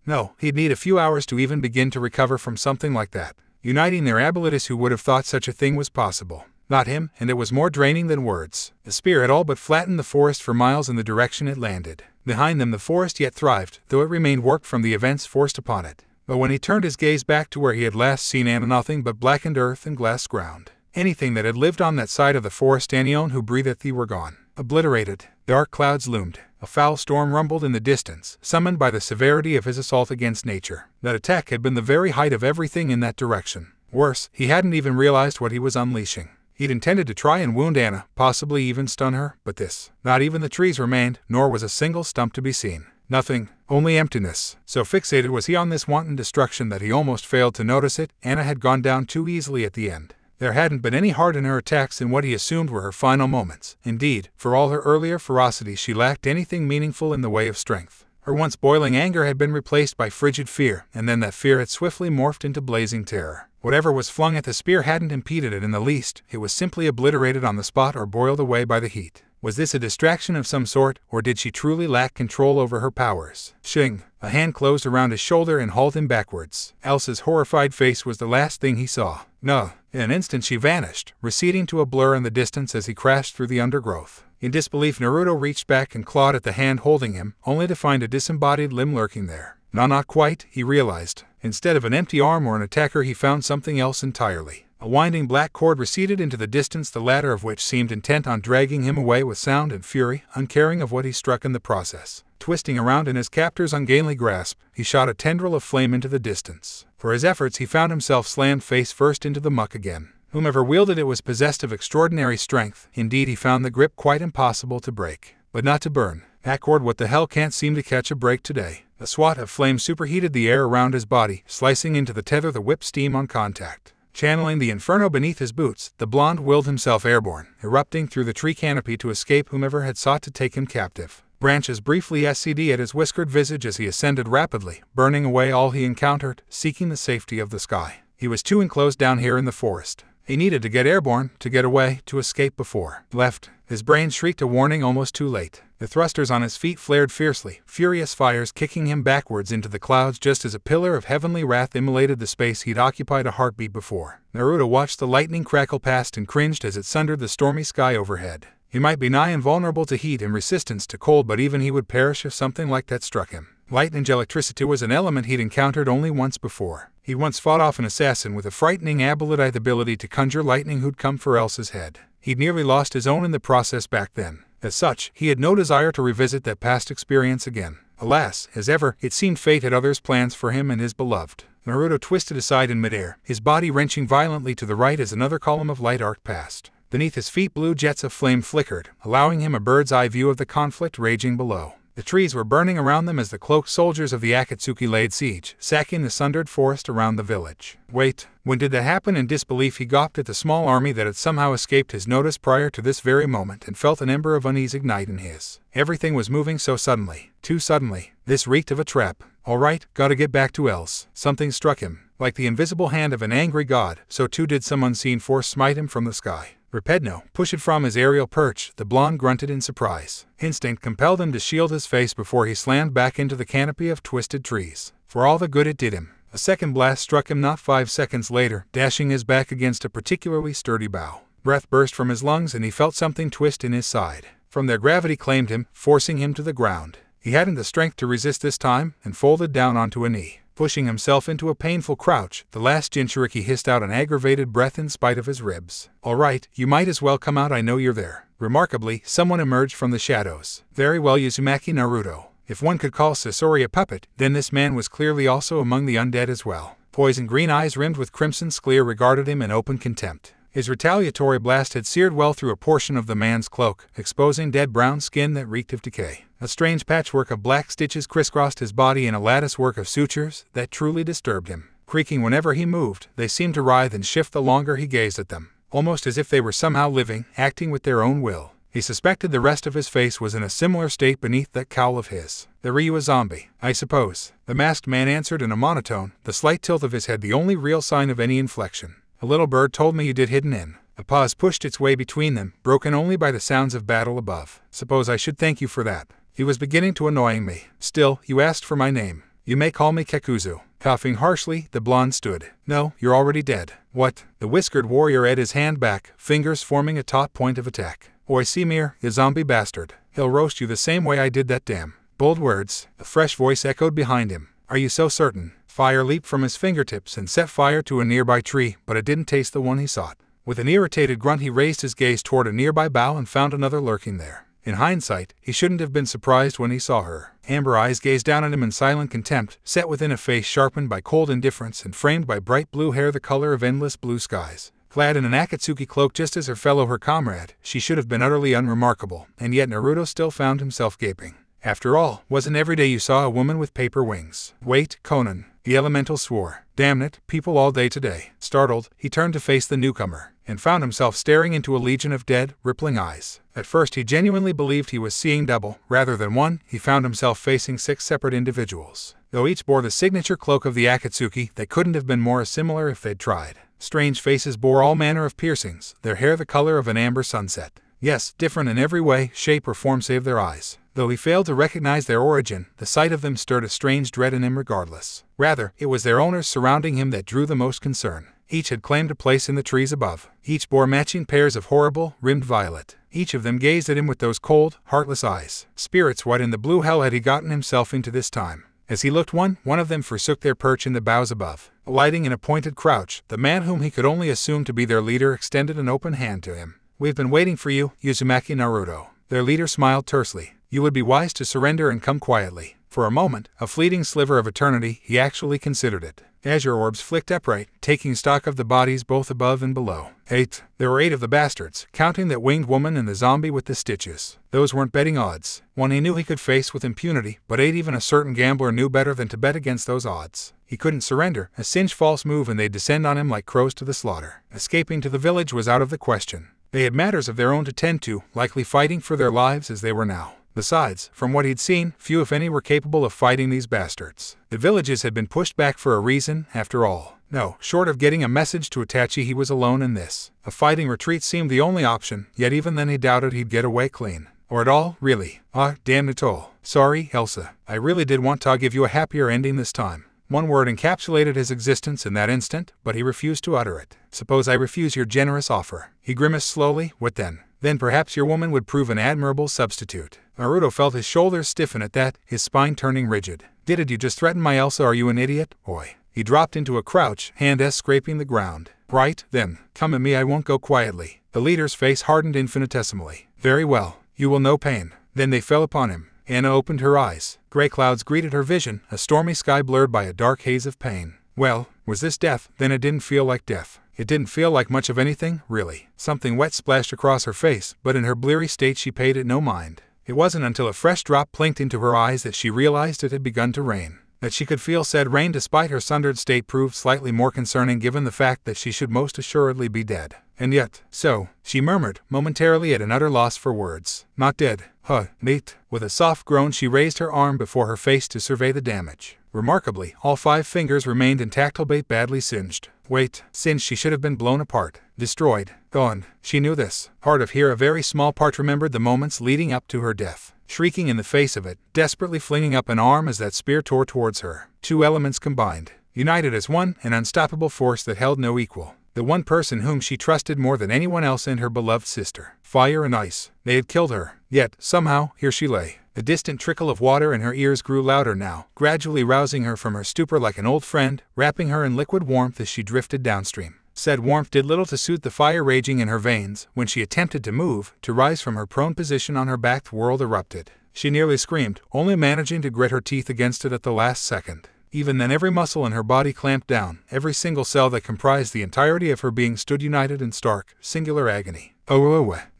No, he'd need a few hours to even begin to recover from something like that. Uniting their abilities, who would have thought such a thing was possible? Not him, and it was more draining than words. The spear had all but flattened the forest for miles in the direction it landed. Behind them the forest yet thrived, though it remained warped from the events forced upon it. But when he turned his gaze back to where he had last seen Anna, nothing but blackened earth and glass ground. Anything that had lived on that side of the forest, Anion who breathed thee, were gone. Obliterated. Dark clouds loomed. A foul storm rumbled in the distance, summoned by the severity of his assault against nature. That attack had been the very height of everything in that direction. Worse, he hadn't even realized what he was unleashing. He'd intended to try and wound Anna, possibly even stun her, but not even the trees remained, nor was a single stump to be seen. Nothing, only emptiness. So fixated was he on this wanton destruction that he almost failed to notice it. Anna had gone down too easily at the end. There hadn't been any heart in her attacks in what he assumed were her final moments. Indeed, for all her earlier ferocity, she lacked anything meaningful in the way of strength. Her once boiling anger had been replaced by frigid fear, and then that fear had swiftly morphed into blazing terror. Whatever was flung at the spear hadn't impeded it in the least. It was simply obliterated on the spot or boiled away by the heat. Was this a distraction of some sort, or did she truly lack control over her powers? Shing! A hand closed around his shoulder and hauled him backwards. Elsa's horrified face was the last thing he saw. No! In an instant she vanished, receding to a blur in the distance as he crashed through the undergrowth. In disbelief, Naruto reached back and clawed at the hand holding him, only to find a disembodied limb lurking there. No, not quite, he realized. Instead of an empty arm or an attacker, he found something else entirely. A winding black cord receded into the distance, the latter of which seemed intent on dragging him away with sound and fury, uncaring of what he struck in the process. Twisting around in his captor's ungainly grasp, he shot a tendril of flame into the distance. For his efforts, he found himself slammed face first into the muck again. Whomever wielded it was possessed of extraordinary strength. Indeed, he found the grip quite impossible to break. But not to burn. That cord, what the hell, can't seem to catch a break today. A swat of flame superheated the air around his body, slicing into the tether, the whip steam on contact. Channeling the inferno beneath his boots, the blonde willed himself airborne, erupting through the tree canopy to escape whomever had sought to take him captive. Branches briefly SCD at his whiskered visage as he ascended rapidly, burning away all he encountered, seeking the safety of the sky. He was too enclosed down here in the forest. He needed to get airborne, to get away, to escape before left. His brain shrieked a warning almost too late. The thrusters on his feet flared fiercely, furious fires kicking him backwards into the clouds just as a pillar of heavenly wrath immolated the space he'd occupied a heartbeat before. Naruto watched the lightning crackle past and cringed as it sundered the stormy sky overhead. He might be nigh invulnerable to heat and resistance to cold, but even he would perish if something like that struck him. Light and electricity was an element he'd encountered only once before. He'd once fought off an assassin with a frightening Abolitite ability to conjure lightning who'd come for Elsa's head. He'd nearly lost his own in the process back then. As such, he had no desire to revisit that past experience again. Alas, as ever, it seemed fate had others plans for him and his beloved. Naruto twisted aside in midair, his body wrenching violently to the right as another column of light arced past. Beneath his feet, blue jets of flame flickered, allowing him a bird's-eye view of the conflict raging below. The trees were burning around them as the cloaked soldiers of the Akatsuki laid siege, sacking the sundered forest around the village. Wait, when did that happen? In disbelief, he gawped at the small army that had somehow escaped his notice prior to this very moment and felt an ember of unease ignite in his. Everything was moving so suddenly. Too suddenly. This reeked of a trap. All right, gotta get back to Els. Something struck him. Like the invisible hand of an angry god, so too did some unseen force smite him from the sky. Repedno, push it from his aerial perch, the blonde grunted in surprise. Instinct compelled him to shield his face before he slammed back into the canopy of twisted trees. For all the good it did him. A second blast struck him not 5 seconds later, dashing his back against a particularly sturdy bough. Breath burst from his lungs and he felt something twist in his side. From there gravity claimed him, forcing him to the ground. He hadn't the strength to resist this time, and folded down onto a knee. Pushing himself into a painful crouch, the last Jinchuriki hissed out an aggravated breath in spite of his ribs. All right, you might as well come out, I know you're there. Remarkably, someone emerged from the shadows. Very well, Uzumaki Naruto. If one could call Sasori a puppet, then this man was clearly also among the undead as well. Poison green eyes rimmed with crimson sclere regarded him in open contempt. His retaliatory blast had seared well through a portion of the man's cloak, exposing dead brown skin that reeked of decay. A strange patchwork of black stitches crisscrossed his body in a latticework of sutures that truly disturbed him. Creaking whenever he moved, they seemed to writhe and shift the longer he gazed at them, almost as if they were somehow living, acting with their own will. He suspected the rest of his face was in a similar state beneath that cowl of his. "Are you a zombie, I suppose?" The masked man answered in a monotone, the slight tilt of his head the only real sign of any inflection. "A little bird told me you did hidden in." A pause pushed its way between them, broken only by the sounds of battle above. "Suppose I should thank you for that." He was beginning to annoying me. "Still, you asked for my name. You may call me Kekuzu." Coughing harshly, the blonde stood. "No, you're already dead." "What?" The whiskered warrior edged his hand back, fingers forming a taut point of attack. "Oi, Simir, you zombie bastard. He'll roast you the same way I did that damn." Bold words. A fresh voice echoed behind him. "Are you so certain?" Fire leaped from his fingertips and set fire to a nearby tree, but it didn't taste the one he sought. With an irritated grunt, he raised his gaze toward a nearby bough and found another lurking there. In hindsight, he shouldn't have been surprised when he saw her. Amber eyes gazed down at him in silent contempt, set within a face sharpened by cold indifference and framed by bright blue hair the color of endless blue skies. Clad in an Akatsuki cloak just as her comrade, she should have been utterly unremarkable, and yet Naruto still found himself gaping. After all, wasn't every day you saw a woman with paper wings? Wait, Conan. The elemental swore. Damn it, people all day today. Startled, he turned to face the newcomer, and found himself staring into a legion of dead, rippling eyes. At first he genuinely believed he was seeing double. Rather than one, he found himself facing 6 separate individuals. Though each bore the signature cloak of the Akatsuki, they couldn't have been more similar if they'd tried. Strange faces bore all manner of piercings, their hair the color of an amber sunset. Yes, different in every way, shape or form save their eyes. Though he failed to recognize their origin, the sight of them stirred a strange dread in him regardless. Rather, it was their owners surrounding him that drew the most concern. Each had claimed a place in the trees above. Each bore matching pairs of horrible, rimmed violet. Each of them gazed at him with those cold, heartless eyes. Spirits, what in the blue hell had he gotten himself into this time? As he looked one of them forsook their perch in the boughs above. Alighting in a pointed crouch, the man whom he could only assume to be their leader extended an open hand to him. "We've been waiting for you, Uzumaki Naruto." Their leader smiled tersely. "You would be wise to surrender and come quietly." For a moment, a fleeting sliver of eternity, he actually considered it. Azure orbs flicked upright, taking stock of the bodies both above and below. 8. There were 8 of the bastards, counting that winged woman and the zombie with the stitches. Those weren't betting odds. One he knew he could face with impunity, but 8 even a certain gambler knew better than to bet against those odds. He couldn't surrender, a cinch false move and they'd descend on him like crows to the slaughter. Escaping to the village was out of the question. They had matters of their own to tend to, likely fighting for their lives as they were now. Besides, from what he'd seen, few if any were capable of fighting these bastards. The villages had been pushed back for a reason, after all. No, short of getting a message to Itachi, he was alone in this. A fighting retreat seemed the only option, yet even then he doubted he'd get away clean. Or at all, really. Ah, damn it all. Sorry, Elsa. I really did want to give you a happier ending this time. One word encapsulated his existence in that instant, but he refused to utter it. Suppose I refuse your generous offer? He grimaced slowly. What then? Then perhaps your woman would prove an admirable substitute. Naruto felt his shoulders stiffen at that, his spine turning rigid. Did you just threaten my Elsa? Are you an idiot, boy? He dropped into a crouch, hand scraping the ground. Right, then, come at me, I won't go quietly. The leader's face hardened infinitesimally. Very well, you will know pain. Then they fell upon him. Anna opened her eyes. Gray clouds greeted her vision, a stormy sky blurred by a dark haze of pain. Well, was this death? Then it didn't feel like death. It didn't feel like much of anything, really. Something wet splashed across her face, but in her bleary state she paid it no mind. It wasn't until a fresh drop plinked into her eyes that she realized it had begun to rain. That she could feel said rain despite her sundered state proved slightly more concerning given the fact that she should most assuredly be dead. And yet, so, she murmured, momentarily at an utter loss for words. Not dead, huh, mate? With a soft groan she raised her arm before her face to survey the damage. Remarkably, all 5 fingers remained intact albeit badly singed. Wait, singed, she should have been blown apart. Destroyed. Gone. She knew this. Part of here a very small part remembered the moments leading up to her death. Shrieking in the face of it, desperately flinging up an arm as that spear tore towards her. 2 elements combined. United as one, an unstoppable force that held no equal. The one person whom she trusted more than anyone else and her beloved sister. Fire and ice. They had killed her. Yet, somehow, here she lay. The distant trickle of water in her ears grew louder now, gradually rousing her from her stupor like an old friend, wrapping her in liquid warmth as she drifted downstream. Said warmth did little to soothe the fire raging in her veins. When she attempted to move, to rise from her prone position on her back, the world erupted. She nearly screamed, only managing to grit her teeth against it at the last second. Even then every muscle in her body clamped down, every single cell that comprised the entirety of her being stood united in stark, singular agony.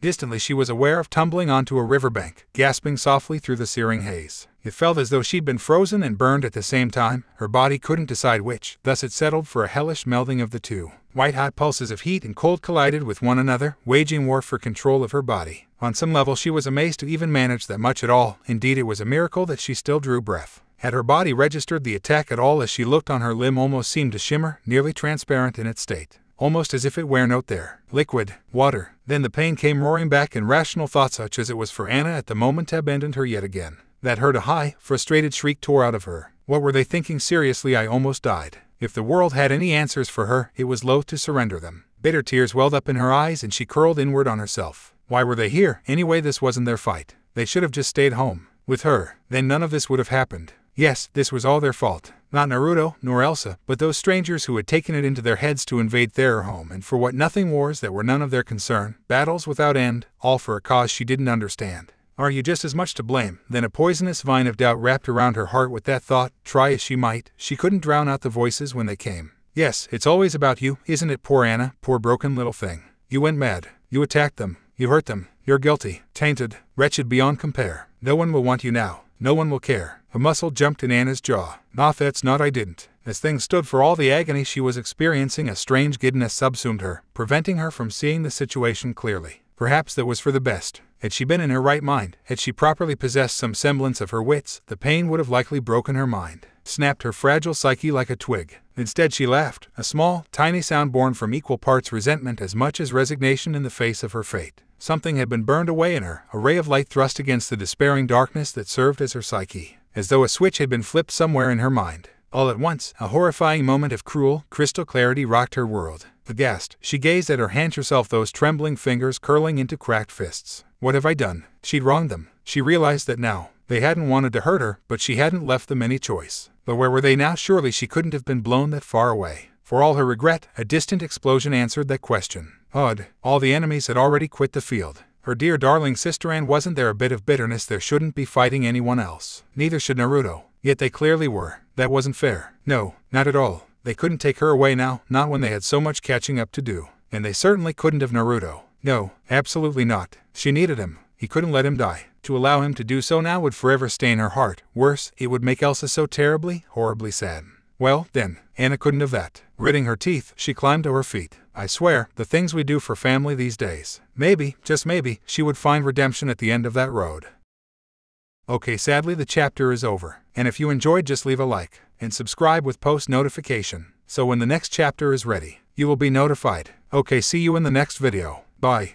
Distantly she was aware of tumbling onto a riverbank, gasping softly through the searing haze. It felt as though she'd been frozen and burned at the same time. Her body couldn't decide which, thus it settled for a hellish melding of the two. White-hot pulses of heat and cold collided with one another, waging war for control of her body. On some level she was amazed to even manage that much at all. Indeed, it was a miracle that she still drew breath. Had her body registered the attack at all? As she looked on, her limb almost seemed to shimmer, nearly transparent in its state. Almost as if it were not there. Liquid. Water. Then the pain came roaring back, and rational thought such as it was for Anna at the moment abandoned her yet again. That hurt. A high, frustrated shriek tore out of her. What were they thinking? Seriously, I almost died. If the world had any answers for her, it was loath to surrender them. Bitter tears welled up in her eyes and she curled inward on herself. Why were they here? Anyway, this wasn't their fight. They should have just stayed home. With her. Then none of this would have happened. Yes, this was all their fault. Not Naruto, nor Elsa, but those strangers who had taken it into their heads to invade their home, and for what? Nothing. Wars that were none of their concern, battles without end, all for a cause she didn't understand. Are you just as much to blame? Then a poisonous vine of doubt wrapped around her heart with that thought. Try as she might, she couldn't drown out the voices when they came. Yes, it's always about you, isn't it, poor Anna, poor broken little thing. You went mad. You attacked them. You hurt them. You're guilty, tainted, wretched beyond compare. No one will want you now. No one will care. A muscle jumped in Anna's jaw. Nah, that's not I didn't. As things stood for all the agony she was experiencing, a strange giddiness subsumed her, preventing her from seeing the situation clearly. Perhaps that was for the best. Had she been in her right mind, had she properly possessed some semblance of her wits, the pain would have likely broken her mind, snapped her fragile psyche like a twig. Instead she laughed, a small, tiny sound born from equal parts resentment as much as resignation in the face of her fate. Something had been burned away in her, a ray of light thrust against the despairing darkness that served as her psyche, as though a switch had been flipped somewhere in her mind. All at once, a horrifying moment of cruel, crystal clarity rocked her world. Aghast, she gazed at her hand, herself, those trembling fingers curling into cracked fists. What have I done? She'd wronged them. She realized that now. They hadn't wanted to hurt her, but she hadn't left them any choice. But where were they now? Surely she couldn't have been blown that far away. For all her regret, a distant explosion answered that question. Odd, all the enemies had already quit the field. Her dear darling sister, and wasn't there a bit of bitterness there shouldn't be fighting anyone else? Neither should Naruto. Yet they clearly were. That wasn't fair. No, not at all. They couldn't take her away now, not when they had so much catching up to do. And they certainly couldn't have Naruto. No, absolutely not. She needed him. He couldn't let him die. To allow him to do so now would forever stain her heart. Worse, it would make Elsa so terribly, horribly sad. Well, then, Anna couldn't have that. Gritting her teeth, she climbed to her feet. I swear, the things we do for family these days. Maybe, just maybe, she would find redemption at the end of that road. Okay, sadly the chapter is over. And if you enjoyed, just leave a like and subscribe with post notification, so when the next chapter is ready, you will be notified. Okay, see you in the next video. Bye.